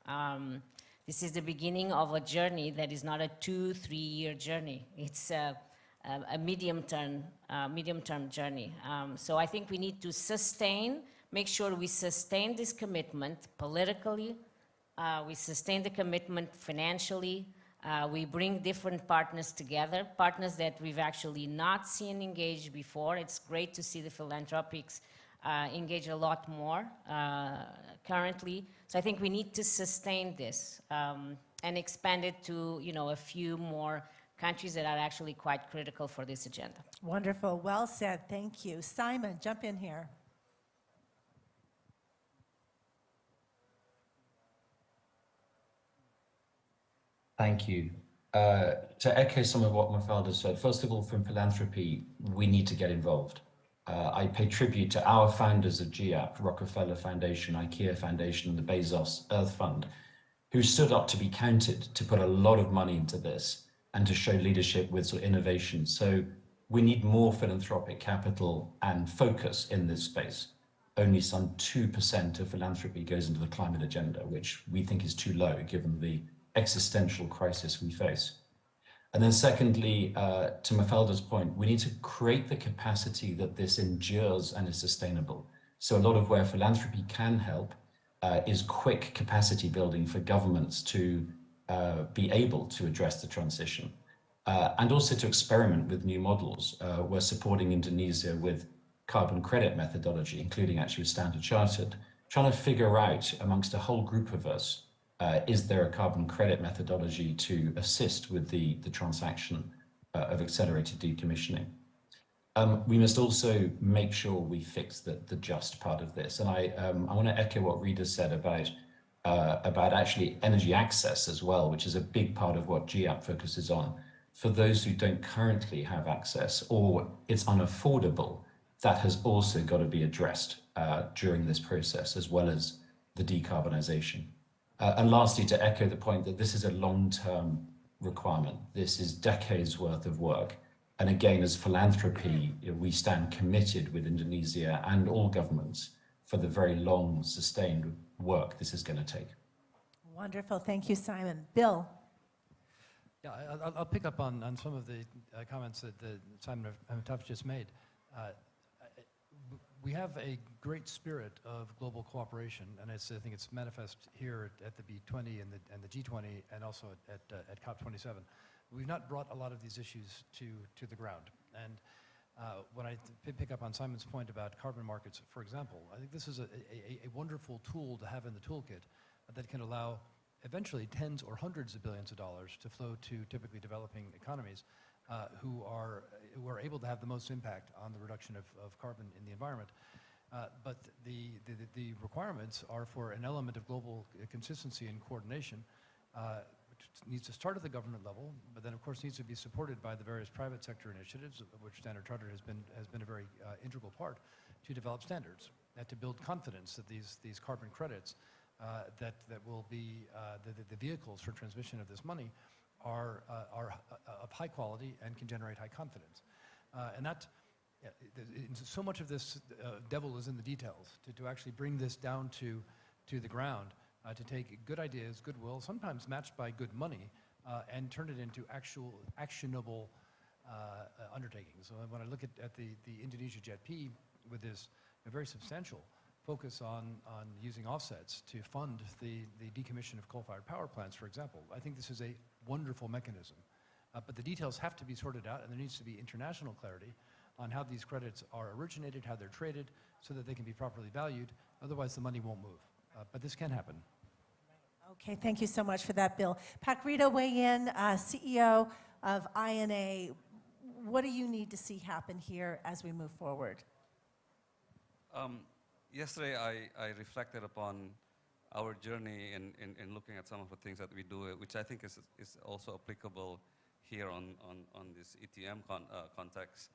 This is the beginning of a journey that is not a 2-3 year journey. It's a medium-term journey. So I think we need to make sure we sustain this commitment politically, we sustain the commitment financially, we bring different partners together, partners that we've actually not seen engage before. It's great to see the philanthropics engage a lot more currently. So I think we need to sustain this and expand it to, you know, a few more countries that are actually quite critical for this agenda. Wonderful. Well said. Thank you. Simon, jump in here. Thank you. To echo some of what Mafalda said, first of all, from philanthropy, we need to get involved. I pay tribute to our founders of GIAP, Rockefeller Foundation, IKEA Foundation, and the Bezos Earth Fund, who stood up to be counted, to put a lot of money into this, and to show leadership with sort of innovation. So we need more philanthropic capital and focus in this space. Only some 2% of philanthropy goes into the climate agenda, which we think is too low given the existential crisis we face. And then secondly, to Mafalda's point, we need to create the capacity that this endures and is sustainable. So a lot of where philanthropy can help is quick capacity building for governments to be able to address the transition. And also to experiment with new models. We're supporting Indonesia with carbon credit methodology, including actually with Standard Chartered, trying to figure out amongst a whole group of us Is there a carbon credit methodology to assist with the transaction of accelerated decommissioning? We must also make sure we fix the just part of this. And I want to echo what Rita said about actually energy access as well, which is a big part of what GAP focuses on. For those who don't currently have access or it's unaffordable, that has also got to be addressed during this process, as well as the decarbonisation. And lastly, to echo the point that this is a long-term requirement. This is decades worth of work. And again, as philanthropy, we stand committed with Indonesia and all governments for the very long, sustained work this is going to take. Wonderful. Thank you, Simon. Bill. Yeah, I'll pick up on some of the comments that Simon Tuff just made. We have a great spirit of global cooperation, and I think it's manifest here at the B20 and the G20, and also at COP27. We've not brought a lot of these issues to the ground. And when I pick up on Simon's point about carbon markets, for example, I think this is a wonderful tool to have in the toolkit that can allow eventually tens or hundreds of billions of dollars to flow to typically developing economies who are able to have the most impact on the reduction of carbon in the environment. But the requirements are for an element of global consistency and coordination, which needs to start at the government level, but then of course needs to be supported by the various private sector initiatives, of which Standard Chartered has been a very integral part, to develop standards and to build confidence that these carbon credits that will be the vehicles for transmission of this money are of high quality and can generate high confidence. And that, so much of this devil is in the details, to actually bring this down to the ground, to take good ideas, goodwill, sometimes matched by good money, and turn it into actionable undertakings. So when I look at the Indonesia JETP with this very substantial focus on using offsets to fund the decommission of coal-fired power plants, for example, I think this is a wonderful mechanism. But the details have to be sorted out, and there needs to be international clarity on how these credits are originated, how they're traded, so that they can be properly valued. Otherwise, the money won't move. But this can happen. Okay, thank you so much for that, Bill. Rita, weigh in, CEO of INA. What do you need to see happen here as we move forward? Yesterday, I reflected upon our journey in looking at some of the things that we do, which I think is also applicable here on this ETM context.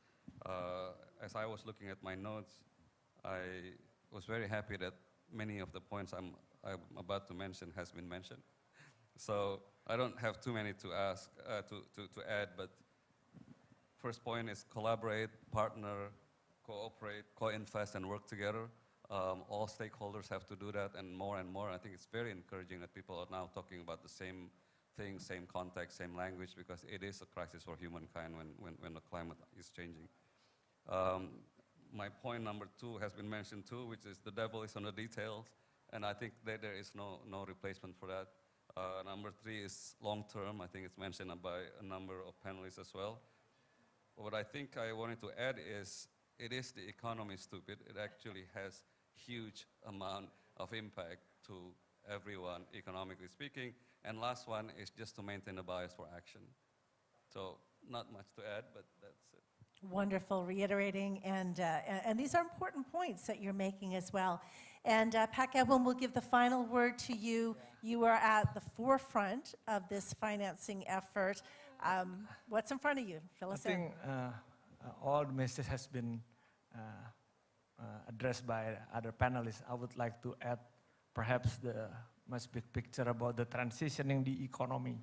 As I was looking at my notes, I was very happy that many of the points I'm about to mention has been mentioned. So I don't have too many to ask, to add, but first point is collaborate, partner, cooperate, co-invest, and work together. All stakeholders have to do that, and more. I think it's very encouraging that people are now talking about the same thing, same context, same language, because it is a crisis for humankind when the climate is changing. My point number 2 has been mentioned too, which is the devil is on the details, and I think that there is no replacement for that. Number 3 is long term. I think it's mentioned by a number of panelists as well. What I think I wanted to add is, it is the economy, stupid. It actually has huge amount of impact to everyone, economically speaking. And last one is just to maintain a bias for action. So not much to add, but that's it. Wonderful, reiterating, and these are important points that you're making as well. And Pak Edwin, we'll give the final word to you. You are at the forefront of this financing effort. What's in front of you? Fill us in. I think all the message has been addressed by other panelists. I would like to add perhaps the much big picture about the transitioning the economy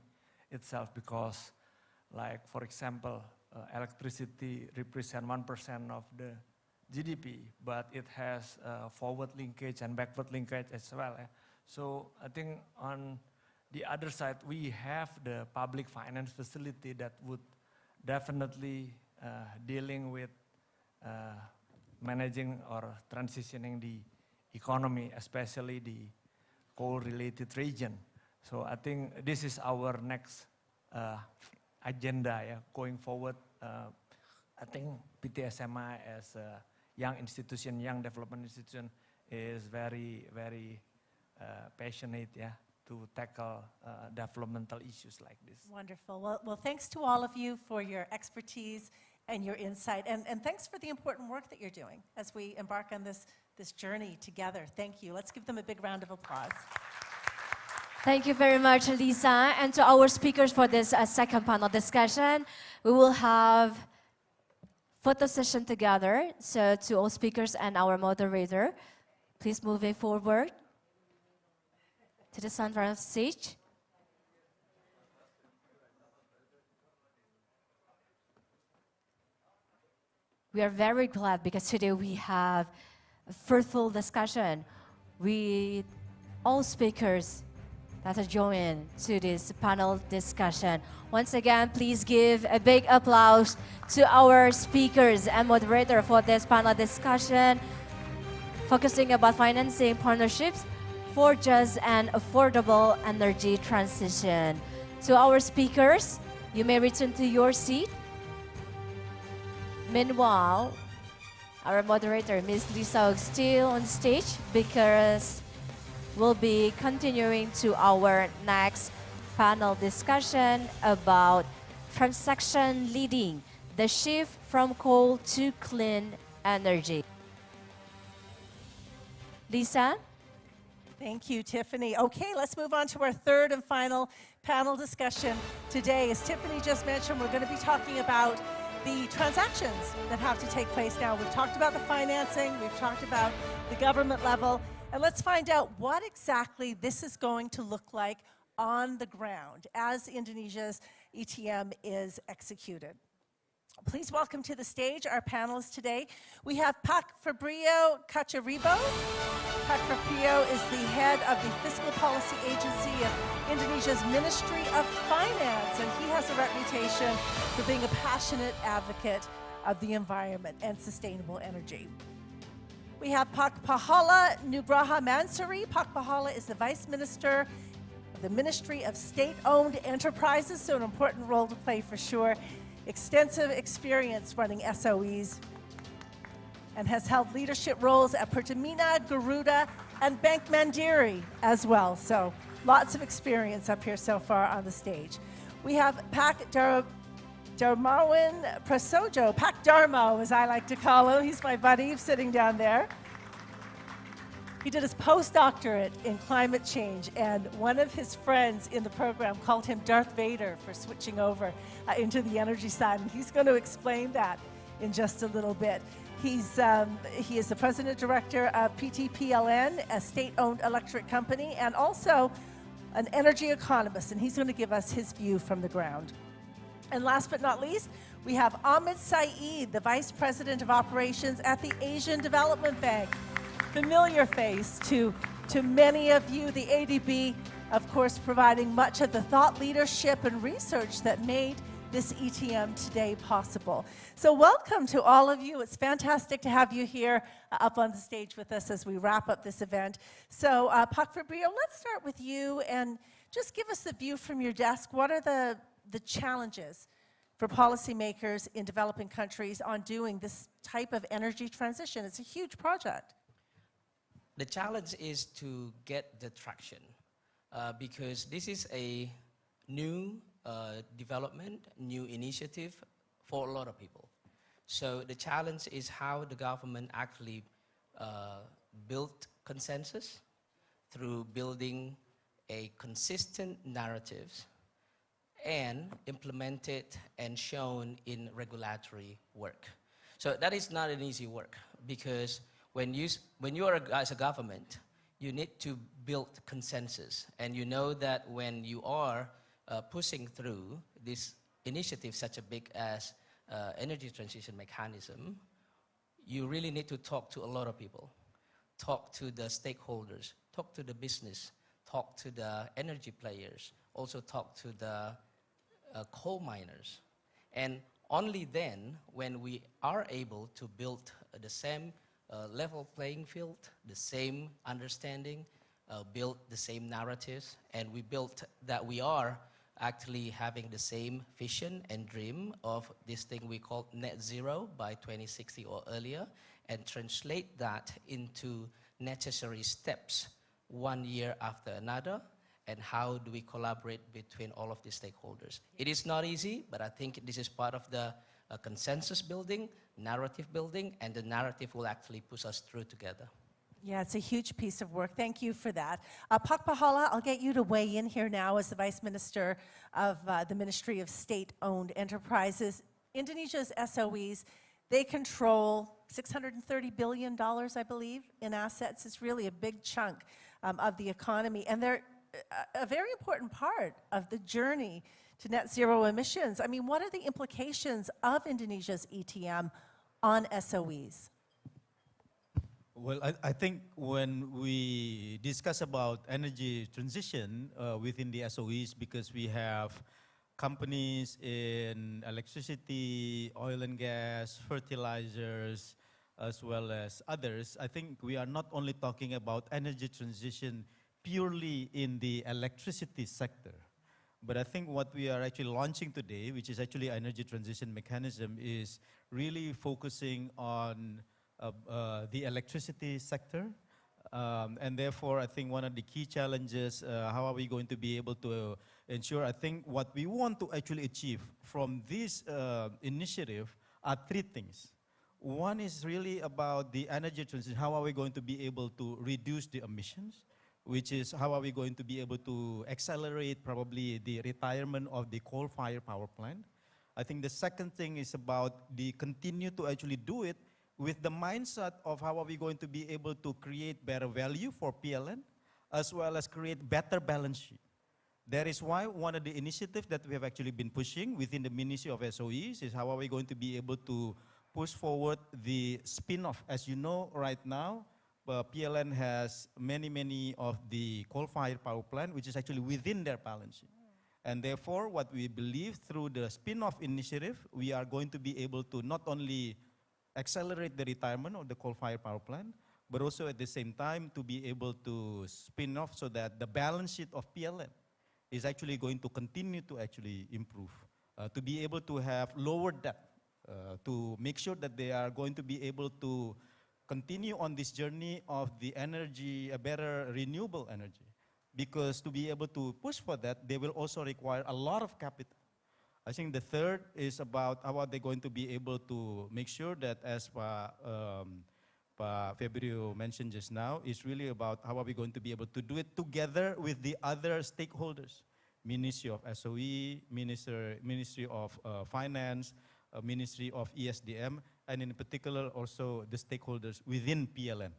itself, because, like, for example, electricity represents 1% of the GDP, but it has forward linkage and backward linkage as well. So I think on the other side, we have the public finance facility that would definitely dealing with managing or transitioning the economy, especially the coal-related region. So I think this is our next agenda going forward. I think PTSMI as a young institution, young development institution, is very, very passionate to tackle developmental issues like this. Wonderful. Well, thanks to all of you for your expertise and your insight. And thanks for the important work that you're doing as we embark on this journey together. Thank you. Let's give them a big round of applause. Thank you very much, Lisa. And to our speakers for this second panel discussion, we will have photo session together. So to all speakers and our moderator, please moving forward to the center of stage. We are very glad because today we have a fruitful discussion with all speakers that are joining to this panel discussion. Once again, please give a big applause to our speakers and moderator for this panel discussion, focusing about financing partnerships for just and affordable energy transition. To our speakers, you may return to your seat. Meanwhile, our moderator, Ms. Lisa, is still on stage because we'll be continuing to our next panel discussion about transaction leading the shift from coal to clean energy. Lisa? Thank you, Tiffany. Okay, let's move on to our third and final panel discussion today. As Tiffany just mentioned, we're going to be talking about the transactions that have to take place now. We've talked about the financing, we've talked about the government level, and let's find out what exactly this is going to look like on the ground as Indonesia's ETM is executed. Please welcome to the stage our panelists today. We have Pak Fabrio Cacharibo. Pak Fabrio is the head of the Fiscal Policy Agency of Indonesia's Ministry of Finance, and he has a reputation for being a passionate advocate of the environment and sustainable energy. We have Pak Pahala Nugraha Mansuri. Pak Pahala is the Vice Minister of the Ministry of State-Owned Enterprises, so an important role to play for sure. Extensive experience running SOEs and has held leadership roles at Pertamina, Garuda, and Bank Mandiri as well. So lots of experience up here so far on the stage. We have Pak Darmawan Prasojo, Pak Darmo as I like to call him. He's my buddy sitting down there. He did his postdoctorate in climate change, and one of his friends in the program called him Darth Vader for switching over into the energy side, and he's going to explain that in just a little bit. He is the president director of PTPLN, a state-owned electric company, and also an energy economist, and he's going to give us his view from the ground. And last but not least, we have Ahmed Saeed, the vice president of operations at the Asian Development Bank. Familiar face to many of you, the ADB, of course, providing much of the thought leadership and research that made this ETM today possible. So welcome to all of you. It's fantastic to have you here up on the stage with us as we wrap up this event. So Pak Fabrio, let's start with you and just give us the view from your desk. What are the challenges for policymakers in developing countries on doing this type of energy transition? It's a huge project. The challenge is to get the traction because this is a new development, new initiative for a lot of people. So the challenge is how the government actually built consensus through building a consistent narratives and implement it and shown in regulatory work. So that is not an easy work because when you are as a government, you need to build consensus, and you know that when you are pushing through this initiative such a big as energy transition mechanism, you really need to talk to a lot of people, talk to the stakeholders, talk to the business, talk to the energy players, also talk to the coal miners, and only then when we are able to build the same level playing field, the same understanding, build the same narratives, and we built that we are actually having the same vision and dream of this thing we call net zero by 2060 or earlier, and translate that into necessary steps one year after another, and how do we collaborate between all of the stakeholders. It is not easy, but I think this is part of the consensus building, narrative building, and the narrative will actually push us through together. Yeah, it's a huge piece of work. Thank you for that. Pak Pahala, I'll get you to weigh in here now as the Vice Minister of the Ministry of State-Owned Enterprises. Indonesia's SOEs, they control $630 billion, I believe, in assets. It's really a big chunk of the economy, and they're a very important part of the journey to net zero emissions. I mean, what are the implications of Indonesia's ETM on SOEs? Well, I think when we discuss about energy transition within the SOEs, because we have companies in electricity, oil and gas, fertilizers, as well as others, I think we are not only talking about energy transition purely in the electricity sector, but I think what we are actually launching today, which is actually energy transition mechanism, is really focusing on the electricity sector. And therefore, I think one of the key challenges, how are we going to be able to ensure, I think what we want to actually achieve from this initiative are three things. One is really about the energy transition. How are we going to be able to reduce the emissions? Which is how are we going to be able to accelerate probably the retirement of the coal-fired power plant. I think the second thing is about the continue to actually do it with the mindset of how are we going to be able to create better value for PLN, as well as create better balance sheet. That is why one of the initiatives that we have actually been pushing within the Ministry of SOEs is how are we going to be able to push forward the spin-off. As you know, right now, PLN has many of the coal-fired power plant, which is actually within their balance sheet. And therefore, what we believe through the spin-off initiative, we are going to be able to not only accelerate the retirement of the coal-fired power plant, but also at the same time to be able to spin off so that the balance sheet of PLN is actually going to continue to actually improve, to be able to have lower debt, to make sure that they are going to be able to continue on this journey of the energy, a better renewable energy. Because to be able to push for that, they will also require a lot of capital. I think the third is about how are they going to be able to make sure that, as Fabio mentioned just now, is really about how are we going to be able to do it together with the other stakeholders. Ministry of SOE, Ministry of Finance, Ministry of ESDM, and in particular also the stakeholders within PLN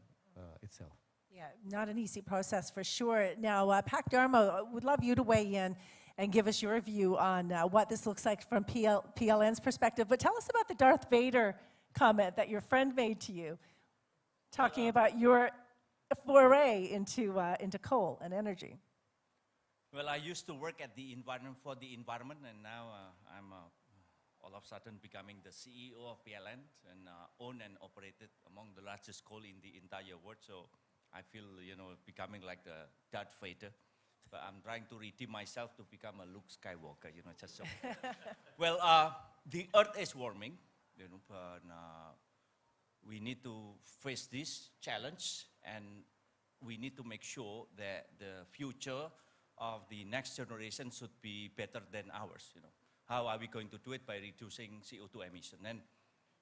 itself. Yeah, not an easy process for sure. Now, Pak Dharma, would love you to weigh in and give us your view on what this looks like from PLN's perspective. But tell us about the Darth Vader comment that your friend made to you, talking about your foray into coal and energy. Well, I used to work at the environment for the environment, and now I'm all of a sudden becoming the CEO of PLN and own and operated among the largest coal in the entire world. So I feel, becoming like the Darth Vader. But I'm trying to redeem myself to become a Luke Skywalker, just so. Well, the Earth is warming, and we need to face this challenge, and we need to make sure that the future of the next generation should be better than ours. How are we going to do it? By reducing CO2 emission. And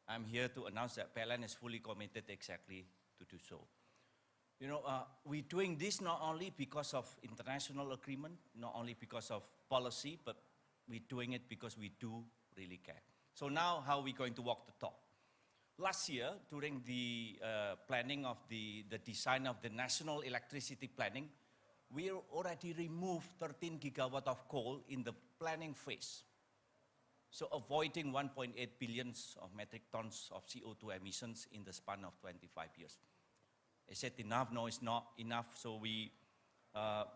I'm here to announce that PLN is fully committed exactly to do so. We're doing this not only because of international agreement, not only because of policy, but we're doing it because we do really care. So now, how are we going to walk the talk? Last year, during the planning of the design of the national electricity planning, we already removed 13 gigawatt of coal in the planning phase. So avoiding 1.8 billion of metric tons of CO2 emissions in the span of 25 years. Is it enough? No, it's not enough. So we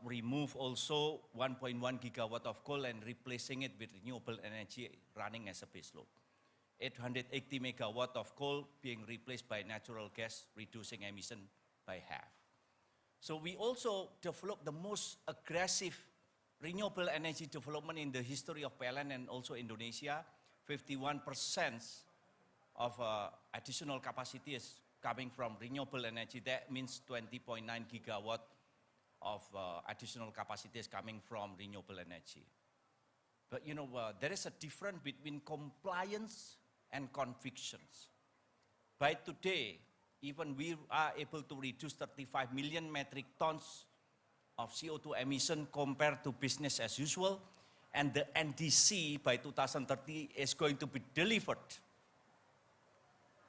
remove also 1.1 gigawatt of coal and replacing it with renewable energy running as a baseload. 880 megawatt of coal being replaced by natural gas, reducing emission by half. So we also developed the most aggressive renewable energy development in the history of PLN and also Indonesia. 51% of additional capacity is coming from renewable energy. That means 20.9 gigawatt of additional capacities coming from renewable energy. But you know, there is a difference between compliance and convictions. By today, even we are able to reduce 35 million metric tons of CO2 emission compared to business as usual, and the NDC by 2030 is going to be delivered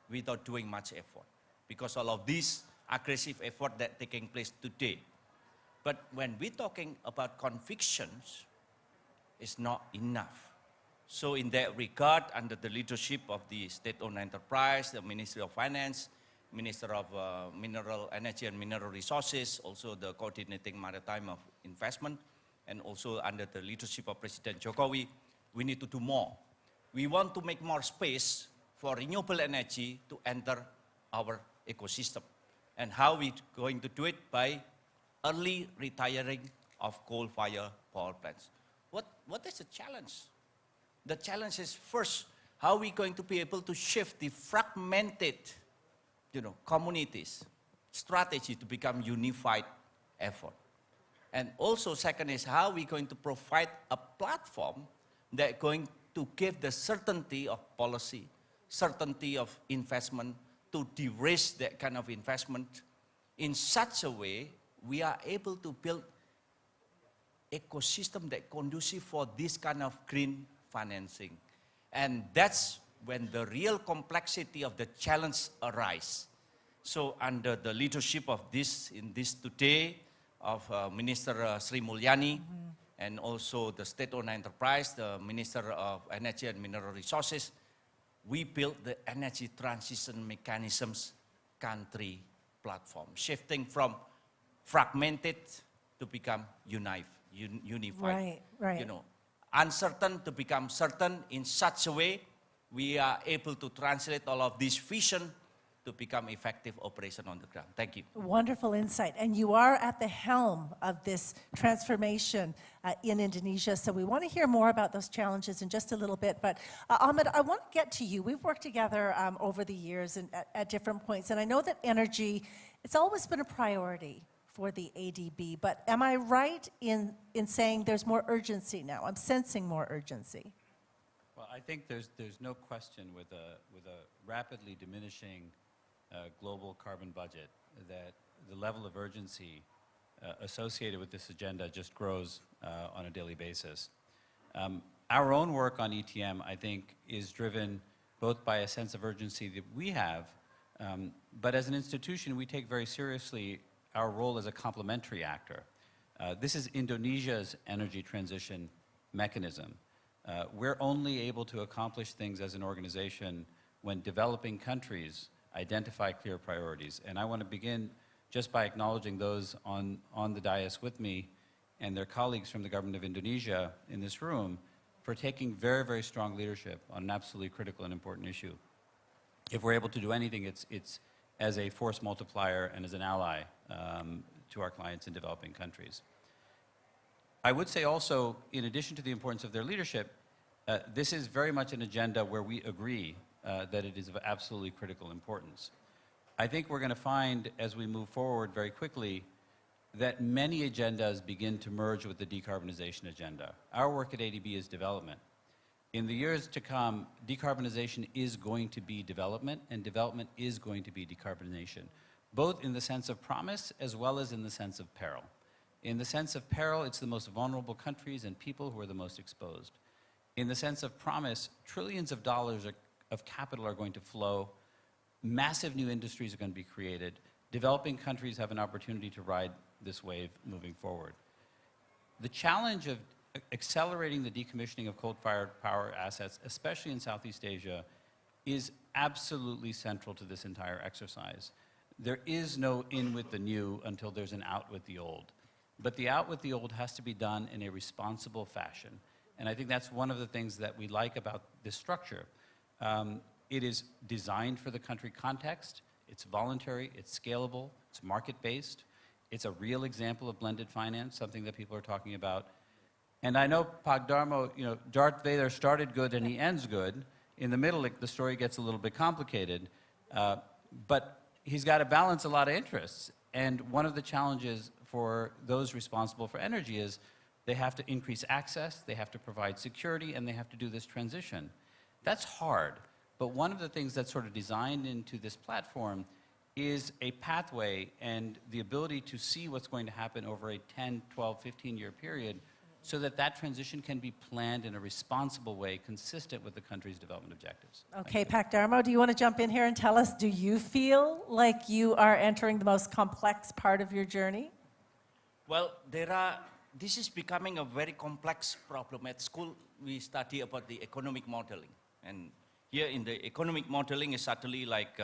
without doing much effort, because all of these aggressive effort that taking place today. But when we're talking about convictions, it's not enough. So in that regard, under the leadership of the state-owned enterprise, the Ministry of Finance, Minister of Mineral Energy and Mineral Resources, also the Coordinating Maritime of Investment, and also under the leadership of President Jokowi, we need to do more. We want to make more space for renewable energy to enter our ecosystem. And how we going to do it? By early retiring of coal-fired power plants. What is the challenge? The challenge is, first, how are we going to be able to shift the fragmented communities strategy to become unified effort. And also second is how are we going to provide a platform that going to give the certainty of policy, certainty of investment, to de-risk that kind of investment in such a way we are able to build ecosystem that conducive for this kind of green financing. And that's when the real complexity of the challenge arise. So under the leadership of this today, of Minister Sri Mulyani, and also the state-owned enterprise, the Minister of Energy and Mineral Resources, we built the energy transition mechanisms country platform, shifting from fragmented to become unified. Right. Uncertain to become certain. In such a way, we are able to translate all of this vision to become effective operation on the ground. Thank you. Wonderful insight. And you are at the helm of this transformation in Indonesia. So we want to hear more about those challenges in just a little bit. But Ahmed, I want to get to you. We've worked together over the years and at different points. And I know that energy, it's always been a priority for the ADB. But am I right in saying there's more urgency now? I'm sensing more urgency. Well, I think there's no question with a rapidly diminishing global carbon budget that the level of urgency associated with this agenda just grows on a daily basis. Our own work on ETM, I think, is driven both by a sense of urgency that we have, but as an institution, we take very seriously our role as a complementary actor. This is Indonesia's energy transition mechanism. We're only able to accomplish things as an organization when developing countries identify clear priorities. And I want to begin just by acknowledging those on the dais with me and their colleagues from the Government of Indonesia in this room for taking very, very strong leadership on an absolutely critical and important issue. If we're able to do anything, it's as a force multiplier and as an ally to our clients in developing countries. I would say also, in addition to the importance of their leadership, this is very much an agenda where we agree that it is of absolutely critical importance. I think we're going to find, as we move forward very quickly, that many agendas begin to merge with the decarbonization agenda. Our work at ADB is development. In the years to come, decarbonization is going to be development, and development is going to be decarbonization, both in the sense of promise as well as in the sense of peril. In the sense of peril, it's the most vulnerable countries and people who are the most exposed. In the sense of promise, trillions of dollars of capital are going to flow, massive new industries are going to be created, developing countries have an opportunity to ride this wave moving forward. The challenge of accelerating the decommissioning of coal-fired power assets, especially in Southeast Asia, is absolutely central to this entire exercise. There is no in with the new until there's an out with the old. But the out with the old has to be done in a responsible fashion. And I think that's one of the things that we like about this structure. It is designed for the country context, it's voluntary, it's scalable, it's market-based, it's a real example of blended finance, something that people are talking about. And I know Pagdarmo, Darth Vader started good and he ends good. In the middle, the story gets a little bit complicated, but he's got to balance a lot of interests. And one of the challenges for those responsible for energy is they have to increase access, they have to provide security, and they have to do this transition. That's hard, but one of the things that's sort of designed into this platform is a pathway and the ability to see what's going to happen over a 10, 12, 15-year period so that that transition can be planned in a responsible way consistent with the country's development objectives. Okay, Pak Darmo, do you want to jump in here and tell us, do you feel like you are entering the most complex part of your journey? Well, this is becoming a very complex problem. At school, we study about the economic modeling. And here in the economic modeling is certainly like,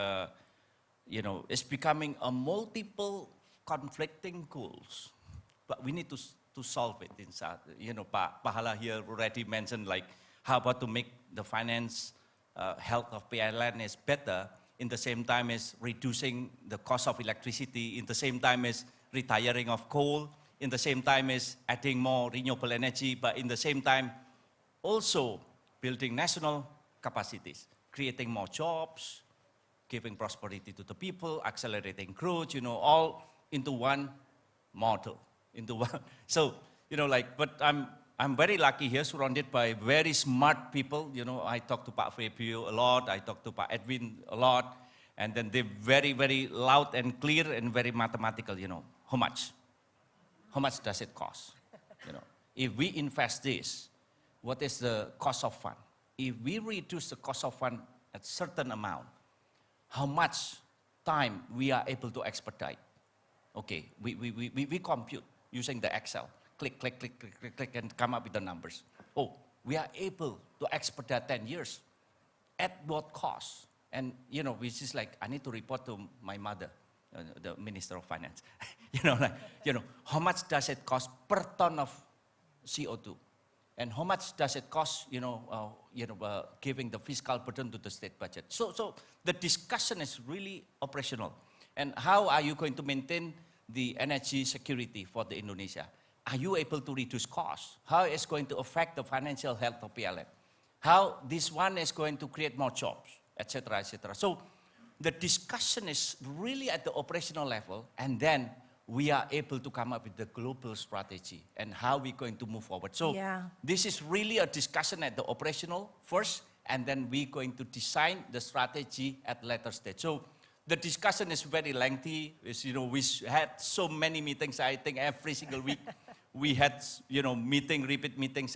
it's becoming a multiple conflicting goals. But we need to solve it inside. Pak Pahala here already mentioned like how about to make the finance health of PLN is better in the same time as reducing the cost of electricity, in the same time as retiring of coal, in the same time as adding more renewable energy, but in the same time also building national capacities, creating more jobs, giving prosperity to the people, accelerating growth, all into one model. So, but I'm very lucky here, surrounded by very smart people. I talk to Pak Fabio a lot, I talk to Pak Edwin a lot, and then they're very, very loud and clear and very mathematical, how much? How much does it cost? If we invest this, what is the cost of fund? If we reduce the cost of fund at certain amount, how much time we are able to expedite? Okay, we compute using the Excel. Click, click, click, click, click, click, and come up with the numbers. Oh, we are able to expedite 10 years. At what cost? And, which is like, I need to report to my mother, the Minister of Finance. How much does it cost per ton of CO2? And how much does it cost, giving the fiscal burden to the state budget? So the discussion is really operational. And how are you going to maintain the energy security for the Indonesia? Are you able to reduce costs? How is going to affect the financial health of PLN? How this one is going to create more jobs, etc., etc. So the discussion is really at the operational level, and then we are able to come up with the global strategy and how we're going to move forward. So this is really a discussion at the operational first, and then we're going to design the strategy at later stage. So the discussion is very lengthy. We had so many meetings. I think every single week we had, repeat meetings.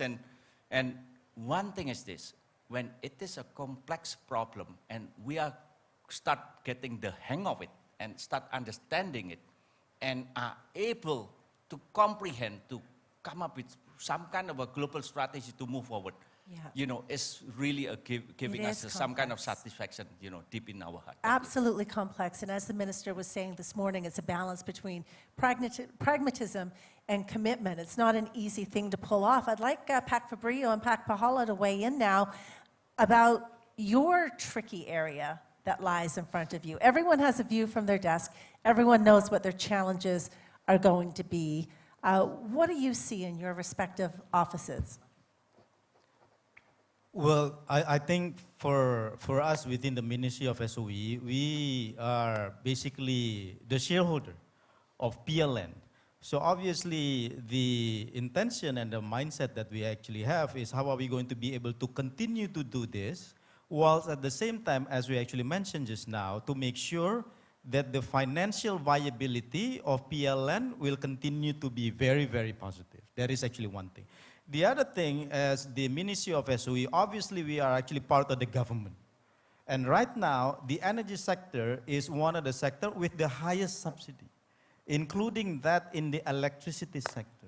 And one thing is this: when it is a complex problem and we are start getting the hang of it and start understanding it, and are able to comprehend, to come up with some kind of a global strategy to move forward, it's really giving us some kind of satisfaction, deep in our heart. Absolutely complex. And as the minister was saying this morning, it's a balance between pragmatism and commitment. It's not an easy thing to pull off. I'd like Pak Fabrio and Pak Pahala to weigh in now about your tricky area that lies in front of you. Everyone has a view from their desk. Everyone knows what their challenges are going to be. What do you see in your respective offices? Well, I think for us within the Ministry of SOE, we are basically the shareholder of PLN. So obviously the intention and the mindset that we actually have is how are we going to be able to continue to do this, whilst at the same time, as we actually mentioned just now, to make sure that the financial viability of PLN will continue to be very, very positive. That is actually one thing. The other thing, as the Ministry of SOE, obviously we are actually part of the government. And right now, the energy sector is one of the sectors with the highest subsidy, including that in the electricity sector.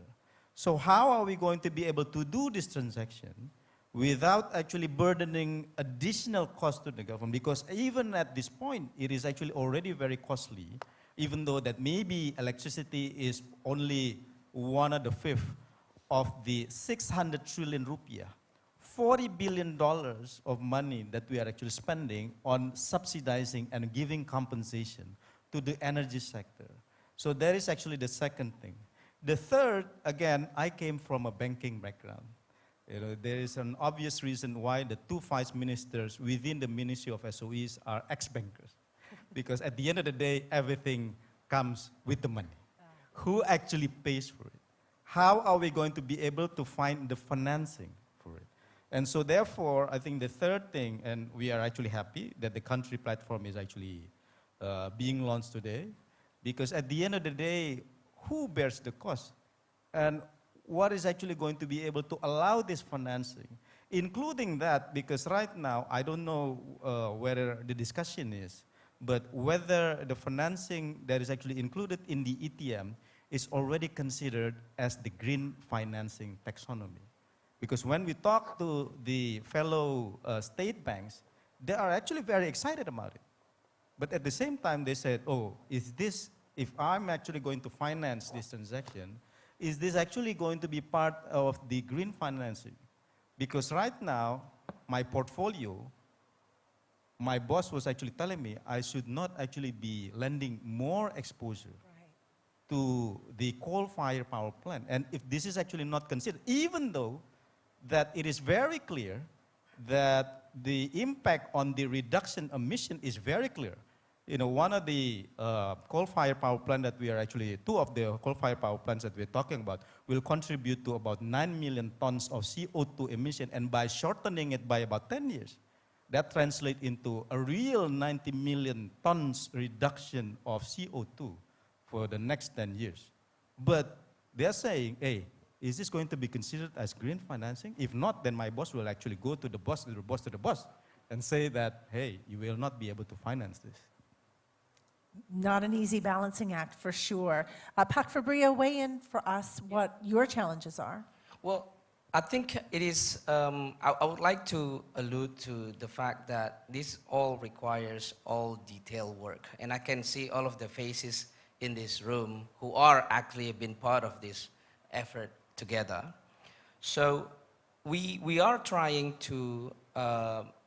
So how are we going to be able to do this transaction without actually burdening additional cost to the government? Because even at this point, it is actually already very costly, even though that maybe electricity is only 1/5 of the 600 trillion rupiah, $40 billion of money that we are actually spending on subsidizing and giving compensation to the energy sector. So that is actually the second thing. The third, again, I came from a banking background. There is an obvious reason why the two vice ministers within the Ministry of SOEs are ex-bankers. Because at the end of the day, everything comes with the money. who actually pays for it? How are we going to be able to find the financing for it? And so therefore, I think the third thing, and we are actually happy that the country platform is actually being launched today, because at the end of the day, who bears the cost? And what is actually going to be able to allow this financing? Including that, because right now, I don't know whether the discussion is, but whether the financing that is actually included in the ETM is already considered as the green financing taxonomy. Because when we talk to the fellow state banks, they are actually very excited about it. But at the same time, they said, oh, if I'm actually going to finance this transaction, is this actually going to be part of the green financing? Because right now, my portfolio, my boss was actually telling me I should not actually be lending more exposure to the coal-fired power plant. And if this is actually not considered, even though that it is very clear that the impact on the reduction emission is very clear. You know, one of the coal-fired power plant that we are actually, two of the coal-fired power plants that we're talking about will contribute to about 9 million tons of CO2 emission, and by shortening it by about 10 years, that translates into a real 90 million tons reduction of CO2 for the next 10 years. But they're saying, hey, is this going to be considered as green financing? If not, then my boss will actually go to the boss, and say that, hey, you will not be able to finance this. Not an easy balancing act, for sure. Pak Fabrio, weigh in for us what your challenges are. Well, I think it is, I would like to allude to the fact that this all requires all detailed work. And I can see all of the faces in this room who are actually been part of this effort together. So we are trying to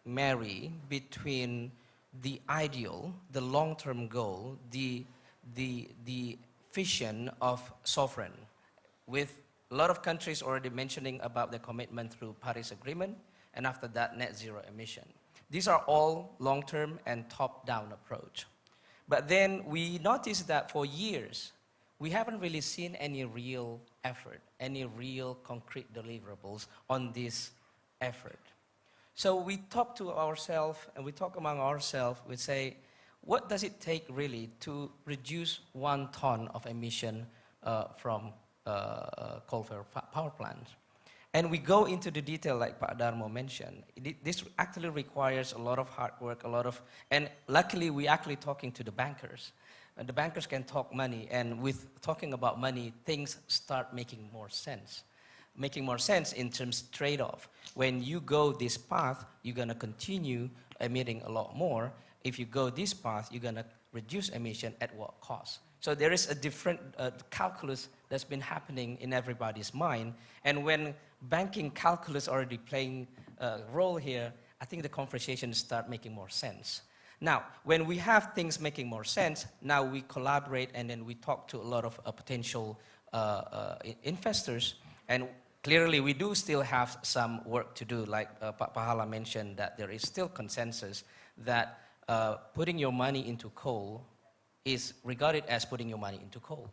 marry between the ideal, the long-term goal, the vision of sovereign, with a lot of countries already mentioning about the commitment through Paris Agreement, and after that, net zero emission. These are all long-term and top-down approach. But then we noticed that for years, we haven't really seen any real effort, any real concrete deliverables on this effort. So we talk to ourselves, and we talk among ourselves, we say, what does it take really to reduce 1 ton of emission from coal-fired power plants? And we go into the detail like Pak Darmo mentioned. This actually requires a lot of hard work, and luckily we're actually talking to the bankers. And the bankers can talk money, and with talking about money, things start making more sense. Making more sense in terms of trade-off. When you go this path, you're going to continue emitting a lot more. If you go this path, you're going to reduce emission at what cost? So there is a different calculus that's been happening in everybody's mind. And when banking calculus already playing a role here, I think the conversation start making more sense. Now, when we have things making more sense, now we collaborate and then we talk to a lot of potential investors. And clearly, we do still have some work to do. Like Pak Pahala mentioned, that there is still consensus that putting your money into coal is regarded as putting your money into coal.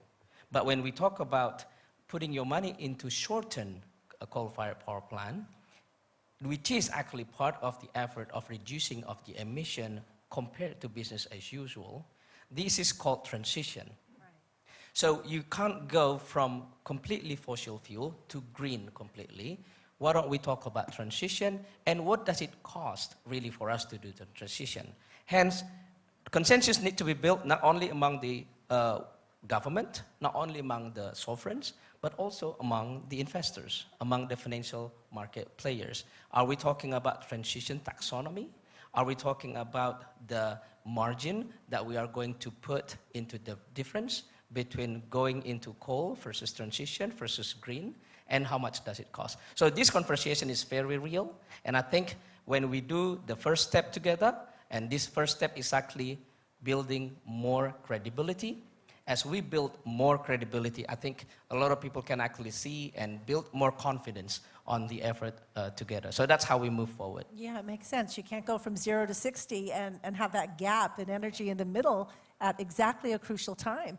But when we talk about putting your money into shorten a coal-fired power plant, which is actually part of the effort of reducing of the emission compared to business as usual, this is called transition. So you can't go from completely fossil fuel to green completely. Why don't we talk about transition, and what does it cost really for us to do the transition? Hence, consensus needs to be built not only among the government, not only among the sovereigns, but also among the investors, among the financial market players. Are we talking about transition taxonomy? Are we talking about the margin that we are going to put into the difference between going into coal versus transition versus green, and how much does it cost? So this conversation is very real, and I think when we do the first step together, and this first step is actually building more credibility. As we build more credibility, I think a lot of people can actually see and build more confidence on the effort together. So that's how we move forward. Yeah, it makes sense. You can't go from 0 to 60 and have that gap in energy in the middle at exactly a crucial time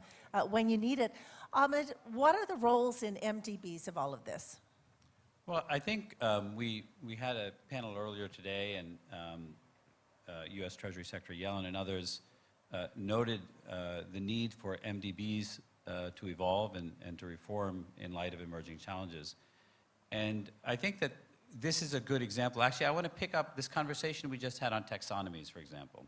when you need it. Ahmed, what are the roles in MDBs of all of this? Well, I think we had a panel earlier today, and U.S. Treasury Secretary Yellen and others noted the need for MDBs to evolve and to reform in light of emerging challenges. And I think that this is a good example. Actually, I want to pick up this conversation we just had on taxonomies, for example.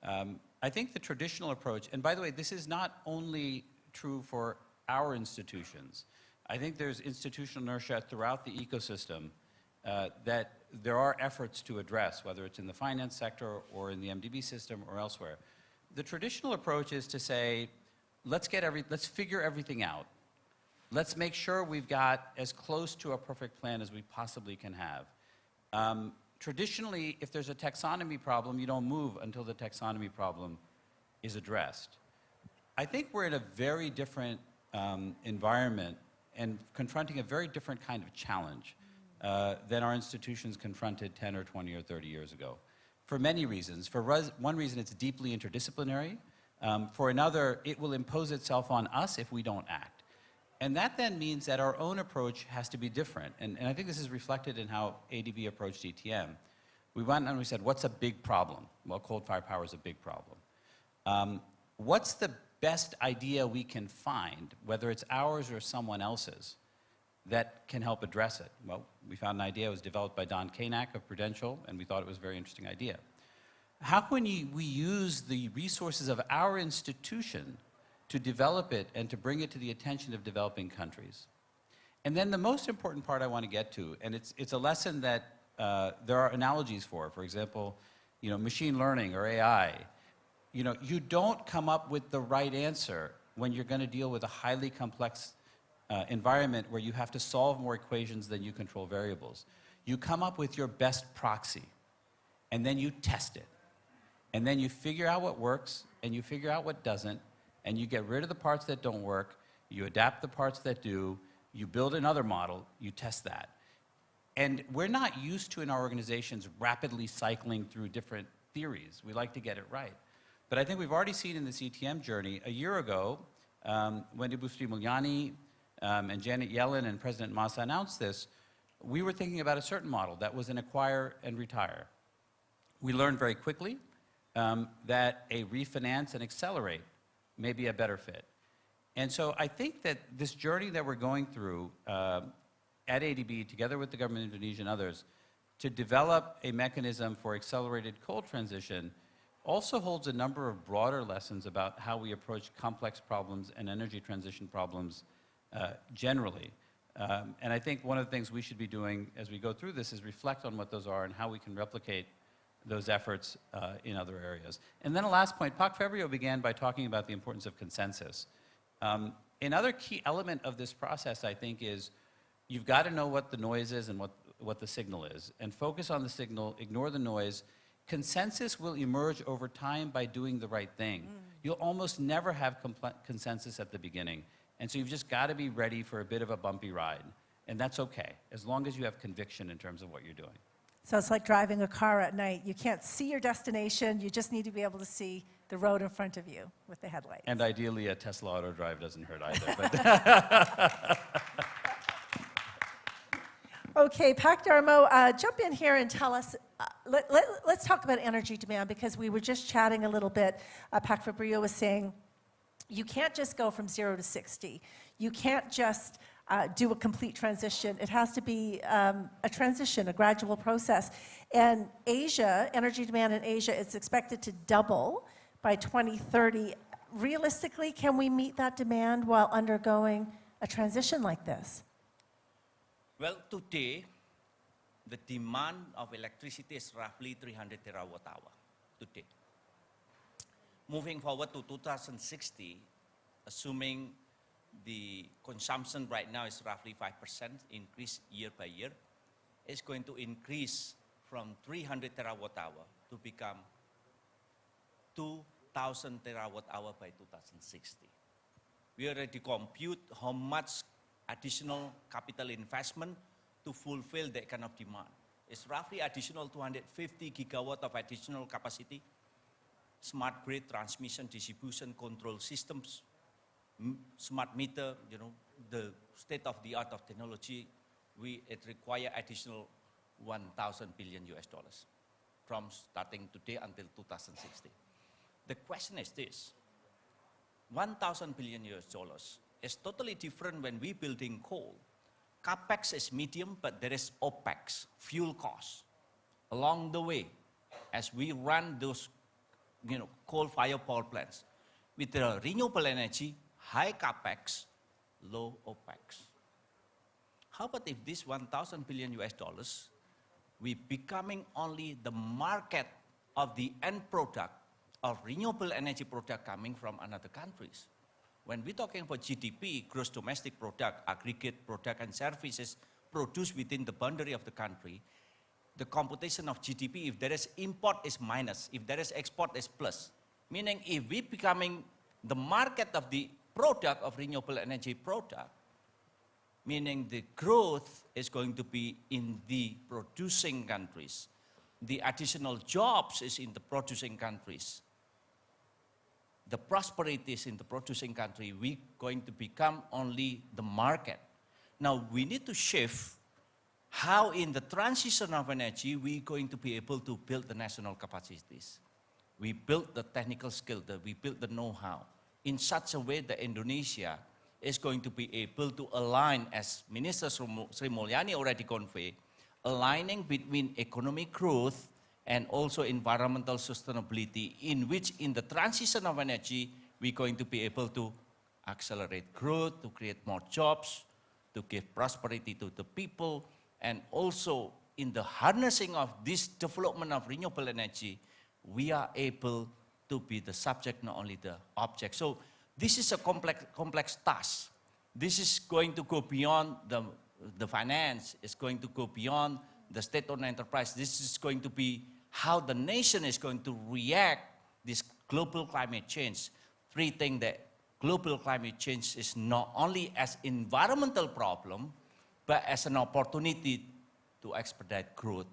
I think the traditional approach, and by the way, this is not only true for our institutions. I think there's institutional inertia throughout the ecosystem that there are efforts to address, whether it's in the finance sector or in the MDB system or elsewhere. The traditional approach is to say, let's figure everything out. Let's make sure we've got as close to a perfect plan as we possibly can have. Traditionally, if there's a taxonomy problem, you don't move until the taxonomy problem is addressed. I think we're in a very different environment and confronting a very different kind of challenge than our institutions confronted 10 or 20 or 30 years ago. For many reasons. For one reason, it's deeply interdisciplinary. For another, it will impose itself on us if we don't act. And that then means that our own approach has to be different. And I think this is reflected in how ADB approached ETM. We went and we said, what's a big problem? Well, coal-fired power is a big problem. What's the best idea we can find, whether it's ours or someone else's, that can help address it? Well, we found an idea. It was developed by Don Kanak of Prudential, and we thought it was a very interesting idea. How can we use the resources of our institution to develop it and to bring it to the attention of developing countries? And then the most important part I want to get to, and it's a lesson that there are analogies for example, machine learning or AI. You don't come up with the right answer when you're going to deal with a highly complex environment where you have to solve more equations than you control variables. You come up with your best proxy, and then you test it. And then you figure out what works, and you figure out what doesn't, and you get rid of the parts that don't work, you adapt the parts that do, you build another model, you test that. And we're not used to, in our organizations, rapidly cycling through different theories. We like to get it right. But I think we've already seen in this ETM journey, a year ago, when Ibu Sri Mulyani and Janet Yellen and President Massa announced this, we were thinking about a certain model that was an acquire and retire. We learned very quickly that a refinance and accelerate may be a better fit. And so I think that this journey that we're going through at ADB, together with the Government of Indonesia and others, to develop a mechanism for accelerated coal transition also holds a number of broader lessons about how we approach complex problems and energy transition problems generally. And I think one of the things we should be doing as we go through this is reflect on what those are and how we can replicate those efforts in other areas. And then a last point, Pak Febrio began by talking about the importance of consensus. Another key element of this process, I think, is you've got to know what the noise is and what the signal is, and focus on the signal, ignore the noise. Consensus will emerge over time by doing the right thing. You'll almost never have consensus at the beginning. And so you've just got to be ready for a bit of a bumpy ride. And that's okay, as long as you have conviction in terms of what you're doing. So it's like driving a car at night. You can't see your destination. You just need to be able to see the road in front of you with the headlights. And ideally, a Tesla auto drive doesn't hurt either. Okay, Pak Darmo, jump in here and tell us, let's talk about energy demand, because we were just chatting a little bit. Pak Fabrio was saying, you can't just go from 0 to 60. You can't just do a complete transition. It has to be a transition, a gradual process. And Asia, energy demand in Asia is expected to double by 2030. Realistically, can we meet that demand while undergoing a transition like this? Well, today, the demand of electricity is roughly 300 terawatt-hour today. Moving forward to 2060, assuming the consumption right now is roughly 5% increase year by year, it's going to increase from 300 terawatt-hour to become 2,000 terawatt-hour by 2060. We already compute how much additional capital investment to fulfill that kind of demand. It's roughly additional 250 gigawatt of additional capacity, smart grid transmission, distribution, control systems, smart meter, the state-of-the-art of technology, it require additional 1,000 billion US dollars from starting today until 2060. The question is this: 1,000 billion US dollars is totally different when we building coal. CapEx is medium, but there is OpEx, fuel costs, along the way as we run those coal-fired power plants. With the renewable energy, high CapEx, low OpEx. How about if this 1,000 billion US dollars, we becoming only the market of the end product of renewable energy product coming from another countries? When we're talking about GDP, gross domestic product, aggregate product and services produced within the boundary of the country, the computation of GDP, if there is import is minus, if there is export is plus. Meaning if we becoming the market of the product of renewable energy product, meaning the growth is going to be in the producing countries. The additional jobs is in the producing countries. The prosperity is in the producing country. We're going to become only the market. Now we need to shift how in the transition of energy we're going to be able to build the national capacities. We build the technical skill, we build the know-how in such a way that Indonesia is going to be able to align, as Minister Sri Mulyani already conveyed, aligning between economic growth and also environmental sustainability, in which in the transition of energy, we're going to be able to accelerate growth, to create more jobs, to give prosperity to the people, and also in the harnessing of this development of renewable energy, we are able to be the subject, not only the object. So this is a complex task. This is going to go beyond the finance. It's going to go beyond the state-owned enterprise. This is going to be how the nation is going to react this global climate change. Treating that global climate change is not only as environmental problem, but as an opportunity to expedite growth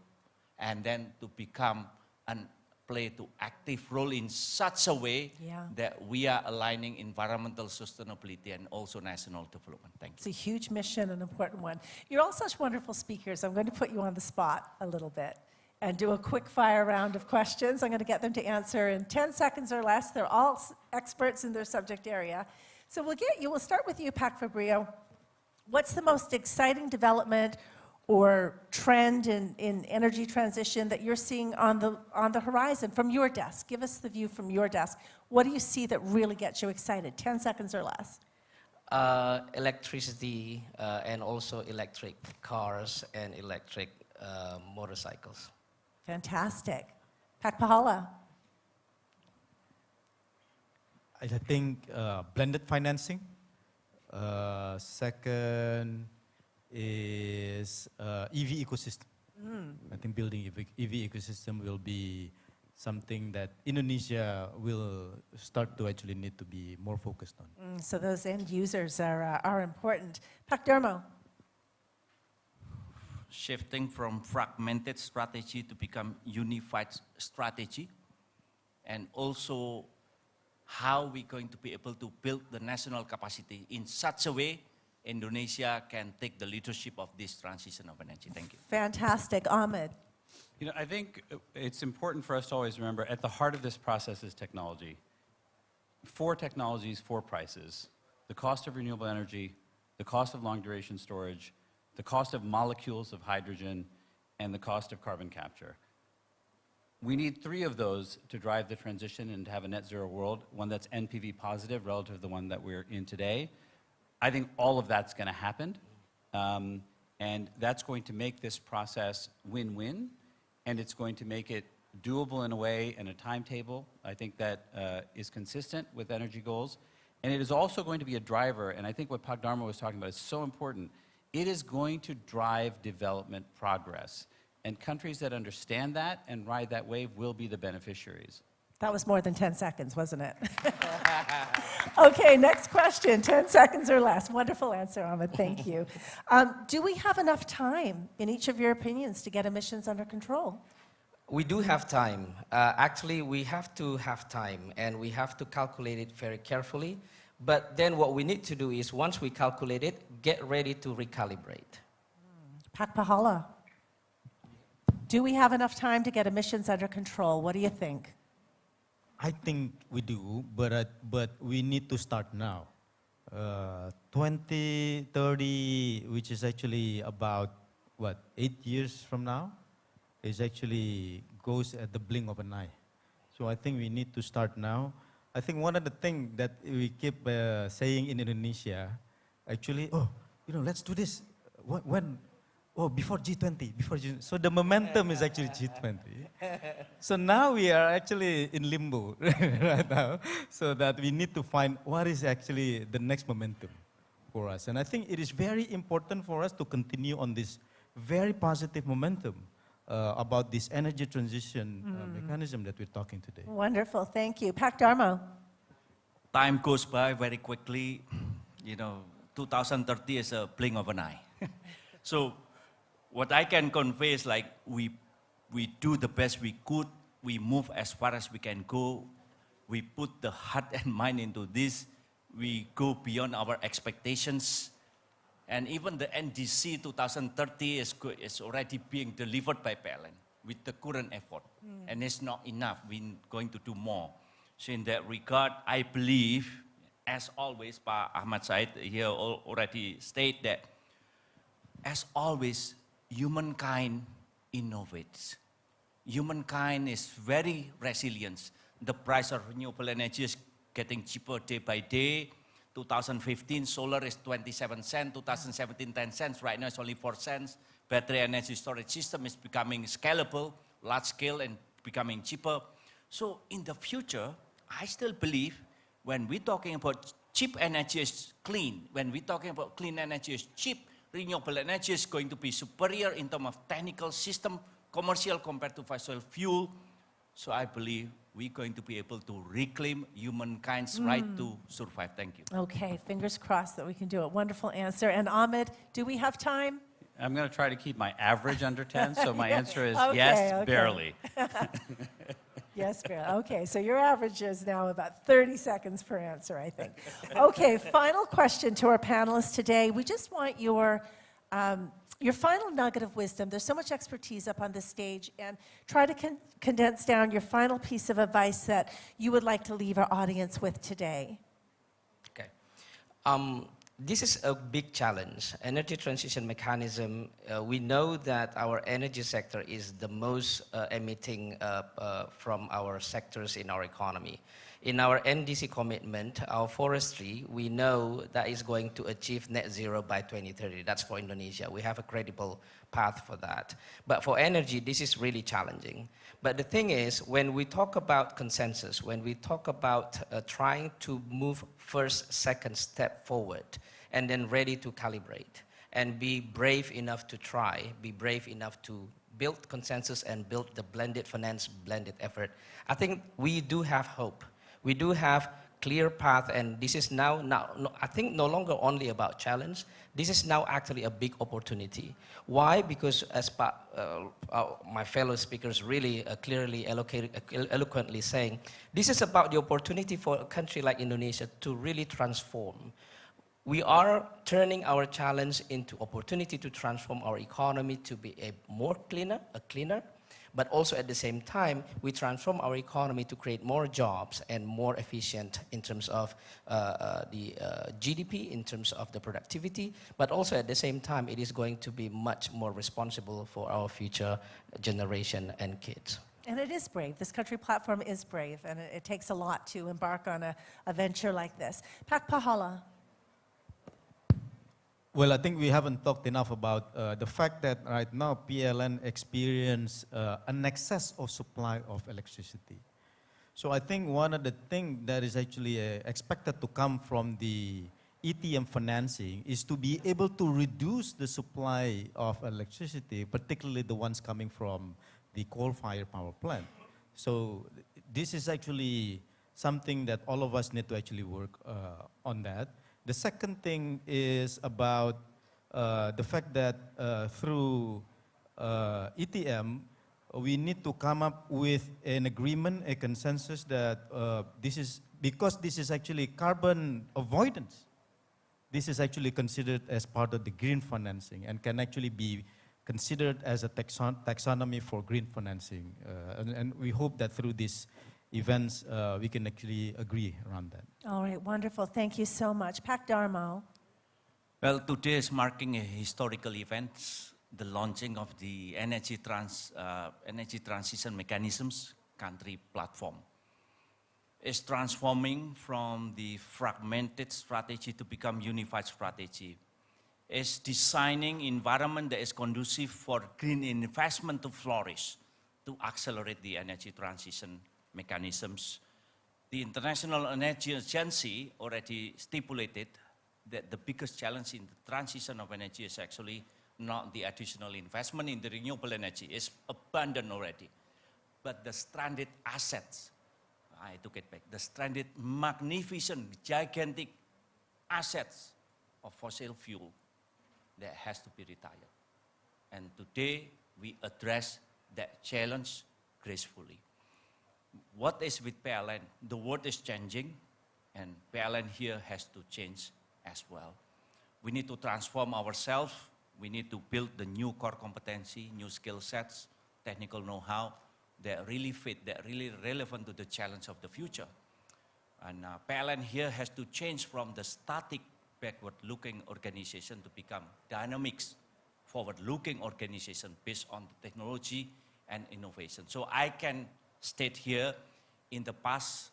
and then to become and play to active role in such a way that we are aligning environmental sustainability and also national development. Thank you. It's a huge mission, an important one. You're all such wonderful speakers. I'm going to put you on the spot a little bit and do a quick fire round of questions. I'm going to get them to answer in 10 seconds or less. They're all experts in their subject area. So we'll start with you, Pak Fabrio. What's the most exciting development or trend in energy transition that you're seeing on the horizon from your desk? Give us the view from your desk. What do you see that really gets you excited? 10 seconds or less. Electricity and also electric cars and electric motorcycles. Fantastic. Pak Pahala. I think blended financing. Second is EV ecosystem. I think building EV ecosystem will be something that Indonesia will start to actually need to be more focused on. So those end users are important. Pak Dermo. Shifting from fragmented strategy to become unified strategy, and also how we're going to be able to build the national capacity in such a way Indonesia can take the leadership of this transition of energy. Thank you. Fantastic. Ahmed. I think it's important for us to always remember at the heart of this process is technology. 4 technologies, 4 prices. The cost of renewable energy, the cost of long duration storage, the cost of molecules of hydrogen, and the cost of carbon capture. We need 3 of those to drive the transition and to have a net zero world, one that's NPV positive relative to the one that we're in today. I think all of that's going to happen, and that's going to make this process win-win, and it's going to make it doable in a way and a timetable, I think that is consistent with energy goals. And it is also going to be a driver, and I think what Pak Dharma was talking about is so important. It is going to drive development progress. And countries that understand that and ride that wave will be the beneficiaries. That was more than 10 seconds, wasn't it? Okay, next question, 10 seconds or less. Wonderful answer, Ahmed, thank you. Do we have enough time, in each of your opinions, to get emissions under control? We do have time. Actually, we have to have time, and we have to calculate it very carefully. But then what we need to do is, once we calculate it, get ready to recalibrate. Pak Pahala, do we have enough time to get emissions under control? What do you think? I think we do, but we need to start now. 2030, which is actually about, what, 8 years from now, is actually goes at the blink of an eye. So I think we need to start now. I think one of the things that we keep saying in Indonesia, actually, let's do this. When? Oh, before G20, before G20. So the momentum is actually G20. So now we are actually in limbo right now, so that we need to find what is actually the next momentum for us. And I think it is very important for us to continue on this very positive momentum about this energy transition mechanism that we're talking today. Wonderful, thank you. Pak Darmo. Time goes by very quickly. 2030 is a blink of an eye. So what I can convey is like we do the best we could. We move as far as we can go. We put the heart and mind into this. We go beyond our expectations. And even the NDC 2030 is already being delivered by PLN with the current effort. And it's not enough. We're going to do more. So in that regard, I believe, as always, Pa Ahmad Said here already stated that, as always, humankind innovates. Humankind is very resilient. The price of renewable energy is getting cheaper day by day. 2015, solar is 27 cents. 2017, 10 cents. Right now, it's only 4 cents. Battery energy storage system is becoming scalable, large scale, and becoming cheaper. So in the future, I still believe when we're talking about cheap energy is clean, when we're talking about clean energy is cheap, renewable energy is going to be superior in terms of technical system, commercial compared to fossil fuel. So I believe we're going to be able to reclaim humankind's right to survive. Thank you. Okay, fingers crossed that we can do it. Wonderful answer. And Ahmed, do we have time? I'm going to try to keep my average under 10, so my answer is Okay, yes, okay. barely. Yes, barely. Okay, so your average is now about 30 seconds per answer, I think. Okay, final question to our panelists today. We just want your final nugget of wisdom. There's so much expertise up on this stage, and try to condense down your final piece of advice that you would like to leave our audience with today. Okay. This is a big challenge. Energy transition mechanism, we know that our energy sector is the most emitting from our sectors in our economy. In our NDC commitment, our forestry, we know that is going to achieve net zero by 2030. That's for Indonesia. We have a credible path for that. But for energy, this is really challenging. But the thing is, when we talk about consensus, when we talk about trying to move first, second step forward, and then ready to calibrate, and be brave enough to try, be brave enough to build consensus and build the blended finance, blended effort, I think we do have hope. We do have clear path, and this is now I think no longer only about challenge. This is now actually a big opportunity. Why? Because as my fellow speakers really clearly eloquently saying, this is about the opportunity for a country like Indonesia to really transform. We are turning our challenge into opportunity to transform our economy to be a cleaner, but also at the same time, we transform our economy to create more jobs and more efficient in terms of the GDP, in terms of the productivity, but also at the same time, it is going to be much more responsible for our future generation and kids. And it is brave. This country platform is brave, and it takes a lot to embark on a venture like this. Pak Pahala. Well, I think we haven't talked enough about the fact that right now PLN experience an excess of supply of electricity. So I think one of the things that is actually expected to come from the ETM financing is to be able to reduce the supply of electricity, particularly the ones coming from the coal-fired power plant. So this is actually something that all of us need to actually work on that. The second thing is about the fact that through ETM, we need to come up with an agreement, a consensus that because this is actually carbon avoidance, this is actually considered as part of the green financing and can actually be considered as a taxonomy for green financing. And we hope that through these events, we can actually agree around that. All right, wonderful. Thank you so much. Pak Darmo. Well, today is marking a historical event, the launching of the energy transition mechanisms country platform. It's transforming from the fragmented strategy to become unified strategy. It's designing environment that is conducive for green investment to flourish, to accelerate the energy transition mechanisms. The International Energy Agency already stipulated that the biggest challenge in the transition of energy is actually not the additional investment in the renewable energy, it's abundant already, but the stranded assets. I took it back, the stranded magnificent, gigantic assets of fossil fuel that has to be retired. And today we address that challenge gracefully. What is with PLN? The world is changing and PLN here has to change as well. We need to transform ourselves. We need to build the new core competency, new skill sets, technical know-how that really fit, that really relevant to the challenge of the future. And PLN here has to change from the static, backward-looking organization to become dynamics, forward-looking organization based on the technology and innovation. So I can state here, in the past,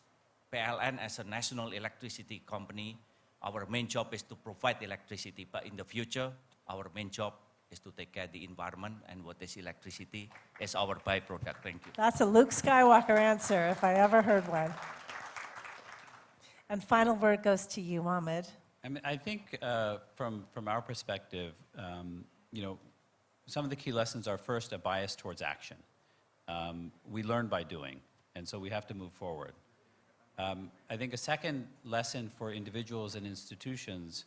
PLN as a national electricity company, our main job is to provide electricity, but in the future, our main job is to take care of the environment, and what is electricity is our byproduct. Thank you. That's a Luke Skywalker answer, if I ever heard one. And final word goes to you, Mohammed. I mean, I think from our perspective, you know, some of the key lessons are first a bias towards action. We learn by doing, and so we have to move forward. I think a second lesson for individuals and institutions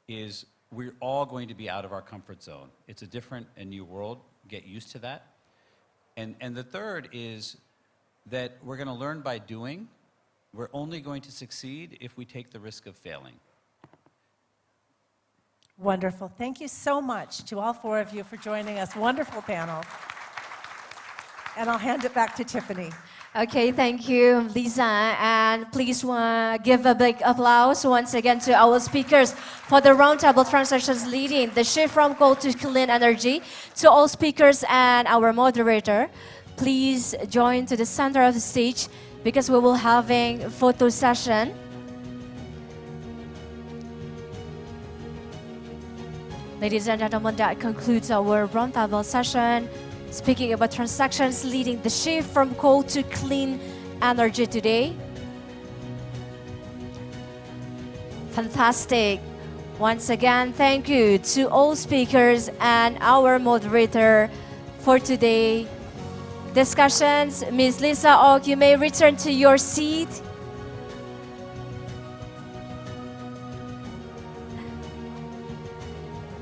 is we're all going to be out of our comfort zone. It's a different and new world. Get used to that. And the third is that we're going to learn by doing. We're only going to succeed if we take the risk of failing. Wonderful. Thank you so much to all four of you for joining us. Wonderful panel. And I'll hand it back to Tiffany. Okay, thank you, Lisa. And please give a big applause once again to our speakers for the roundtable transactions leading the shift from coal to clean energy. To all speakers and our moderator, please join to the center of the stage because we will having a photo session. Ladies and gentlemen, that concludes our roundtable session, speaking about transactions leading the shift from coal to clean energy today. Fantastic. Once again, thank you to all speakers and our moderator for today discussions. Ms. Lisa Ok, you may return to your seat.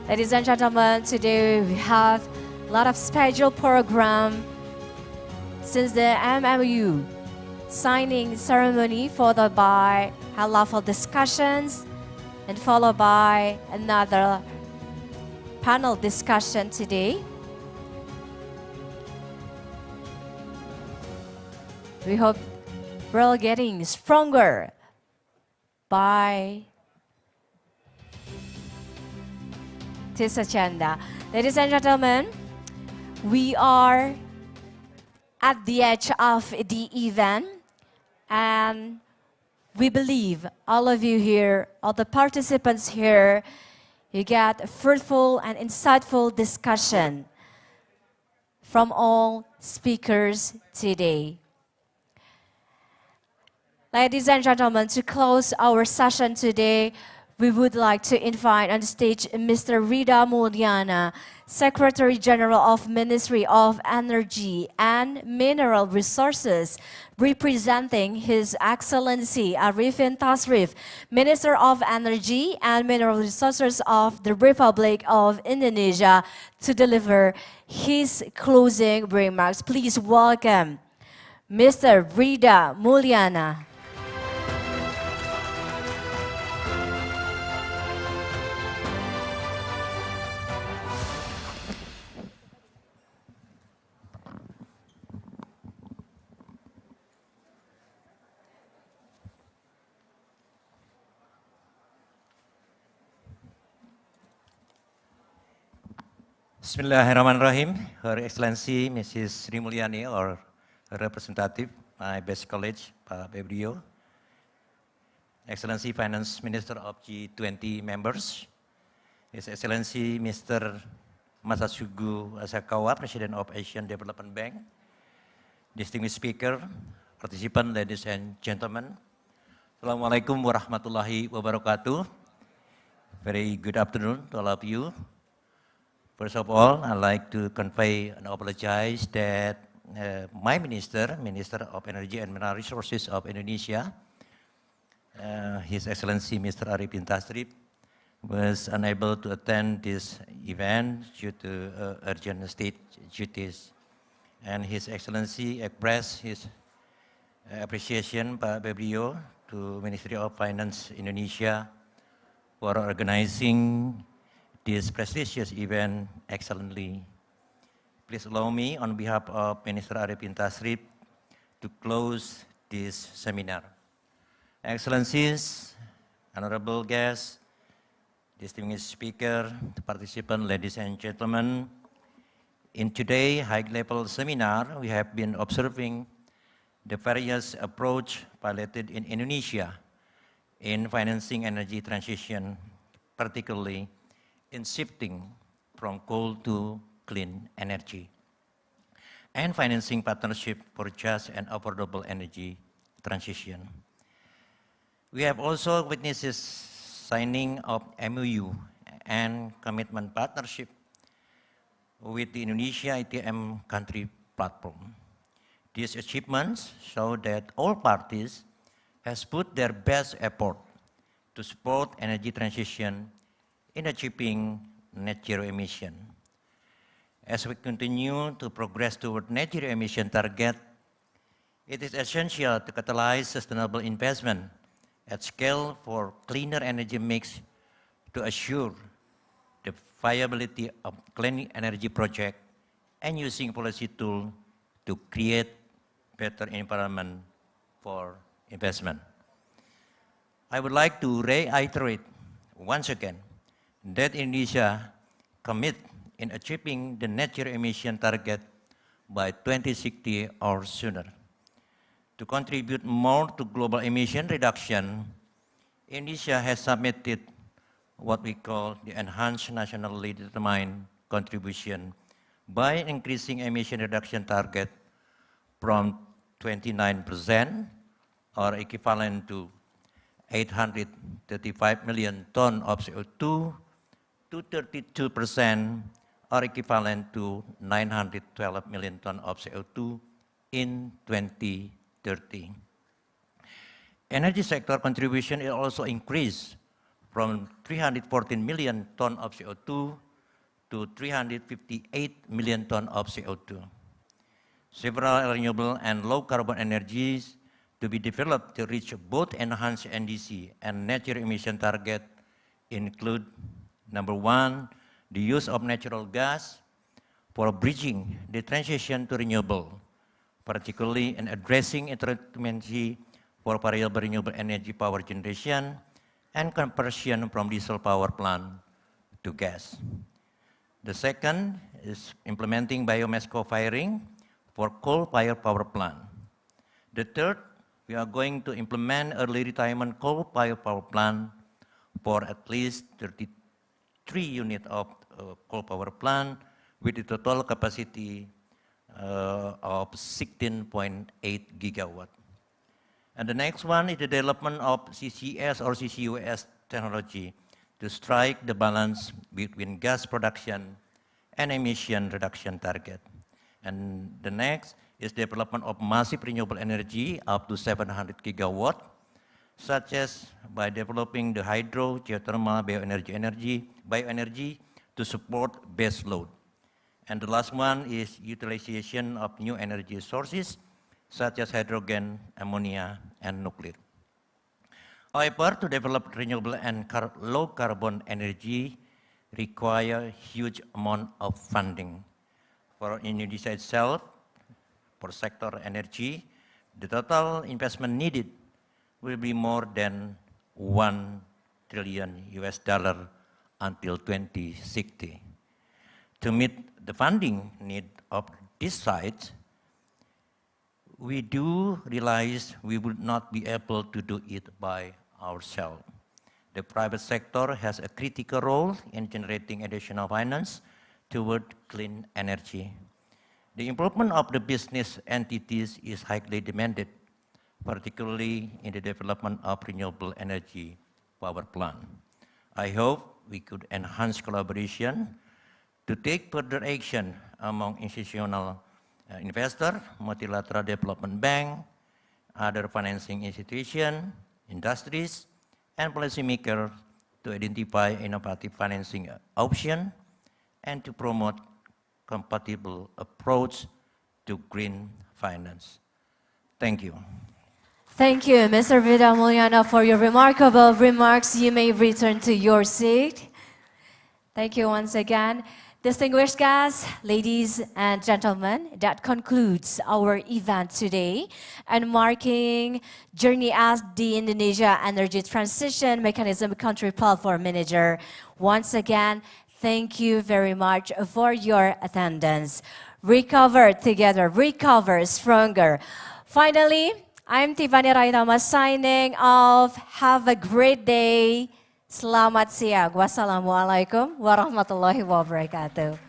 Ladies and gentlemen, today we have a lot of special program since the MMU signing ceremony, followed by high-level discussions, and followed by another panel discussion today. We hope we're all getting stronger by this agenda. Ladies and gentlemen, we are at the edge of the event, and we believe all of you here, all the participants here, you get a fruitful and insightful discussion from all speakers today. Ladies and gentlemen, to close our session today, we would like to invite on stage Mr. Rida Mulyana, Secretary General of Ministry of Energy and Mineral Resources, representing His Excellency Arifin Tasrif, Minister of Energy and Mineral Resources of the Republic of Indonesia, to deliver his closing remarks. Please welcome Mr. Rida Mulyana. Bismillahirrahmanirrahim. Her Excellency Mrs. Sri Mulyani, or her representative, my best colleague, Pak Febrio, Excellency Finance Minister of G20 members, His Excellency Mr. Masatsugu Asakawa, President of Asian Development Bank, distinguished speaker, participants, ladies and gentlemen. Assalamualaikum warahmatullahi wabarakatuh. Very good afternoon to all of you. First of all, I'd like to convey and apologize that my Minister of Energy and Mineral Resources of Indonesia, His Excellency Mr. Arifin Tasrif, was unable to attend this event due to urgent state duties. And His Excellency expressed his appreciation, Pak Febrio, to Ministry of Finance Indonesia for organizing this prestigious event excellently. Please allow me, on behalf of Minister Arifin Tasrif, to close this seminar. Excellencies, honorable guests, distinguished speaker, participants, ladies and gentlemen, in today's high-level seminar, we have been observing the various approach piloted in Indonesia in financing energy transition, particularly in shifting from coal to clean energy, and financing partnership for just and affordable energy transition. We have also witnessed signing of MOU and commitment partnership with the Indonesia ITM country platform. These achievements show that all parties has put their best effort to support energy transition in achieving net zero emission. As we continue to progress toward net zero emission target, it is essential to catalyze sustainable investment at scale for cleaner energy mix to assure the viability of clean energy project and using policy tool to create better environment for investment. I would like to reiterate once again that Indonesia commit in achieving the net zero emission target by 2060 or sooner. To contribute more to global emission reduction, Indonesia has submitted what we call the enhanced nationally determined contribution by increasing emission reduction target from 29% or equivalent to 835 million tons of CO2 to 32% or equivalent to 912 million tons of CO2 in 2030. Energy sector contribution is also increased from 314 million tons of CO2 to 358 million tons of CO2. Several renewable and low carbon energies to be developed to reach both enhanced NDC and net zero emission target include, number one, the use of natural gas for bridging the transition to renewable, particularly in addressing intermittency for variable renewable energy power generation and conversion from diesel power plant to gas. The second is implementing biomass co-firing for coal-fired power plant. The third, we are going to implement early retirement coal-fired power plant for at least 33 units of coal power plant with a total capacity of 16.8 gigawatt. And the next one is the development of CCS or CCUS technology to strike the balance between gas production and emission reduction target. And the next is development of massive renewable energy up to 700 gigawatt, such as by developing the hydro, geothermal, bioenergy to support base load. And the last one is utilization of new energy sources, such as hydrogen, ammonia, and nuclear. However, to develop renewable and low carbon energy require huge amount of funding. For Indonesia itself, for sector energy, the total investment needed will be more than $1 trillion until 2060. to meet the funding need of this site, we do realize we would not be able to do it by ourselves. The private sector has a critical role in generating additional finance toward clean energy. The improvement of the business entities is highly demanded, particularly in the development of renewable energy power plant. I hope we could enhance collaboration to take further action among institutional investors, multilateral development bank, other financing institutions, industries, and policymakers to identify innovative financing options and to promote compatible approach to green finance. Thank you. Thank you, Mr. Vida Mulyana, for your remarkable remarks. You may return to your seat. Thank you once again. Distinguished guests, ladies and gentlemen, that concludes our event today. And marking Journey as the Indonesia Energy Transition Mechanism Country Platform Manager, once again, thank you very much for your attendance. Recover together, recover stronger. Finally, I'm Tiffany Raitama signing off. Have a great day. Selamat siang. Wassalamualaikum warahmatullahi wabarakatuh.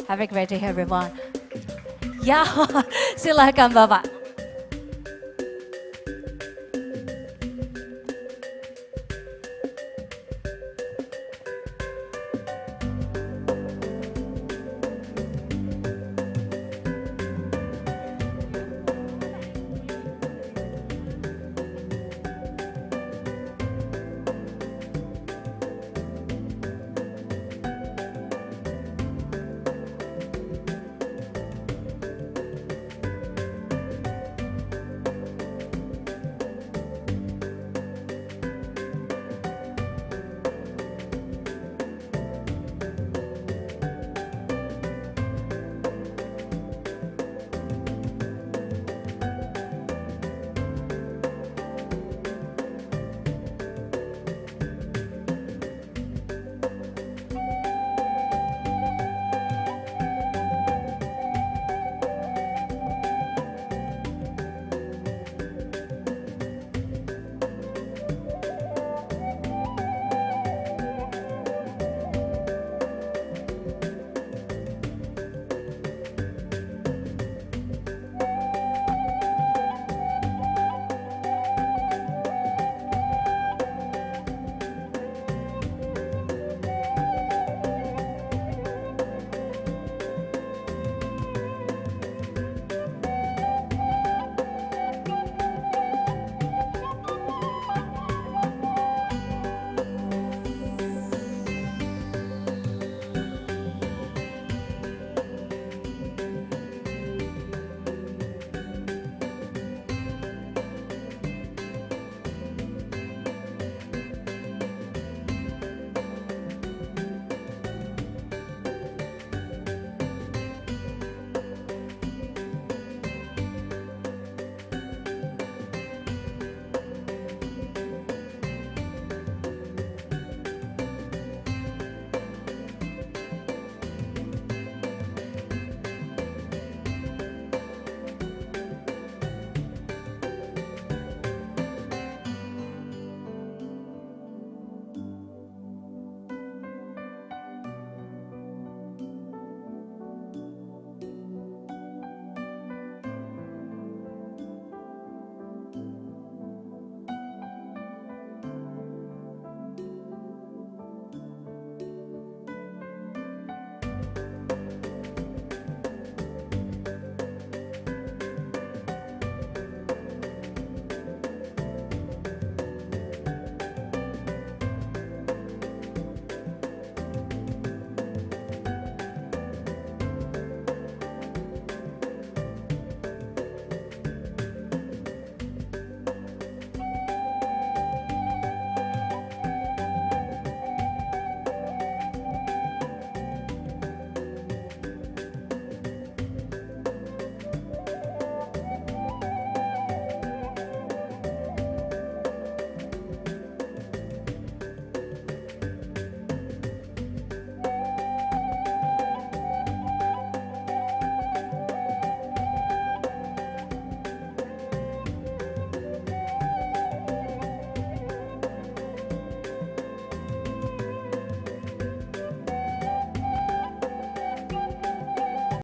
Have a great day, everyone. Ya, silakan Bapak.